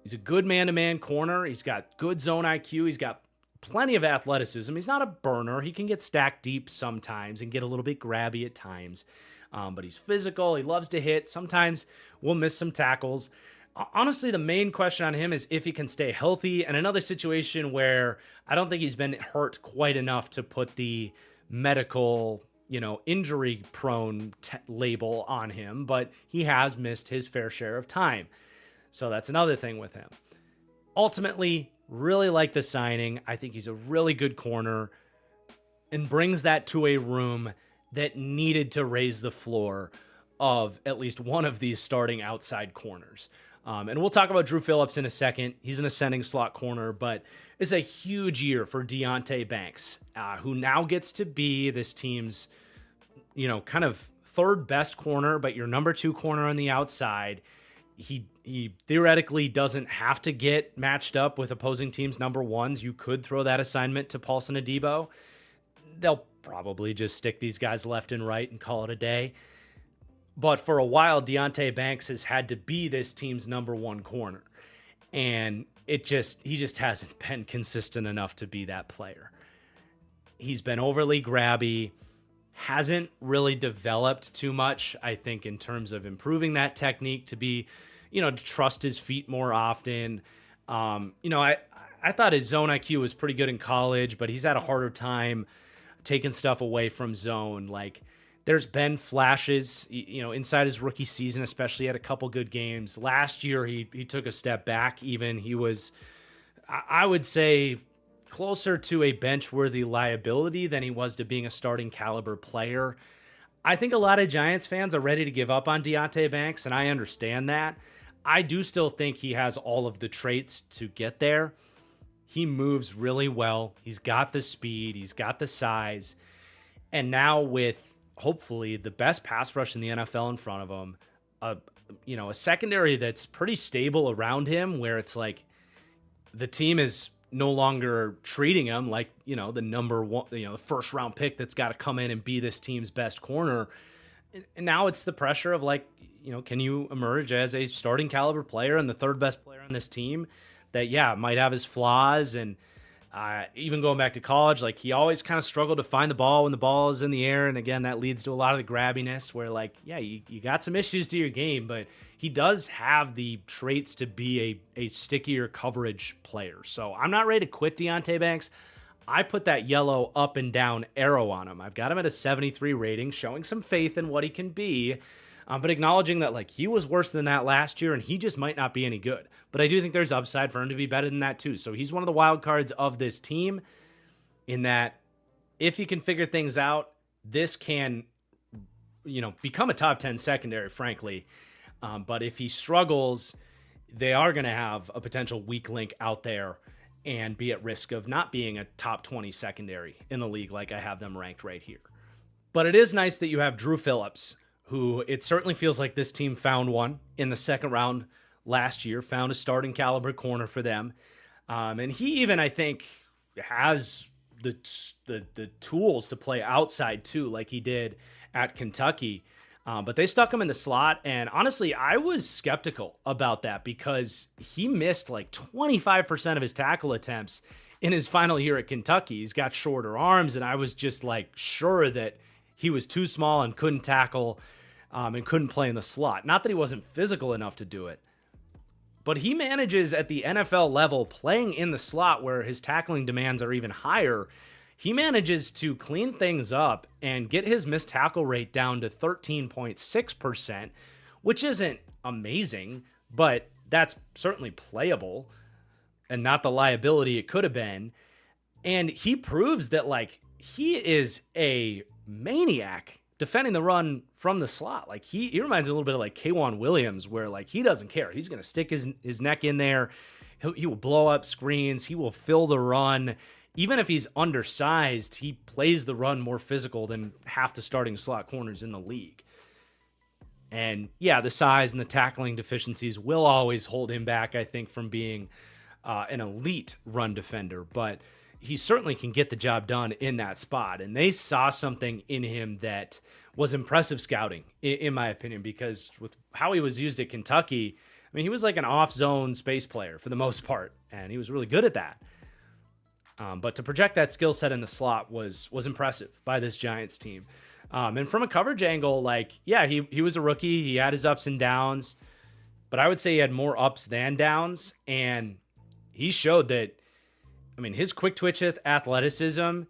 He's a good man-to-man corner. He's got good zone IQ. He's got plenty of athleticism. He's not a burner. He can get stacked deep sometimes and get a little bit grabby at times. But he's physical. He loves to hit. Sometimes we'll miss some tackles. Honestly, the main question on him is if he can stay healthy. And another situation where I don't think he's been hurt quite enough to put the medical, injury prone label on him, but he has missed his fair share of time. So that's another thing with him. Ultimately, really like the signing. I think he's a really good corner and brings that to a room that needed to raise the floor of at least one of these starting outside corners. And we'll talk about Drew Phillips in a second. He's an ascending slot corner, but it's a huge year for Deonte Banks, who now gets to be this team's, kind of third best corner, but your number 2 corner on the outside. He theoretically doesn't have to get matched up with opposing teams' number 1s. You could throw that assignment to Paulson Adebo. They'll probably just stick these guys left and right and call it a day. But for a while, Deonte Banks has had to be this team's number 1 corner. And he just hasn't been consistent enough to be that player. He's been overly grabby, hasn't really developed too much, I think, in terms of improving that technique to be, to trust his feet more often. I thought his zone IQ was pretty good in college, but he's had a harder time taking stuff away from zone. Like, there's been flashes, inside his rookie season, especially had a couple good games. Last year, he took a step back even. He was, I would say, closer to a bench-worthy liability than he was to being a starting caliber player. I think a lot of Giants fans are ready to give up on Deonte Banks, and I understand that. I do still think he has all of the traits to get there. He moves really well. He's got the speed. He's got the size. And now with hopefully the best pass rush in the NFL in front of him, a secondary that's pretty stable around him, where it's like the team is no longer treating him like, the number 1, the first round pick that's got to come in and be this team's best corner. And now it's the pressure of like, can you emerge as a starting caliber player and the third best player on this team that, might have his flaws. And even going back to college, like he always kind of struggled to find the ball when the ball is in the air. And again, that leads to a lot of the grabbiness where like, you got some issues to your game, but he does have the traits to be a stickier coverage player. So I'm not ready to quit Deonte Banks. I put that yellow up and down arrow on him. I've got him at a 73 rating, showing some faith in what he can be, but acknowledging that like he was worse than that last year and he just might not be any good. But I do think there's upside for him to be better than that too. So he's one of the wild cards of this team in that if he can figure things out, this can, become a top 10 secondary, frankly. But if he struggles, they are going to have a potential weak link out there and be at risk of not being a top 20 secondary in the league like I have them ranked right here. But it is nice that you have Drew Phillips, who it certainly feels like this team found one in the second round last year, found a starting caliber corner for them. And he even, I think, has the tools to play outside too, like he did at Kentucky. But they stuck him in the slot. And honestly, I was skeptical about that because he missed like 25% of his tackle attempts in his final year at Kentucky. He's got shorter arms, and I was just like sure that he was too small and couldn't tackle and couldn't play in the slot. Not that he wasn't physical enough to do it, but he manages at the NFL level, playing in the slot where his tackling demands are even higher. He manages to clean things up and get his missed tackle rate down to 13.6%, which isn't amazing, but that's certainly playable and not the liability it could have been. And he proves that, like, he is a maniac defending the run from the slot. Like, he reminds me a little bit of like K'Wan Williams, where like he doesn't care. He's going to stick his neck in there. He will blow up screens. He will fill the run. Even if he's undersized, he plays the run more physical than half the starting slot corners in the league. And yeah, the size and the tackling deficiencies will always hold him back, I think, from being an elite run defender. But he certainly can get the job done in that spot. And they saw something in him that was impressive scouting, in my opinion, because with how he was used at Kentucky, I mean, he was like an off-zone space player for the most part, and he was really good at that. But to project that skill set in the slot was impressive by this Giants team. And from a coverage angle, like, yeah, he was a rookie. He had his ups and downs, but I would say he had more ups than downs. And he showed that, I mean, his quick twitch athleticism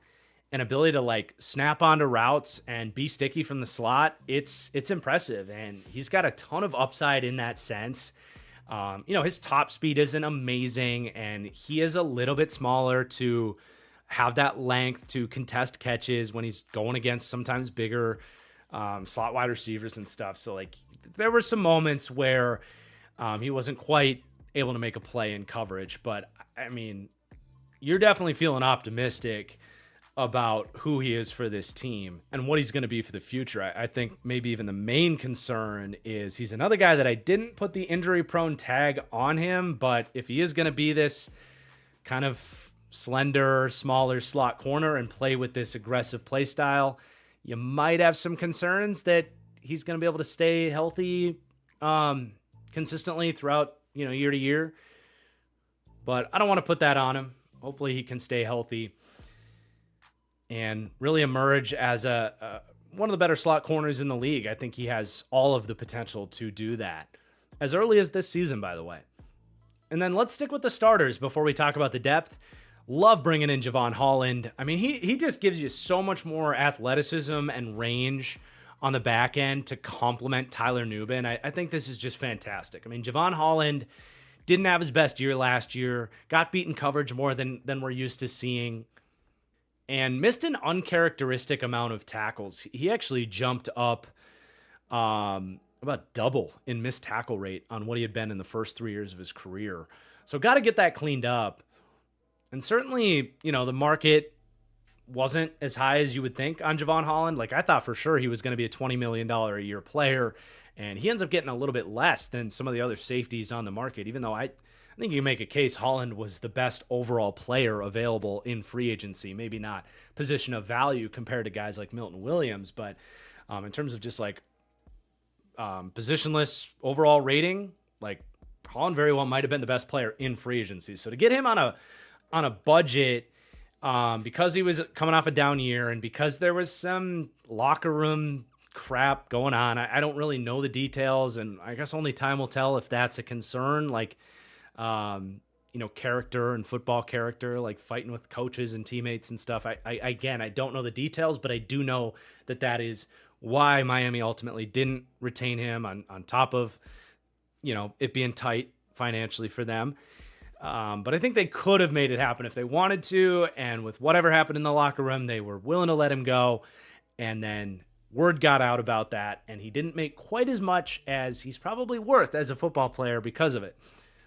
and ability to like snap onto routes and be sticky from the slot, it's impressive. And he's got a ton of upside in that sense. His top speed isn't amazing, and he is a little bit smaller to have that length to contest catches when he's going against sometimes bigger slot wide receivers and stuff. So like there were some moments where he wasn't quite able to make a play in coverage, but I mean, you're definitely feeling optimistic about who he is for this team and what he's going to be for the future. I think maybe even the main concern is he's another guy that I didn't put the injury-prone tag on him, but if he is going to be this kind of slender, smaller slot corner and play with this aggressive play style, you might have some concerns that he's going to be able to stay healthy consistently throughout, year to year. But I don't want to put that on him. Hopefully he can stay healthy and really emerge as one of the better slot corners in the league. I think he has all of the potential to do that as early as this season, by the way. And then let's stick with the starters before we talk about the depth. Love bringing in Jevon Holland. I mean, he just gives you so much more athleticism and range on the back end to complement Tyler Nubin. I think this is just fantastic. I mean, Jevon Holland didn't have his best year last year, got beaten coverage more than we're used to seeing, and missed an uncharacteristic amount of tackles. He actually jumped up about double in missed tackle rate on what he had been in the first 3 years of his career. So got to get that cleaned up. And certainly, the market wasn't as high as you would think on Jevon Holland. Like, I thought for sure he was going to be a $20 million a year player, and he ends up getting a little bit less than some of the other safeties on the market, even though I think you can make a case Holland was the best overall player available in free agency. Maybe not position of value compared to guys like Milton Williams, but in terms of just like positionless overall rating, like Holland very well might have been the best player in free agency. So to get him on a budget, because he was coming off a down year and because there was some locker room crap going on, I don't really know the details, and I guess only time will tell if that's a concern. Like, character and football character, like fighting with coaches and teammates and stuff. I don't know the details, but I do know that is why Miami ultimately didn't retain him on top of, it being tight financially for them. But I think they could have made it happen if they wanted to. And with whatever happened in the locker room, they were willing to let him go. And then word got out about that, and he didn't make quite as much as he's probably worth as a football player because of it.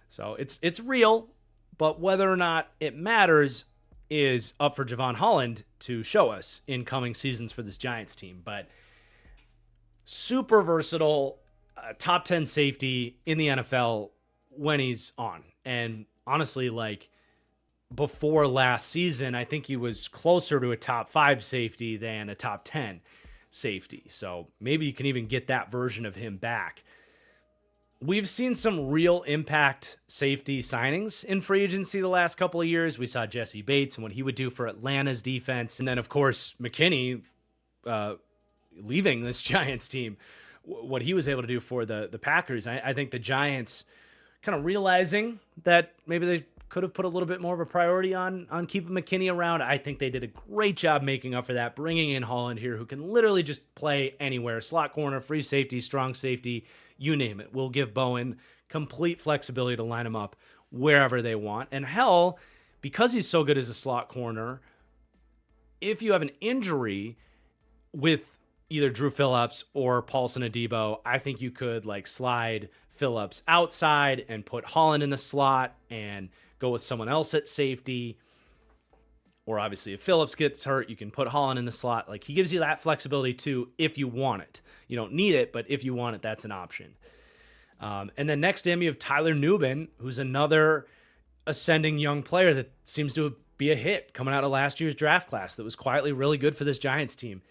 So it's real, but whether or not it matters is up for Jevon Holland to show us in coming seasons for this Giants team. But super versatile, top 10 safety in the NFL when he's on. And honestly, like before last season, I think he was closer to a top 5 safety than a top 10. safety. So maybe you can even get that version of him back. We've seen some real impact safety signings in free agency the last couple of years. We saw Jesse Bates and what he would do for Atlanta's defense. And then, of course, McKinney leaving this Giants team, what he was able to do for the Packers. I think the Giants kind of realizing that maybe they could have put a little bit more of a priority on keeping McKinney around. I think they did a great job making up for that, bringing in Holland here, who can literally just play anywhere. Slot corner, free safety, strong safety, you name it. We'll give Bowen complete flexibility to line him up wherever they want. And hell, because he's so good as a slot corner, if you have an injury with either Drew Phillips or Paulson Adebo, I think you could like slide Phillips outside and put Holland in the slot and go with someone else at safety. Or obviously if Phillips gets hurt, you can put Holland in the slot. Like, he gives you that flexibility too if you want it. You don't need it, but if you want it, that's an option. And then next to him, you have Tyler Nubin, who's another ascending young player that seems to be a hit coming out of last year's draft class that was quietly really good for this Giants team.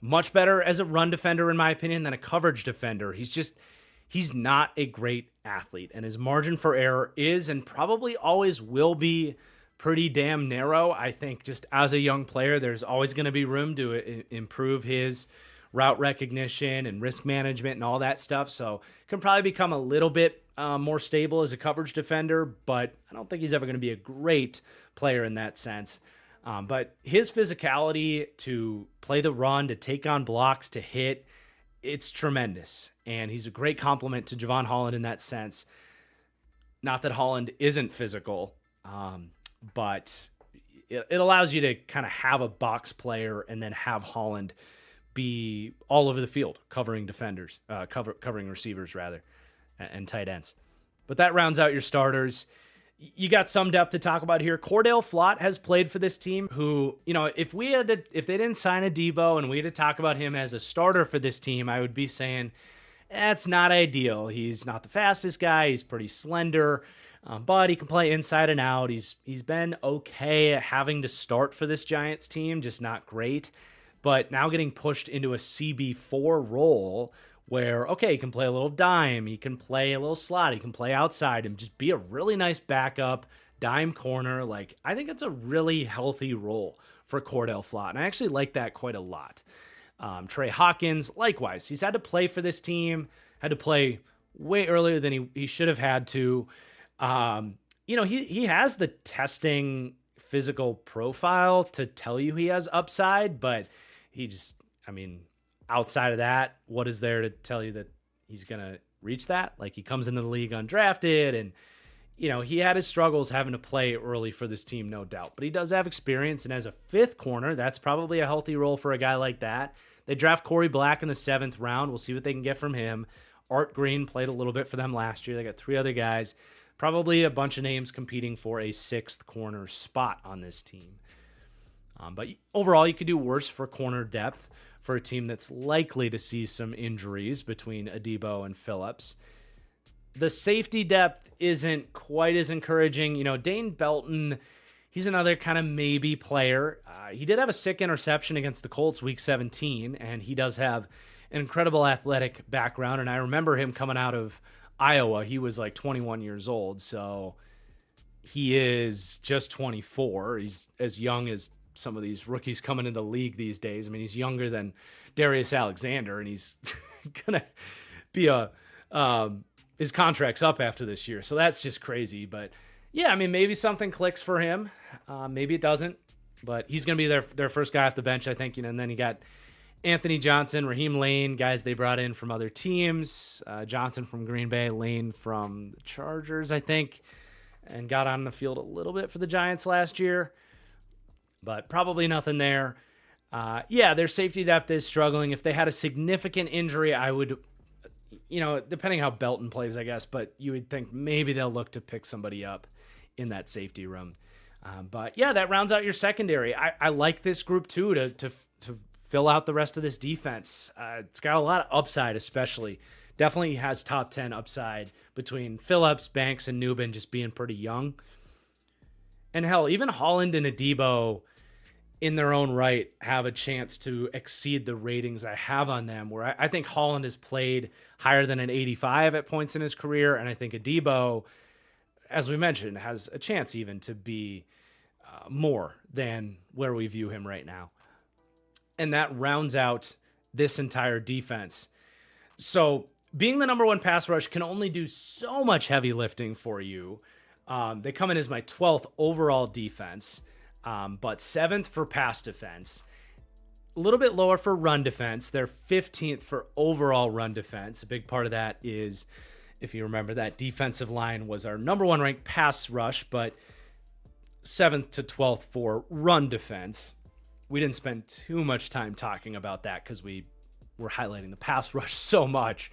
Much better as a run defender, in my opinion, than a coverage defender. He's not a great athlete, and his margin for error is and probably always will be pretty damn narrow. I think just as a young player, there's always going to be room to improve his route recognition and risk management and all that stuff. So can probably become a little bit more stable as a coverage defender, but I don't think he's ever going to be a great player in that sense. But his physicality to play the run, to take on blocks, to hit, it's tremendous. And he's a great complement to Javon Holland in that sense. Not that Holland isn't physical, but it allows you to kind of have a box player and then have Holland be all over the field covering defenders, covering receivers rather, and tight ends. But that rounds out your starters. You got some depth to talk about here. Cordell Flott has played for this team who, if they didn't sign a Debo and we had to talk about him as a starter for this team, I would be saying that's not ideal. He's not the fastest guy. He's pretty slender, but he can play inside and out. He's been okay at having to start for this Giants team, just not great. But now getting pushed into a CB4 role where, okay, he can play a little dime, he can play a little slot, he can play outside and just be a really nice backup dime corner. Like, I think it's a really healthy role for Cordell Flott, and I actually like that quite a lot. Trey Hawkins, likewise, he's had to play for this team, had to play way earlier than he should have had to. He has the testing physical profile to tell you he has upside, but he just, outside of that, what is there to tell you that he's going to reach that? Like, he comes into the league undrafted and, he had his struggles having to play early for this team, no doubt. But he does have experience, and as a fifth corner, that's probably a healthy role for a guy like that. They draft Corey Black in the 7th round. We'll see what they can get from him. Art Green played a little bit for them last year. They got 3 other guys. Probably a bunch of names competing for a 6th corner spot on this team. But overall, you could do worse for corner depth for a team that's likely to see some injuries between Adebo and Phillips. The safety depth isn't quite as encouraging. Dane Belton, he's another kind of maybe player. He did have a sick interception against the Colts week 17, and he does have an incredible athletic background. And I remember him coming out of Iowa. He was like 21 years old, so he is just 24. He's as young as some of these rookies coming into the league these days. He's younger than Darius Alexander, and he's gonna be his contract's up after this year, so that's just crazy. But yeah, maybe something clicks for him. Maybe it doesn't, but he's gonna be their first guy off the bench, I think. And then you got Anthony Johnson, Raheem Lane, guys they brought in from other teams. Johnson from Green Bay, Lane from the Chargers, I think, and got on the field a little bit for the Giants last year. But probably nothing there. Their safety depth is struggling. If they had a significant injury, I would, depending how Belton plays, I guess, but you would think maybe they'll look to pick somebody up in that safety room. But that rounds out your secondary. I like this group too to fill out the rest of this defense. It's got a lot of upside, especially. Definitely has top 10 upside between Phillips, Banks, and Nubin just being pretty young. And hell, even Holland and Adebo, in their own right have a chance to exceed the ratings I have on them, where I think Holland has played higher than an 85 at points in his career, and I think Adebo, as we mentioned, has a chance even to be more than where we view him right now. And that rounds out this entire defense. So being the number one pass rush can only do so much heavy lifting for you. They come in as my 12th overall defense, but 7th for pass defense. A little bit lower for run defense. They're 15th for overall run defense. A big part of that is, if you remember, that defensive line was our number one ranked pass rush, but 7th to 12th for run defense. We didn't spend too much time talking about that because we were highlighting the pass rush so much.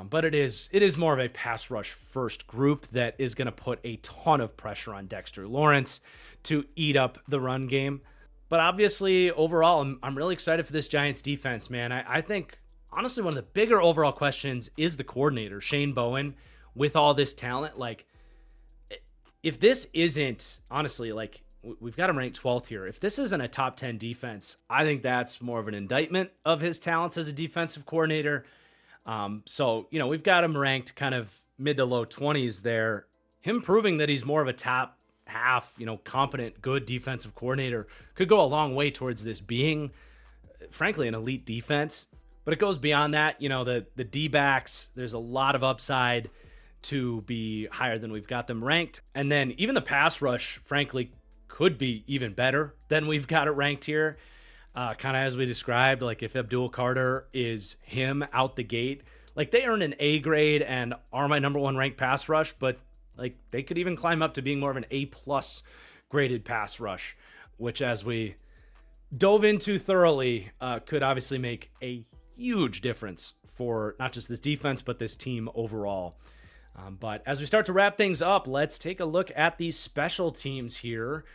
But it is more of a pass rush first group that is going to put a ton of pressure on Dexter Lawrence to eat up the run game. But obviously, overall, I'm really excited for this Giants defense, man. I think, honestly, one of the bigger overall questions is the coordinator, Shane Bowen, with all this talent. Like, if this isn't, honestly, like, we've got him ranked 12th here. If this isn't a top 10 defense, I think that's more of an indictment of his talents as a defensive coordinator. So, we've got him ranked kind of mid to low 20s there. Him proving that he's more of a top half, competent, good defensive coordinator could go a long way towards this being, frankly, an elite defense. But it goes beyond that. The D-backs, there's a lot of upside to be higher than we've got them ranked. And then even the pass rush, frankly, could be even better than we've got it ranked here. Kind of as we described, like if Abdul Carter is him out the gate, like they earn an A grade and are my number one ranked pass rush, but like they could even climb up to being more of an A+ graded pass rush, which as we dove into thoroughly, could obviously make a huge difference for not just this defense, but this team overall. But as we start to wrap things up, let's take a look at the special teams here.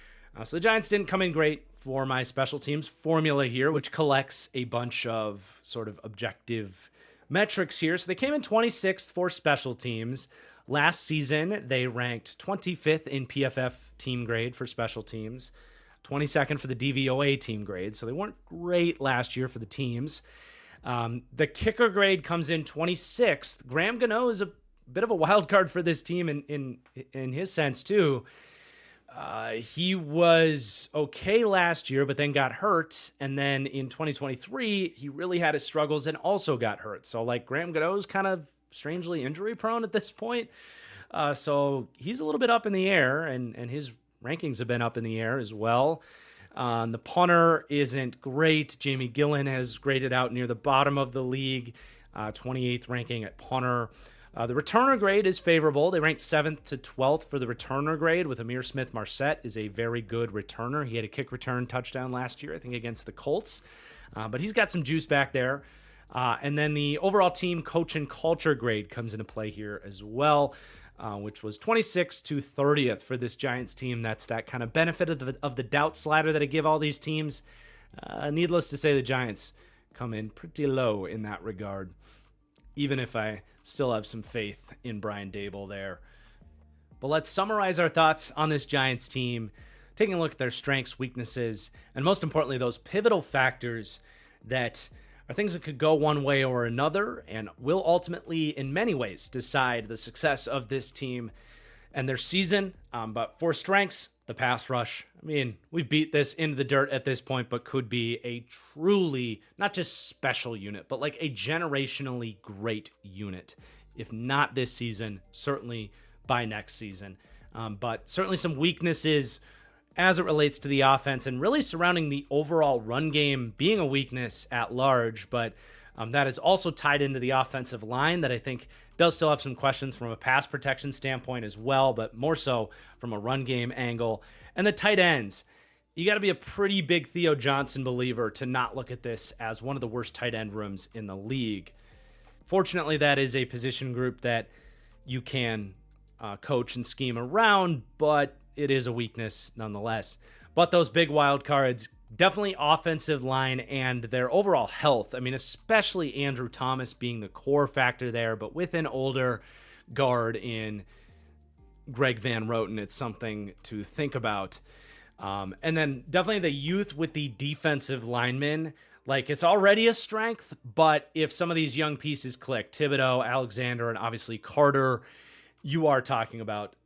So the Giants didn't come in great for my special teams formula here, which collects a bunch of sort of objective metrics here. So they came in 26th for special teams. Last season, they ranked 25th in PFF team grade for special teams, 22nd for the DVOA team grade. So they weren't great last year for the teams. The kicker grade comes in 26th. Graham Gano is a bit of a wild card for this team in his sense too. He was okay last year, but then got hurt. And then in 2023, he really had his struggles and also got hurt. So like Graham Gano's kind of strangely injury prone at this point. So he's a little bit up in the air, and his rankings have been up in the air as well. The punter isn't great. Jamie Gillen has graded out near the bottom of the league, 28th ranking at punter. The returner grade is favorable. They ranked 7th to 12th for the returner grade, with Amir Smith-Marset is a very good returner. He had a kick return touchdown last year, I think, against the Colts. But he's got some juice back there. And then the overall team coach and culture grade comes into play here as well, which was 26th to 30th for this Giants team. That's that kind of benefit of the doubt slider that I give all these teams. Needless to say, the Giants come in pretty low in that regard, even if I still have some faith in Brian Daboll there. But let's summarize our thoughts on this Giants team, taking a look at their strengths, weaknesses, and most importantly, those pivotal factors that are things that could go one way or another and will ultimately, in many ways, decide the success of this team and their season. But for strengths, the pass rush. I mean, we beat this into the dirt at this point, but could be a truly, not just special unit, but like a generationally great unit. If not this season, certainly by next season. But certainly some weaknesses as it relates to the offense and really surrounding the overall run game being a weakness at large. But that is also tied into the offensive line that I think does still have some questions from a pass protection standpoint as well, but more so from a run game angle. And the tight ends, you got to be a pretty big Theo Johnson believer to not look at this as one of the worst tight end rooms in the league. Fortunately, that is a position group that you can coach and scheme around, but it is a weakness nonetheless. But those big wild cards, definitely offensive line and their overall health. I mean, especially Andrew Thomas being the core factor there, but with an older guard in Greg Van Roten, it's something to think about. And then definitely the youth with the defensive linemen. Like, it's already a strength, but if some of these young pieces click, Thibodeau, Alexander, and obviously Carter, you are talking about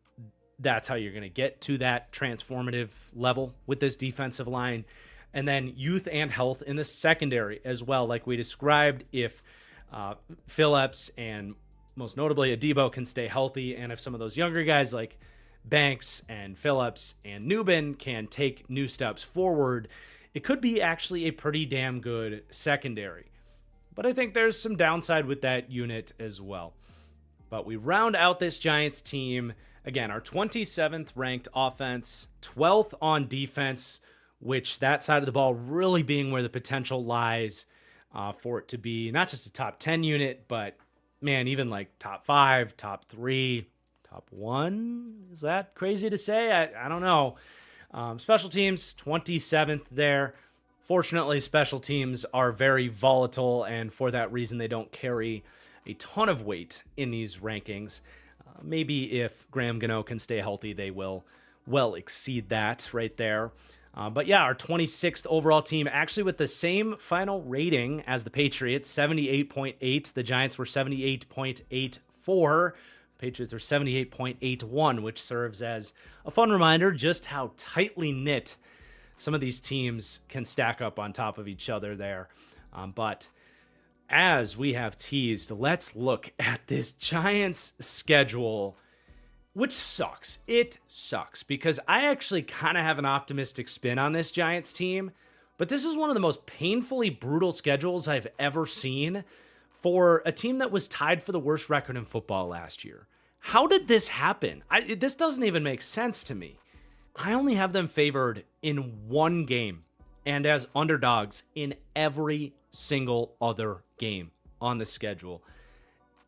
that's how you're going to get to that transformative level with this defensive line. And then youth and health in the secondary as well. Like we described, if Phillips and most notably Adebo can stay healthy, and if some of those younger guys like Banks and Phillips and Newbin can take new steps forward, it could be actually a pretty damn good secondary. But I think there's some downside with that unit as well. But we round out this Giants team. Again, our 27th ranked offense, 12th on defense, which that side of the ball really being where the potential lies for it to be not just a top 10 unit, but man, even like top 5, top 3, top 1. Is that crazy to say? I don't know. Special teams, 27th there. Fortunately, special teams are very volatile, and for that reason, they don't carry a ton of weight in these rankings. Maybe if Graham Gano can stay healthy, they will well exceed that right there. But yeah, our 26th overall team, actually with the same final rating as the Patriots, 78.8. The Giants were 78.84. Patriots are 78.81, which serves as a fun reminder just how tightly knit some of these teams can stack up on top of each other there. But as we have teased, let's look at this Giants schedule, which sucks. It sucks because I actually kind of have an optimistic spin on this Giants team, but this is one of the most painfully brutal schedules I've ever seen for a team that was tied for the worst record in football last year. How did this happen? This doesn't even make sense to me. I only have them favored in one game and as underdogs in every single other game on the schedule.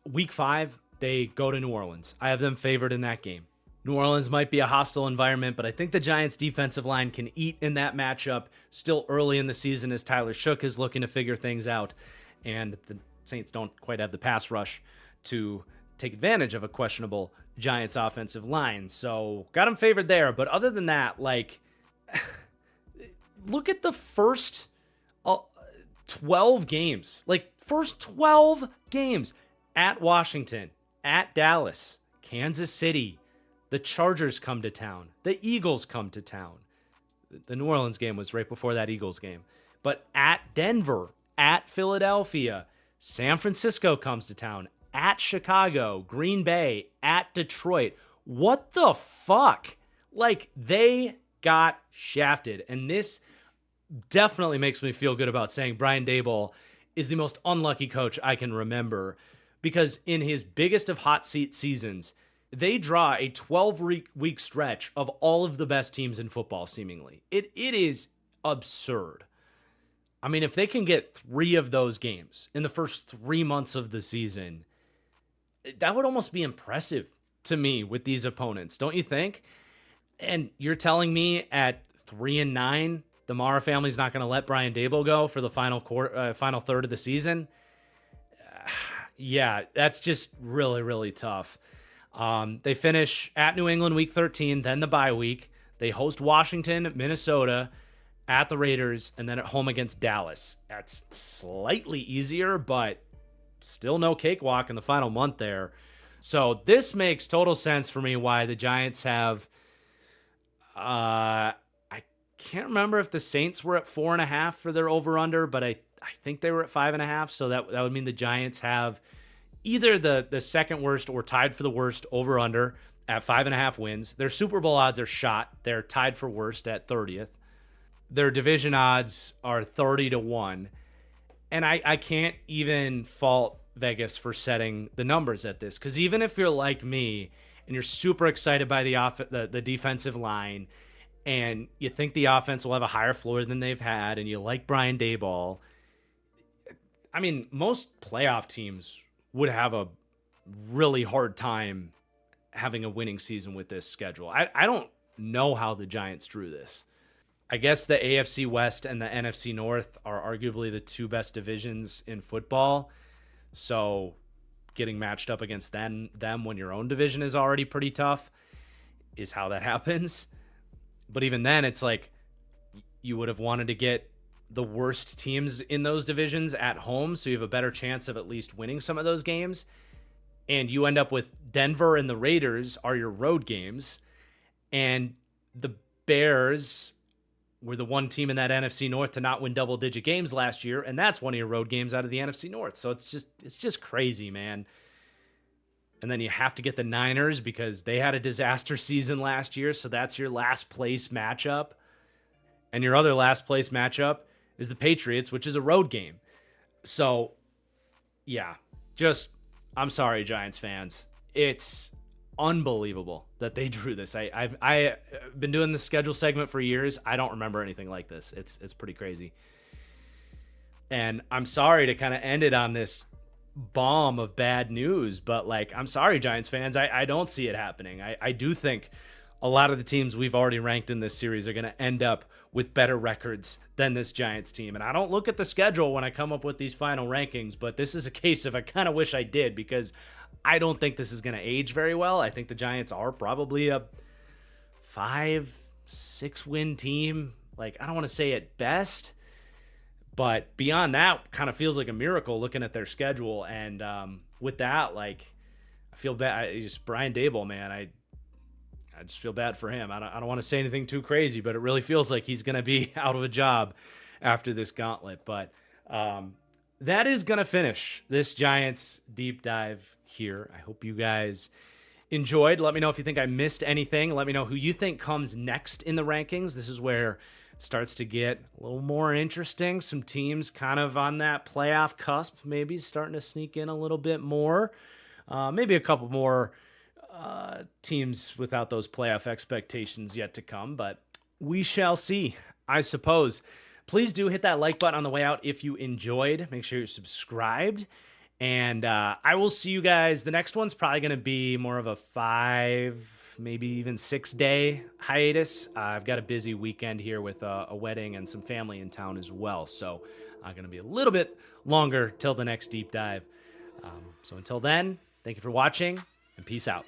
Week 5, they go to New Orleans. I have them favored in that game. New Orleans might be a hostile environment, but I think the Giants' defensive line can eat in that matchup still early in the season as Tyler Shook is looking to figure things out, and the Saints don't quite have the pass rush to take advantage of a questionable Giants offensive line. So got them favored there. But other than that, like, look at the first 12 games. Like, first 12 games at Washington, at Dallas, Kansas City. The Chargers come to town. The Eagles come to town. The New Orleans game was right before that Eagles game. But at Denver, at Philadelphia, San Francisco comes to town, at Chicago, Green Bay, at Detroit. What the fuck? Like, they got shafted. And this definitely makes me feel good about saying Brian Daboll is the most unlucky coach I can remember, because in his biggest of hot seat seasons, they draw a 12-week stretch of all of the best teams in football, seemingly. It is absurd. I mean, if they can get 3 of those games in the first 3 months of the season, that would almost be impressive to me with these opponents, don't you think? And you're telling me at 3-9, the Mara family's not going to let Brian Daboll go for the final third of the season? Yeah, that's just really, really tough. They finish at New England week 13, then the bye week. They host Washington, Minnesota, at the Raiders, and then at home against Dallas. That's slightly easier, but still no cakewalk in the final month there. So this makes total sense for me why the Giants have, I can't remember if the Saints were at 4.5 for their over-under, but I think they were at 5.5. So that would mean the Giants have either the second worst or tied for the worst over-under at 5.5 wins. Their Super Bowl odds are shot. They're tied for worst at 30th. Their division odds are 30-1. And I can't even fault Vegas for setting the numbers at this, because even if you're like me and you're super excited by the defensive line and you think the offense will have a higher floor than they've had and you like Brian Daboll, I mean, most playoff teams would have a really hard time having a winning season with this schedule. I don't know how the Giants drew this. I guess the AFC West and the NFC North are arguably the 2 best divisions in football. So getting matched up against them when your own division is already pretty tough is how that happens. But even then, it's like you would have wanted to get the worst teams in those divisions at home, so you have a better chance of at least winning some of those games. And you end up with Denver and the Raiders are your road games, and the Bears were the one team in that NFC North to not win double-digit games last year, and that's one of your road games out of the NFC North. So it's just crazy, man. And then you have to get the Niners because they had a disaster season last year, so that's your last place matchup. And your other last place matchup is the Patriots, which is a road game. So, yeah, I'm sorry, Giants fans. It's unbelievable that they drew this. I've been doing this schedule segment for years. I don't remember anything like this. It's pretty crazy. And I'm sorry to kind of end it on this bomb of bad news, but like, I'm sorry, Giants fans. I don't see it happening. I do think a lot of the teams we've already ranked in this series are going to end up with better records than this Giants team. And I don't look at the schedule when I come up with these final rankings, but this is a case of I kind of wish I did, because I don't think this is going to age very well. I think the Giants are probably a 5-6 win team. Like, I don't want to say at best, but beyond that, kind of feels like a miracle looking at their schedule. And with that, like, I feel bad. Brian Daboll, man, I just feel bad for him. I don't want to say anything too crazy, but it really feels like he's going to be out of a job after this gauntlet. But that is going to finish this Giants deep dive here. I hope you guys enjoyed. Let me know if you think I missed anything. Let me know who you think comes next in the rankings. This is where it starts to get a little more interesting. Some teams kind of on that playoff cusp, maybe starting to sneak in a little bit more. Maybe a couple more teams without those playoff expectations yet to come, but we shall see, I suppose. Please do hit that like button on the way out if you enjoyed. Make sure you're subscribed, and I will see you guys. The next one's probably going to be more of a 5, maybe even 6 day hiatus. I've got a busy weekend here with a wedding and some family in town as well, so I'm going to be a little bit longer till the next deep dive. So until then, thank you for watching, and peace out.